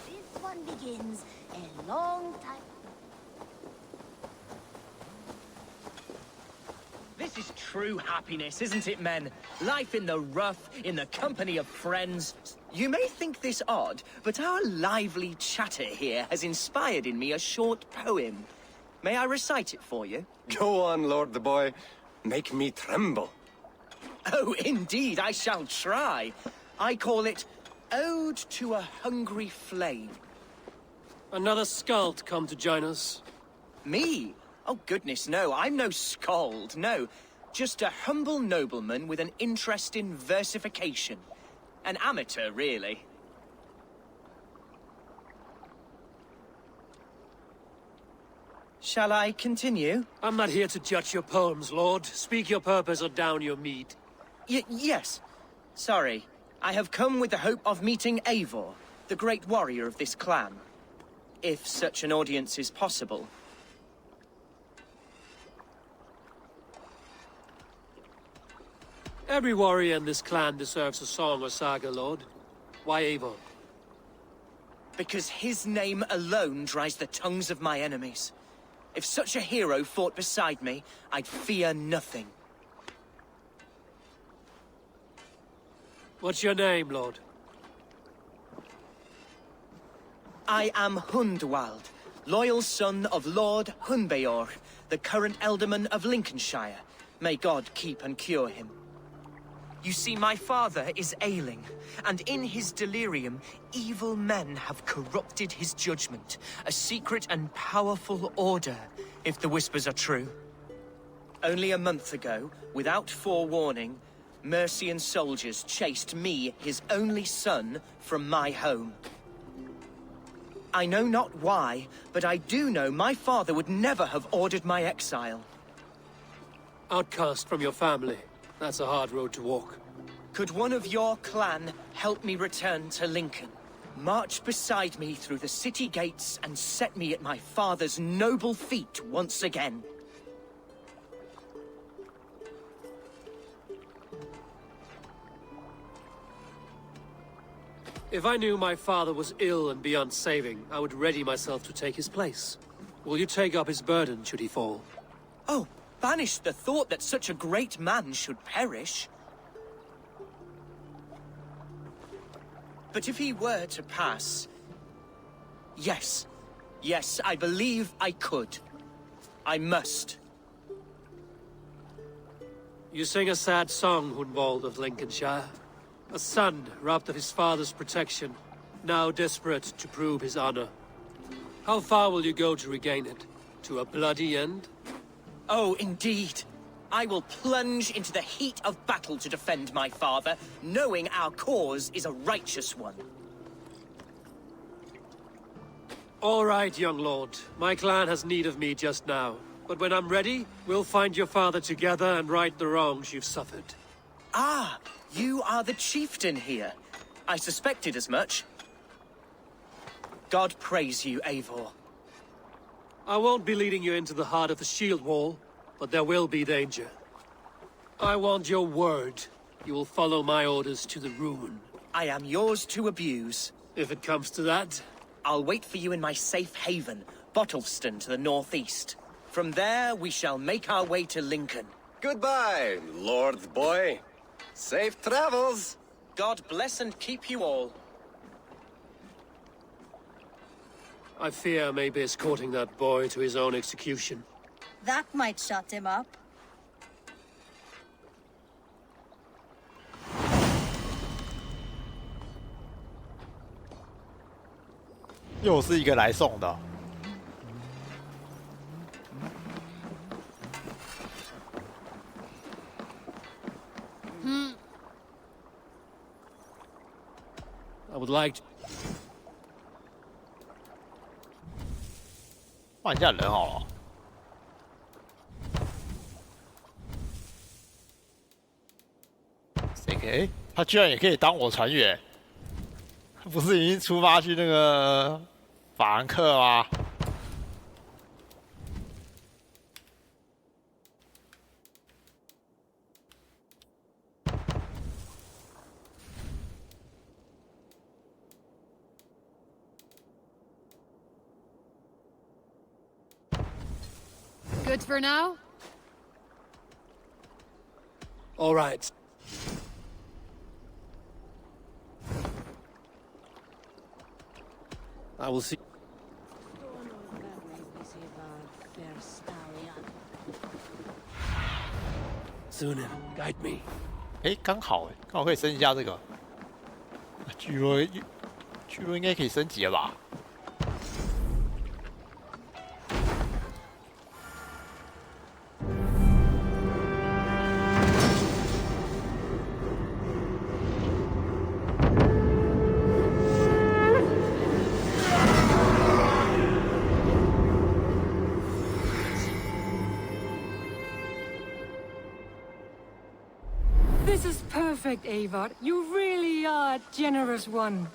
This one begins a long time. This is true happiness, isn't it, men? Life in the rough, in the company of friends. You may think this odd, but our lively chatter here has inspired in me a short poem. May I recite it for you? Go on, Lord the Boy. Make me tremble. Oh, indeed, I shall try. I call it Ode to a Hungry Flame. Another skald come to join us. Me? Oh, goodness, no. I'm no skald, no. Just a humble nobleman with an interest in versification. An amateur, really. Shall I continue? I'm not here to judge your poems, Lord. Speak your purpose or down your mead. Yes. Sorry. I have come with the hope of meeting Eivor, the great warrior of this clan. If such an audience is possible. Every warrior in this clan deserves a song or saga, Lord. Why Eivor? Because his name alone dries the tongues of my enemies. If such a hero fought beside me, I'd fear nothing. What's your name, Lord? I am Hundwald, loyal son of Lord Hunbeor, the current Elderman of Lincolnshire. May God keep and cure him. You see, my father is ailing, and in his delirium, evil men have corrupted his judgment. A secret and powerful order, if the whispers are true. Only a month ago, without forewarning, Mercian soldiers chased me, his only son, from my home. I know not why, but I do know my father would never have ordered my exile. Outcast from your family. That's a hard road to walk. Could one of your clan help me return to Lincoln? March beside me through the city gates and set me at my father's noble feet once again. If I knew my father was ill and beyond saving, I would ready myself to take his place. Will you take up his burden should he fall? Oh, banish the thought that such a great man should perish. But if he were to pass... Yes, I believe I could. I must. You sing a sad song, Hundwald of Lincolnshire. A son robbed of his father's protection, now desperate to prove his honor. How far will you go to regain it? To a bloody end? Oh, indeed. I will plunge into the heat of battle to defend my father, knowing our cause is a righteous one. All right, young lord. My clan has need of me just now. But when I'm ready, we'll find your father together and right the wrongs you've suffered. Ah, you are the chieftain here. I suspected as much. God praise you, Eivor. I won't be leading you into the heart of the shield wall, but there will be danger. I want your word. You will follow my orders to the ruin. I am yours to abuse. If it comes to that. I'll wait for you in my safe haven, Bottleston to the northeast. From there, we shall make our way to Lincoln. Goodbye, Lord Boy. Safe travels. God bless and keep you all. I fear I may be escorting that boy to his own execution. That might shut him up. 又是一个来送的。I would like to... 换一下人好了。谁可以？他居然也可以当我船员？不是已经出发去那个法兰克吗？ Good for now? All right. I will see. Sunan, guide me. 哎，刚好可以升一下这个。巨螺应该可以升级了吧？ This is perfect, Eivor. You really are a generous one.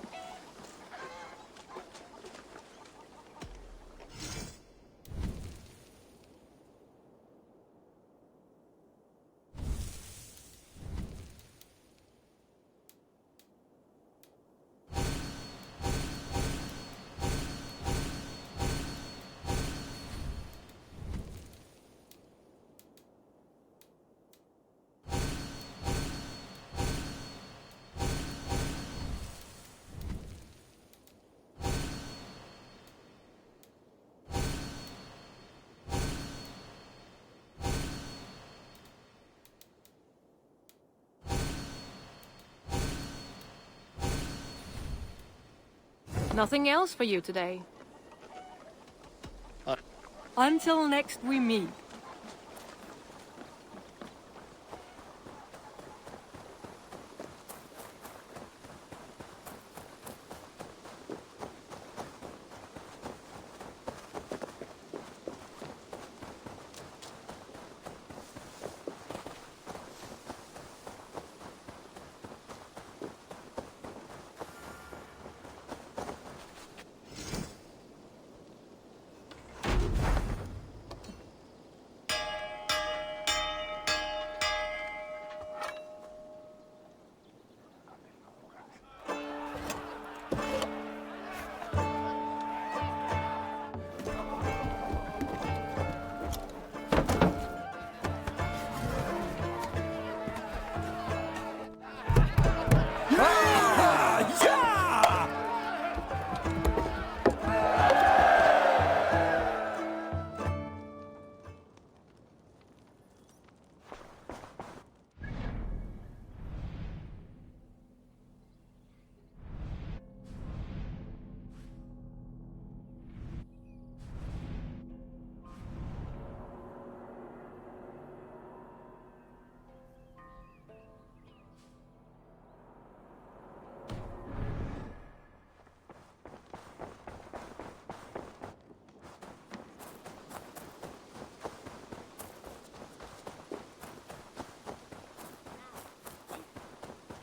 Nothing else for you today. Until next we meet.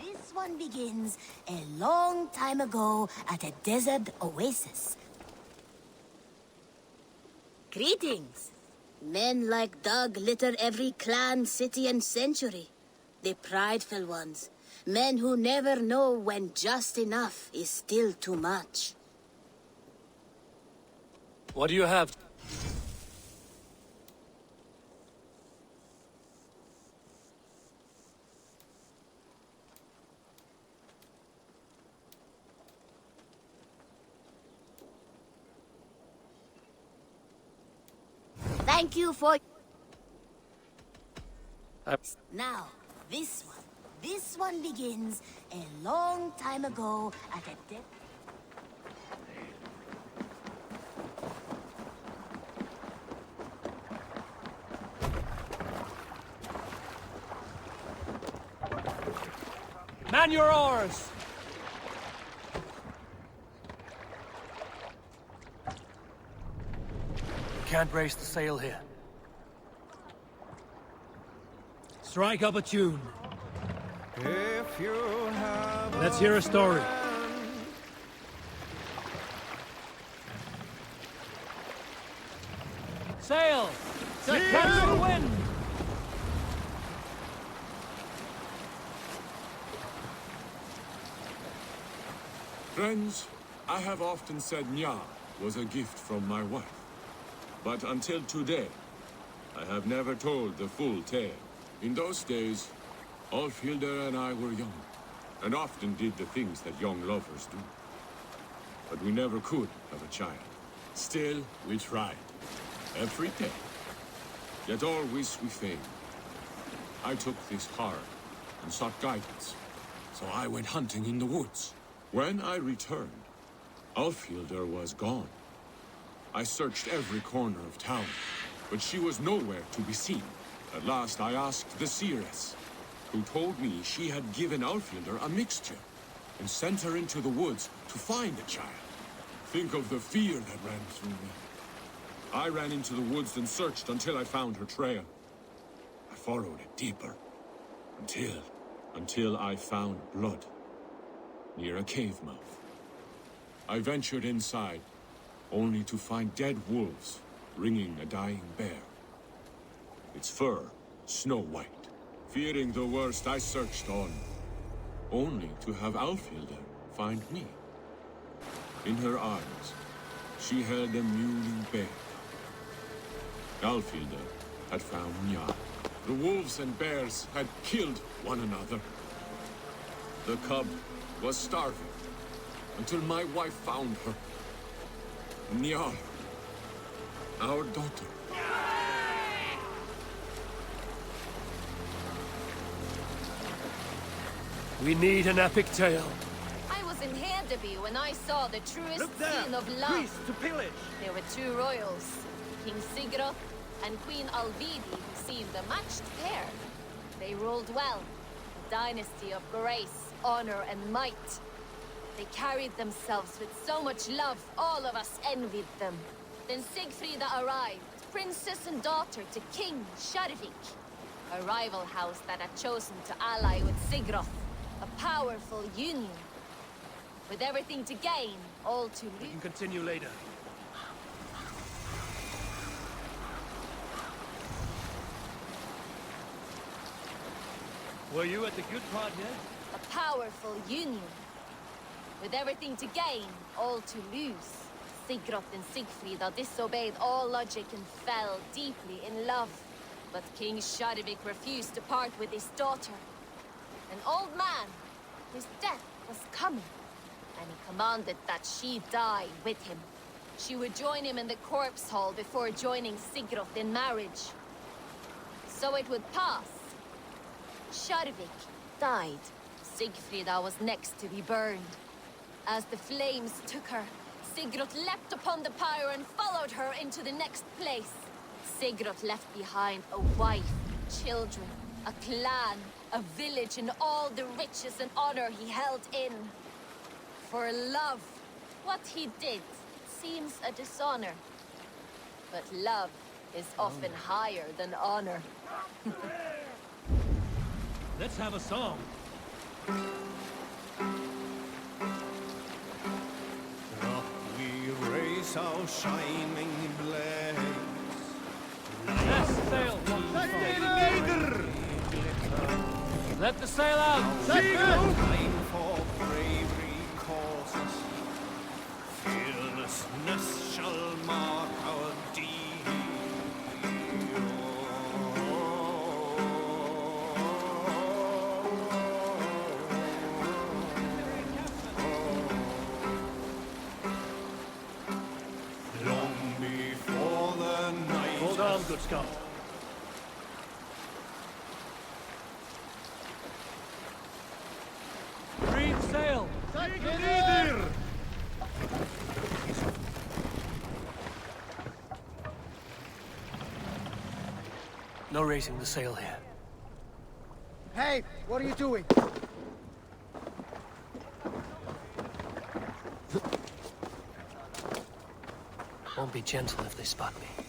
This one begins a long time ago at a desert oasis. Greetings. Men like Doug litter every clan, city, and century. The prideful ones. Men who never know when just enough is still too much. What do you have? Thank you for... Now, this one. This one begins a long time ago at a Man your oars! can't raise the sail here. Strike up a tune. If you have Let's hear a story. Sail! Set catch the wind! Friends, I have often said Nya was a gift from my wife. But until today, I have never told the full tale. In those days, Alfhilder and I were young, and often did the things that young lovers do. But we never could have a child. Still, we tried. Every day. Yet always we failed. I took this hard and sought guidance, so I went hunting in the woods. When I returned, Alfhilder was gone. I searched every corner of town, but she was nowhere to be seen. At last I asked the seeress, who told me she had given Alfhilder a mixture and sent her into the woods to find a child. Think of the fear that ran through me. I ran into the woods and searched until I found her trail. I followed it deeper, until I found blood near a cave mouth. I ventured inside, only to find dead wolves ringing a dying bear. Its fur snow white. Fearing the worst, I searched on, only to have Alfhilder find me. In her arms, she held a mewling bear. Alfhilder had found Nya. The wolves and bears had killed one another. The cub was starving, until my wife found her. Nya, our daughter. We need an epic tale. I was in Hedeby when I saw the truest scene of love. Greece to pillage! There were two royals, King Sigroth and Queen Alvidi, who seemed a matched pair. They ruled well, a dynasty of grace, honor, and might. They carried themselves with so much love, all of us envied them. Then Sigfrida arrived, princess and daughter to King Sharvik, a rival house that had chosen to ally with Sigroth, a powerful union. With everything to gain, all to lose. We can continue later. Were you at the good part yet? A powerful union. With everything to gain, all to lose. Sigroth and Sigfrida disobeyed all logic and fell deeply in love. But King Sharvik refused to part with his daughter. An old man, his death was coming, and he commanded that she die with him. She would join him in the corpse hall before joining Sigroth in marriage. So it would pass. Sharvik died. Sigfrida was next to be burned. As the flames took her, Sigroth leapt upon the pyre and followed her into the next place. Sigroth left behind a wife, children, a clan, a village, and all the riches and honor he held in. For love, what he did seems a dishonor. But love is often higher than honor. Let's have a song. Up we raise our shining blaze. Yes, sail! Let the sail out! Time for bravery causes. Fearlessness shall mark our deed. Long before the night. Hold on, good Scott. Green sail! No raising the sail here. Hey, what are you doing? Won't be gentle if they spot me.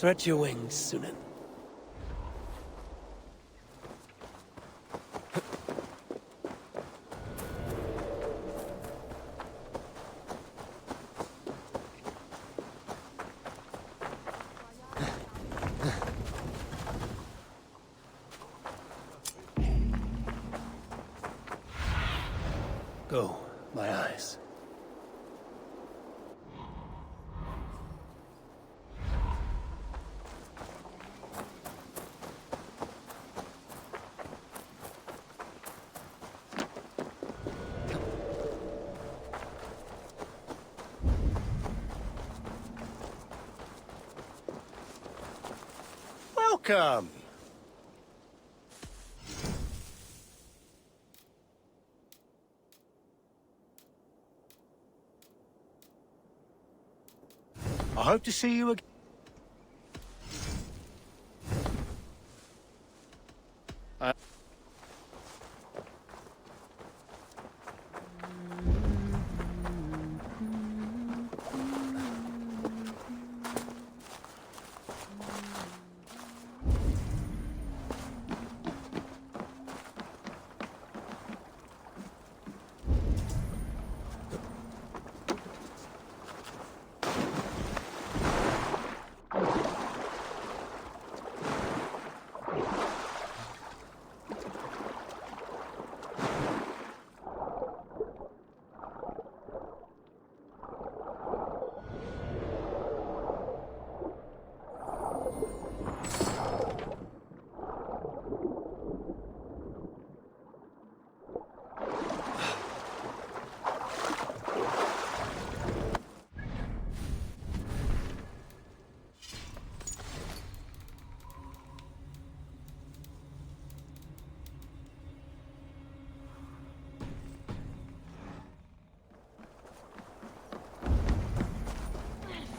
Stretch your wings, Sunan. Go, my eyes. Welcome. I hope to see you again.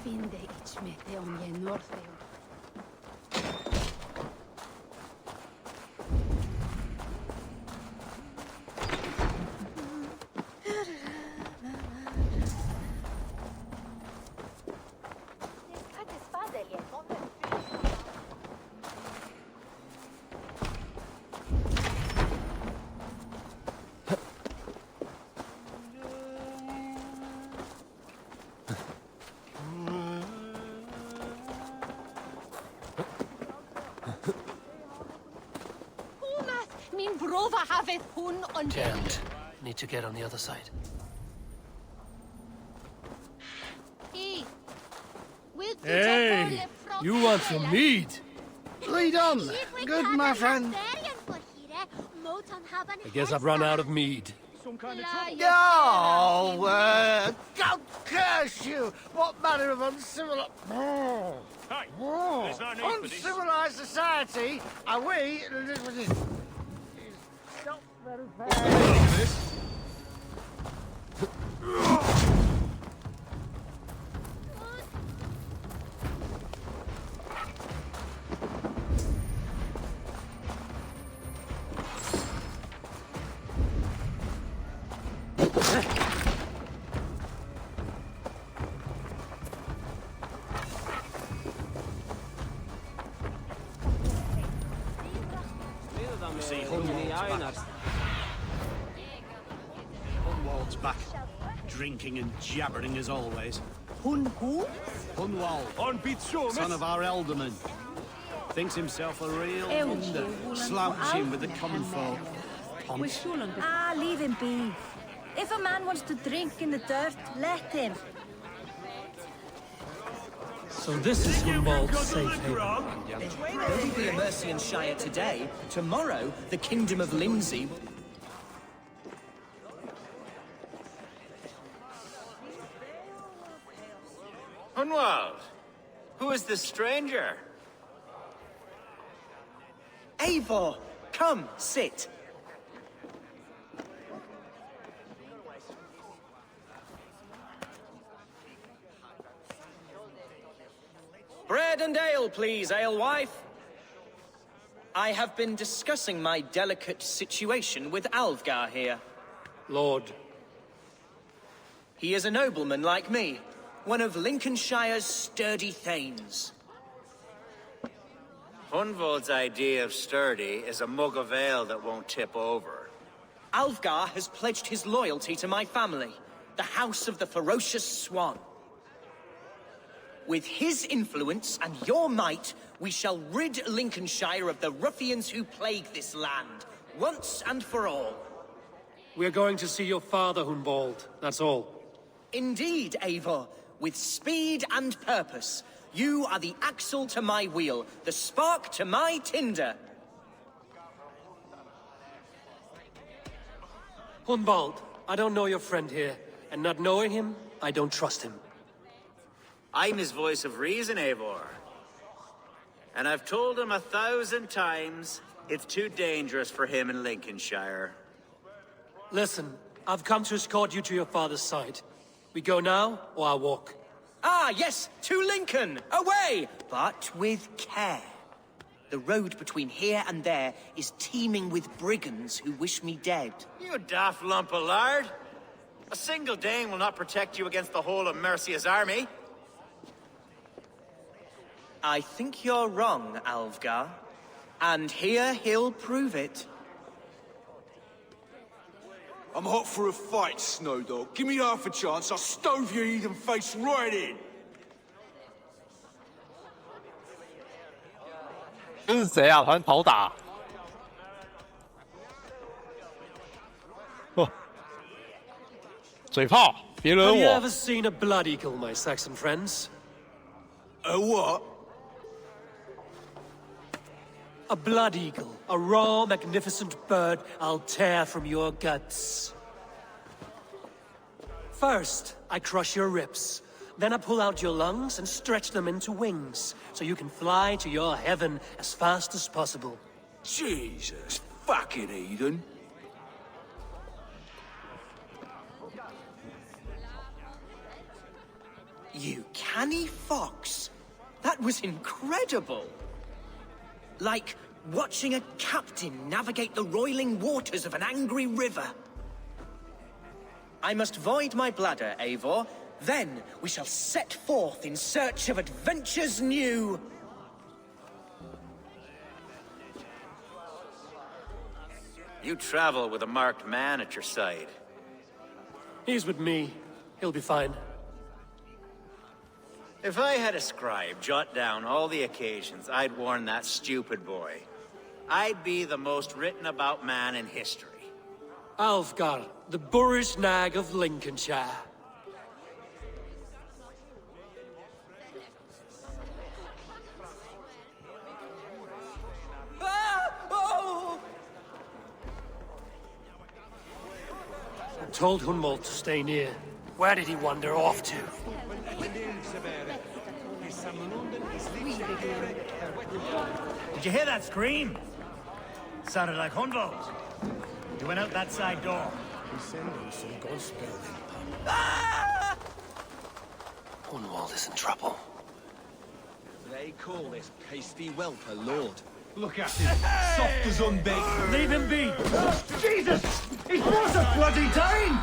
Finde ich mete on je northeo. Min brova haveth hun on Can't. Need to get on the other side. Hey! You want some meat? Lead on. Good, my friend. I guess I've run out of mead. No! God curse you! What manner of uncivilized... uncivilized society are we... Not very fast. See Hunwald's back, drinking and jabbering as always. Hun who? Hunwald, son of our elderman. Thinks himself a real wonder, slouching with the common folk. Ponce. Ah, leave him be. If a man wants to drink in the dirt, let him. So this is Hunwald's safe haven. Whether it be a Mercian Shire today, tomorrow the Kingdom of Lindsey. Hunwald, who is this stranger? Eivor, come, sit. Bread and ale, please, alewife. I have been discussing my delicate situation with Alvgar here. Lord. He is a nobleman like me, one of Lincolnshire's sturdy thanes. Hunvold's idea of sturdy is a mug of ale that won't tip over. Alfgar has pledged his loyalty to my family, the House of the Ferocious Swan. With his influence and your might, we shall rid Lincolnshire of the ruffians who plague this land, once and for all. We're going to see your father, Hunvold, that's all. Indeed, Eivor, with speed and purpose. You are the axle to my wheel, the spark to my tinder. Hunvold, I don't know your friend here, and not knowing him, I don't trust him. I'm his voice of reason, Eivor. And I've told him 1,000 times it's too dangerous for him in Lincolnshire. Listen, I've come to escort you to your father's side. We go now, or I walk? Ah, yes, to Lincoln! Away! But with care. The road between here and there is teeming with brigands who wish me dead. You daft lump of lard! A single Dane will not protect you against the whole of Mercia's army. I think you're wrong, Alfgar. And here he'll prove it. I'm hot for a fight, Snowdog. Give me half a chance, I'll stove your heathen face right in. 这是谁啊？突然跑打！哦，嘴炮，别惹 Have you 我！ ever seen a blood eagle, my Saxon friends? A what? A blood eagle. A raw, magnificent bird I'll tear from your guts. First, I crush your ribs. Then I pull out your lungs and stretch them into wings, so you can fly to your heaven as fast as possible. Jesus fucking heathen. You canny fox. That was incredible. Like watching a captain navigate the roiling waters of an angry river. I must void my bladder, Eivor. Then we shall set forth in search of adventures new. You travel with a marked man at your side. He's with me. He'll be fine. If I had a scribe jot down all the occasions I'd warn that stupid boy, I'd be the most written about man in history. Alfgar, the boorish nag of Lincolnshire. I told Hunvold to stay near. Where did he wander off to? Did you hear that scream? Sounded like Hunvold. He went out that side door. He's sending some gospel then. Hunvold is in trouble. They call this pasty whelp a lord. Look at him, soft as unbaked. Leave him be. Jesus! He's not a bloody Dane!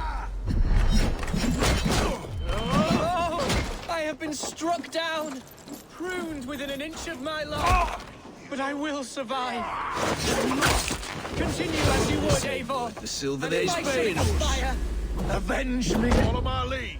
Oh, I have been struck down, pruned within an inch of my life. But I will survive. Continue as you would, Eivor. The silver And that if is I paying should us. fire, Avenge me! Follow my lead.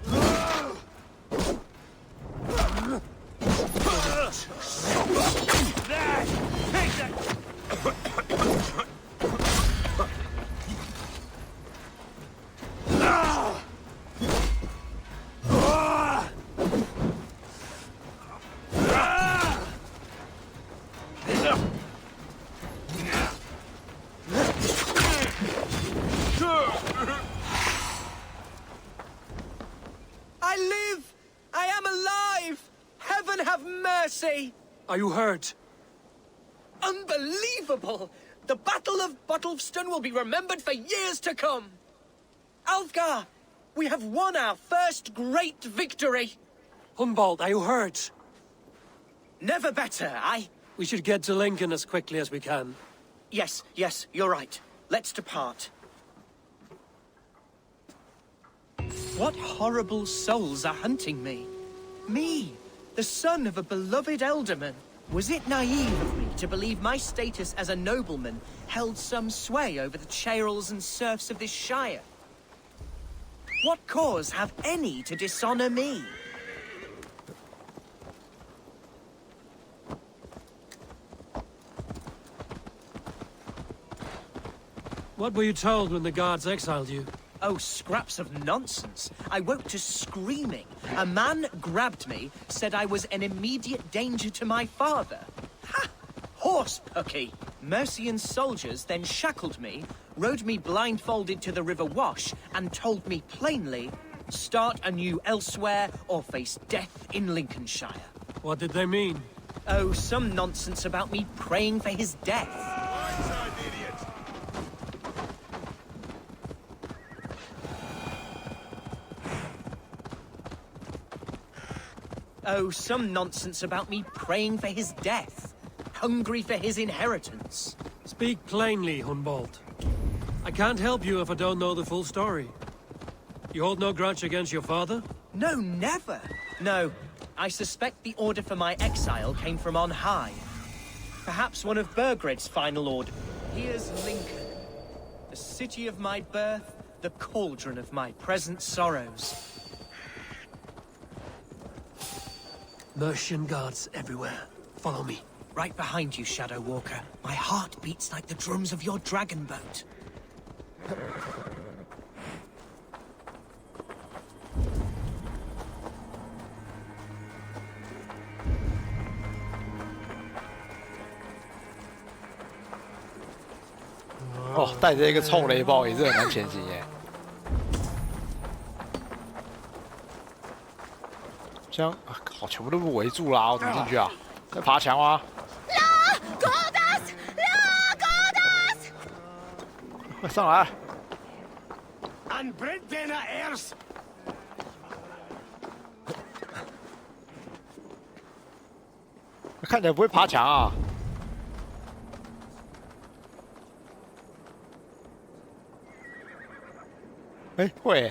I live! I am alive! Heaven have mercy! Are you hurt? Unbelievable! The Battle of Bottlefston will be remembered for years to come! Alfgar, we have won our first great victory! Hunvold, are you hurt? Never better, We should get to Lincoln as quickly as we can. Yes, you're right. Let's depart. What horrible souls are hunting me? Me, the son of a beloved elderman. Was it naive of me to believe my status as a nobleman held some sway over the chairels and serfs of this shire? What cause have any to dishonor me? What were you told when the guards exiled you? Oh, scraps of nonsense. I woke to screaming. A man grabbed me, said I was an immediate danger to my father. Ha! Horse-pucky! Mercian soldiers then shackled me, rode me blindfolded to the River Wash, and told me plainly, start anew elsewhere or face death in Lincolnshire. What did they mean? Oh, some nonsense about me praying for his death. Oh, some nonsense about me praying for his death. Hungry for his inheritance. Speak plainly, Hunwald. I can't help you if I don't know the full story. You hold no grudge against your father? No, never. No, I suspect the order for my exile came from on high. Perhaps one of Burgred's final order. Here's Lincoln. The city of my birth, the cauldron of my present sorrows. Mercian guards everywhere. Follow me. Right behind you, Shadow Walker. My heart beats like the drums of your dragon boat.哦，带着一个臭雷暴也是很难前行耶。这样啊，靠，全部都被围住啦，我怎么进去啊？在爬墙吗？快上来！看起来不会爬墙啊。哎，会。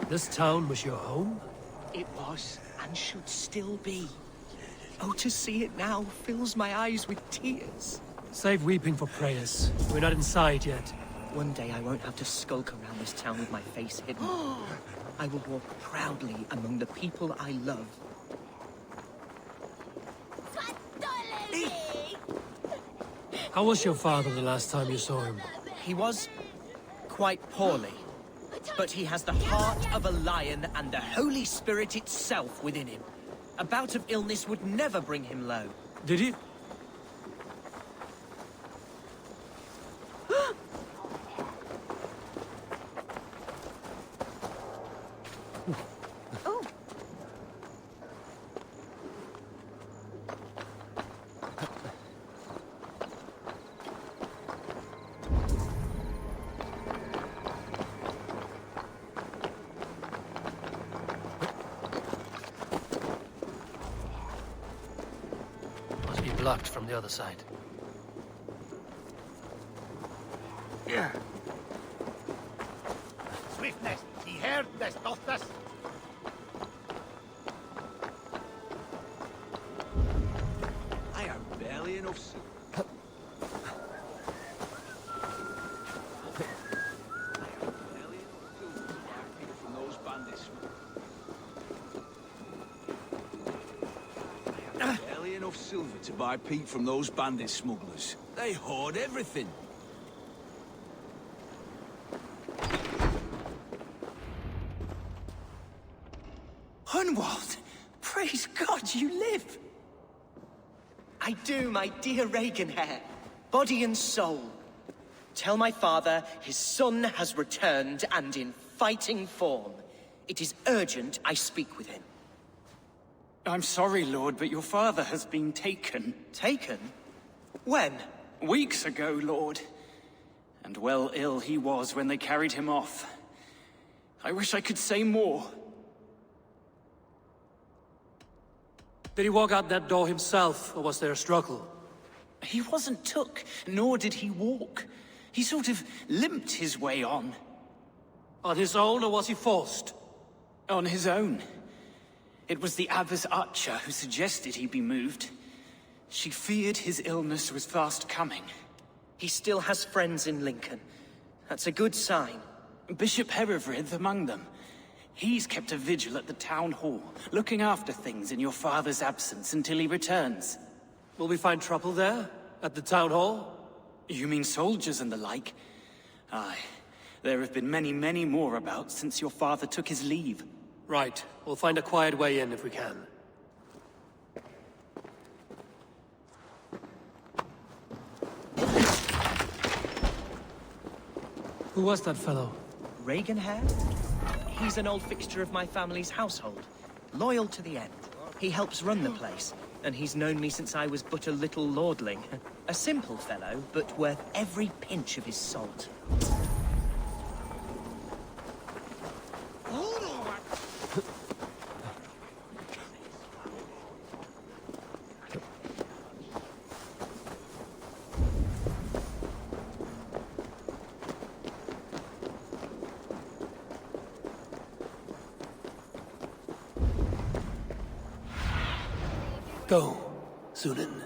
This town was your home? It was, and should still be. Oh, to see it now fills my eyes with tears. Save weeping for prayers. We're not inside yet. One day I won't have to skulk around this town with my face hidden. I will walk proudly among the people I love. How was your father the last time you saw him? He was quite poorly. But he has the heart of a lion and the Holy Spirit itself within him. A bout of illness would never bring him low. Did he? Blocked from the other side. Yeah. Swiftness, he heard this, doth this? I have barely enough soup. Silver to buy peat from those bandit smugglers. They hoard everything. Hunwald! Praise God you live! I do, my dear Reaganhair. Body and soul. Tell my father his son has returned and in fighting form. It is urgent I speak with him. I'm sorry, Lord, but your father has been taken. Taken? When? Weeks ago, Lord. And well ill he was when they carried him off. I wish I could say more. Did he walk out that door himself, or was there a struggle? He wasn't took, nor did he walk. He sort of limped his way on. On his own, or was he forced? On his own. It was the Abbess Archer who suggested he be moved. She feared his illness was fast coming. He still has friends in Lincoln. That's a good sign. Bishop Herefrith among them. He's kept a vigil at the town hall, looking after things in your father's absence until he returns. Will we find trouble there? At the town hall? You mean soldiers and the like? Aye. There have been many more about since your father took his leave. Right. We'll find a quiet way in if we can. Who was that fellow? Reagan Hare? He's an old fixture of my family's household. Loyal to the end. He helps run the place, and he's known me since I was but a little lordling. A simple fellow, but worth every pinch of his salt. Go, Sunan.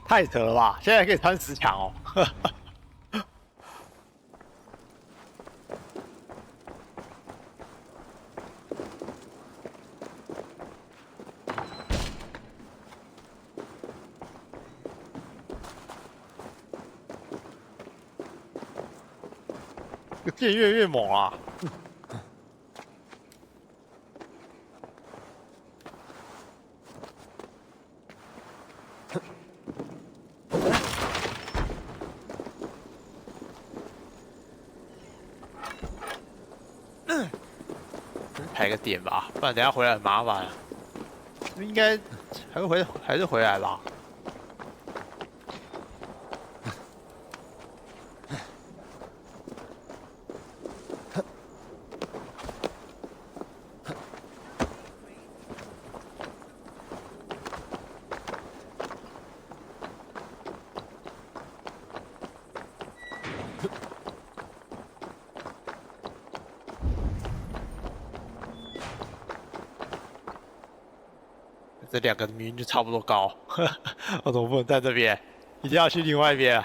太扯了吧！现在可以穿10强哦。这剑越来越猛啊！排个点吧，不然等下回来很麻烦。应该还是回来吧。这2个明明就差不多高，我怎么不能在这边？一定要去另外一边。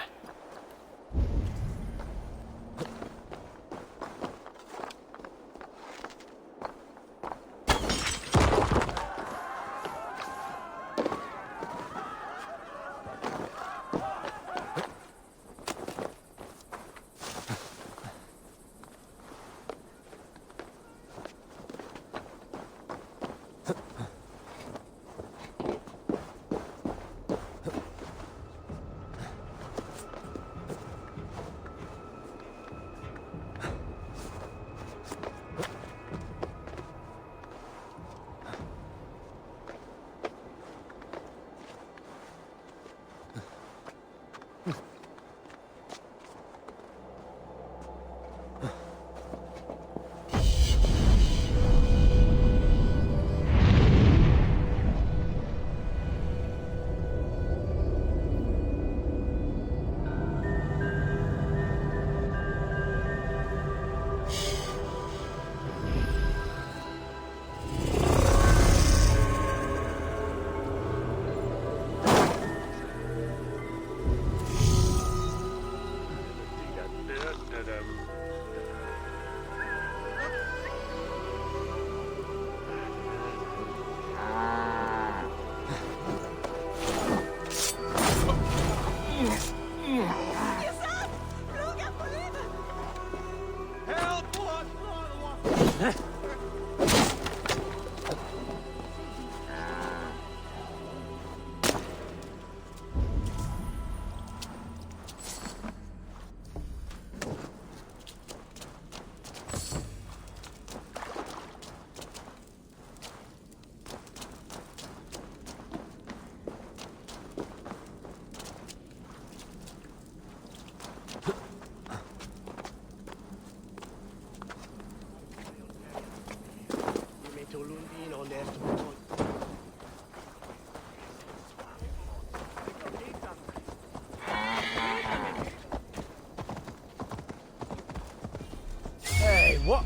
Hey, what?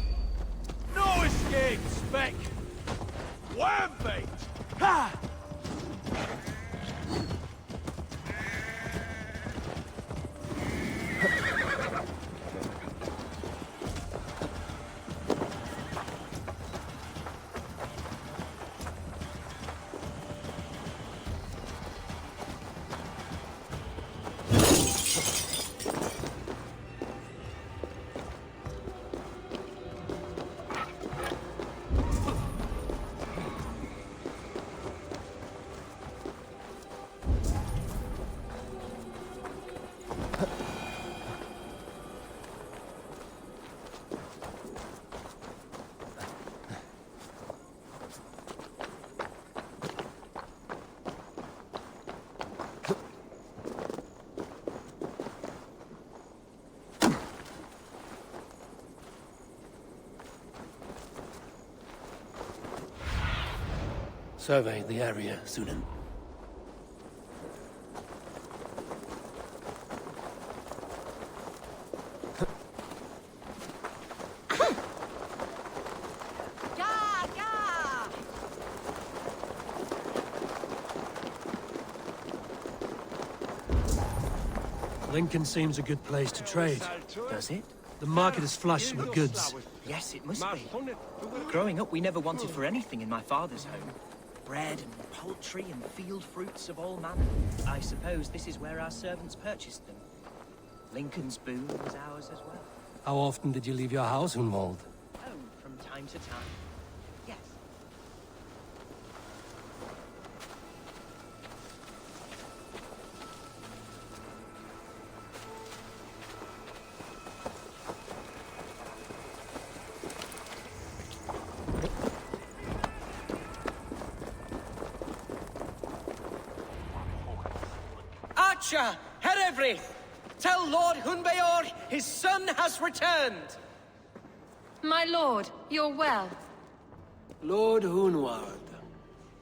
No escape, Spec! Wham bait! Ha! Survey the area, Sunan. Lincoln seems a good place to trade. Does it? The market is flush with goods. Yes, it must be. Growing up, we never wanted for anything in my father's home. Bread and poultry and field fruits of all manner. I suppose this is where our servants purchased them. Lincoln's boon was ours as well. How often did you leave your house, Hunwald? Oh, from time to time. Yes. Archer, Herevri, tell Lord Hunbeor his son has returned. My lord, you're well. Lord Hunwald,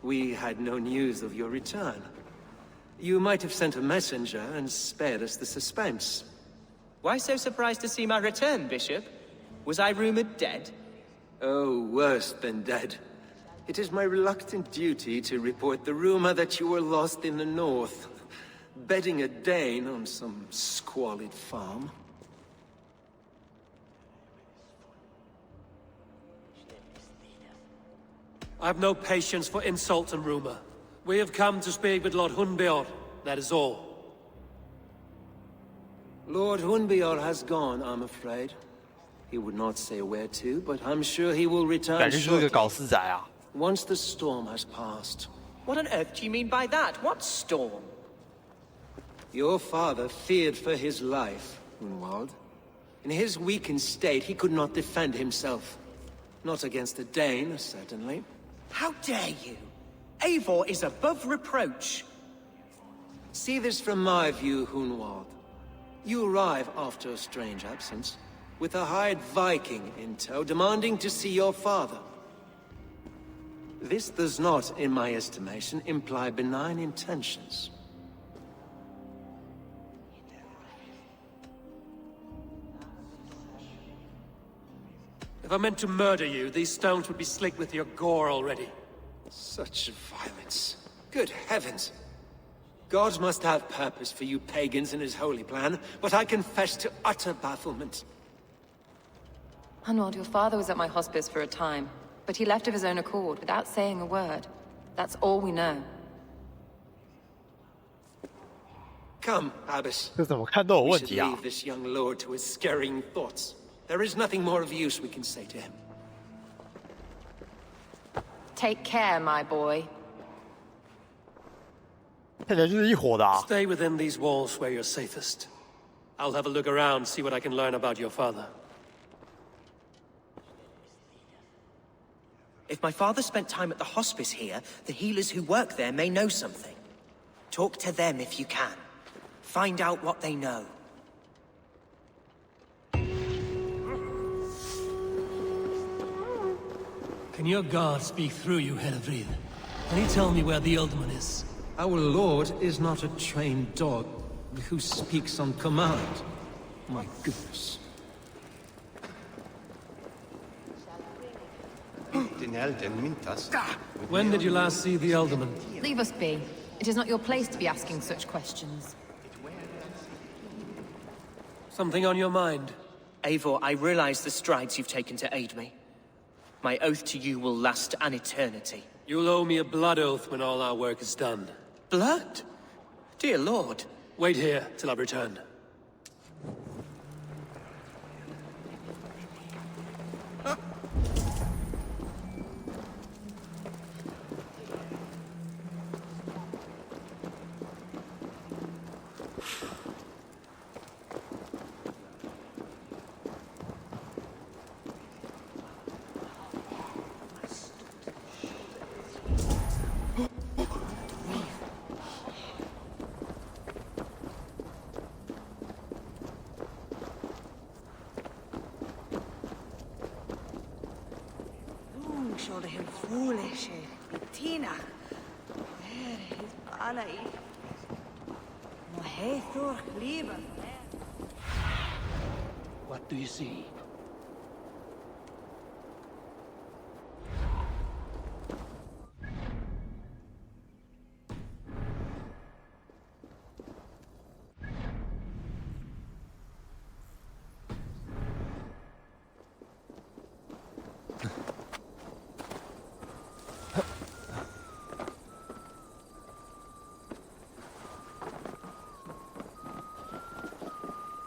we had no news of your return. You might have sent a messenger and spared us the suspense. Why so surprised to see my return, Bishop? Was I rumored dead? Oh, worse than dead. It is my reluctant duty to report the rumor that you were lost in the north, bedding a Dane on some squalid farm. I've no patience for insult and rumor. We have come to speak with Lord Hunbeor, that is all. Lord Hunbeor has gone, I'm afraid. He would not say where to, but I'm sure he will return 感觉就是个 shortly. 搞事仔啊！ once the storm has passed. What on earth do you mean by that? What storm? Your father feared for his life, Hunwald. In his weakened state, he could not defend himself. Not against a Dane, certainly. How dare you? Eivor is above reproach. See this from my view, Hunwald. You arrive after a strange absence, with a hired Viking in tow, demanding to see your father. This does not, in my estimation, imply benign intentions. If I meant to murder you, these stones would be slick with your gore already. Such violence. Good heavens! God must have purpose for you pagans in his holy plan, but I confess to utter bafflement. Hunwald, your father was at my hospice for a time, but he left of his own accord, without saying a word. That's all we know. Come, Abbess. 这怎么看都有 We 问 should 题啊！ leave this young lord to his scurrying thoughts. There is nothing more of use we can say to him. Take care, my boy. 看起来就是一伙的啊！ Stay within these walls where you're safest. I'll have a look around, see what I can learn about your father. If my father spent time at the hospice here, the healers who work there may know something. Talk to them if you can. Find out what they know. Can your god speak through you, Helvrid? Can he tell me where the Alderman is? Our lord is not a trained dog who speaks on command. My goodness. When did you last see the Alderman? Leave us be. It is not your place to be asking such questions. Something on your mind? Eivor, I realize the strides you've taken to aid me. My oath to you will last an eternity. You'll owe me a blood oath when all our work is done. Blood? Dear Lord. Wait here till I return. Shoulder him foolish, Tina. Where is Balai? Mohethor Liba. What do you see?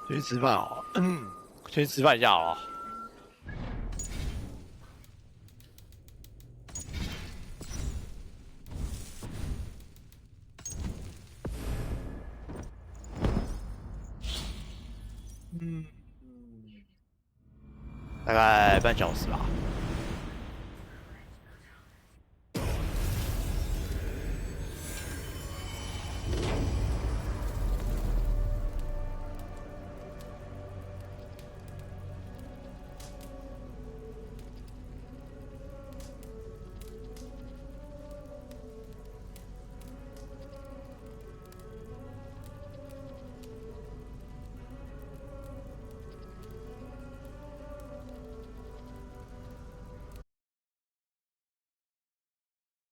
先去吃饭哦，先去吃饭一下哦。大概半小时吧。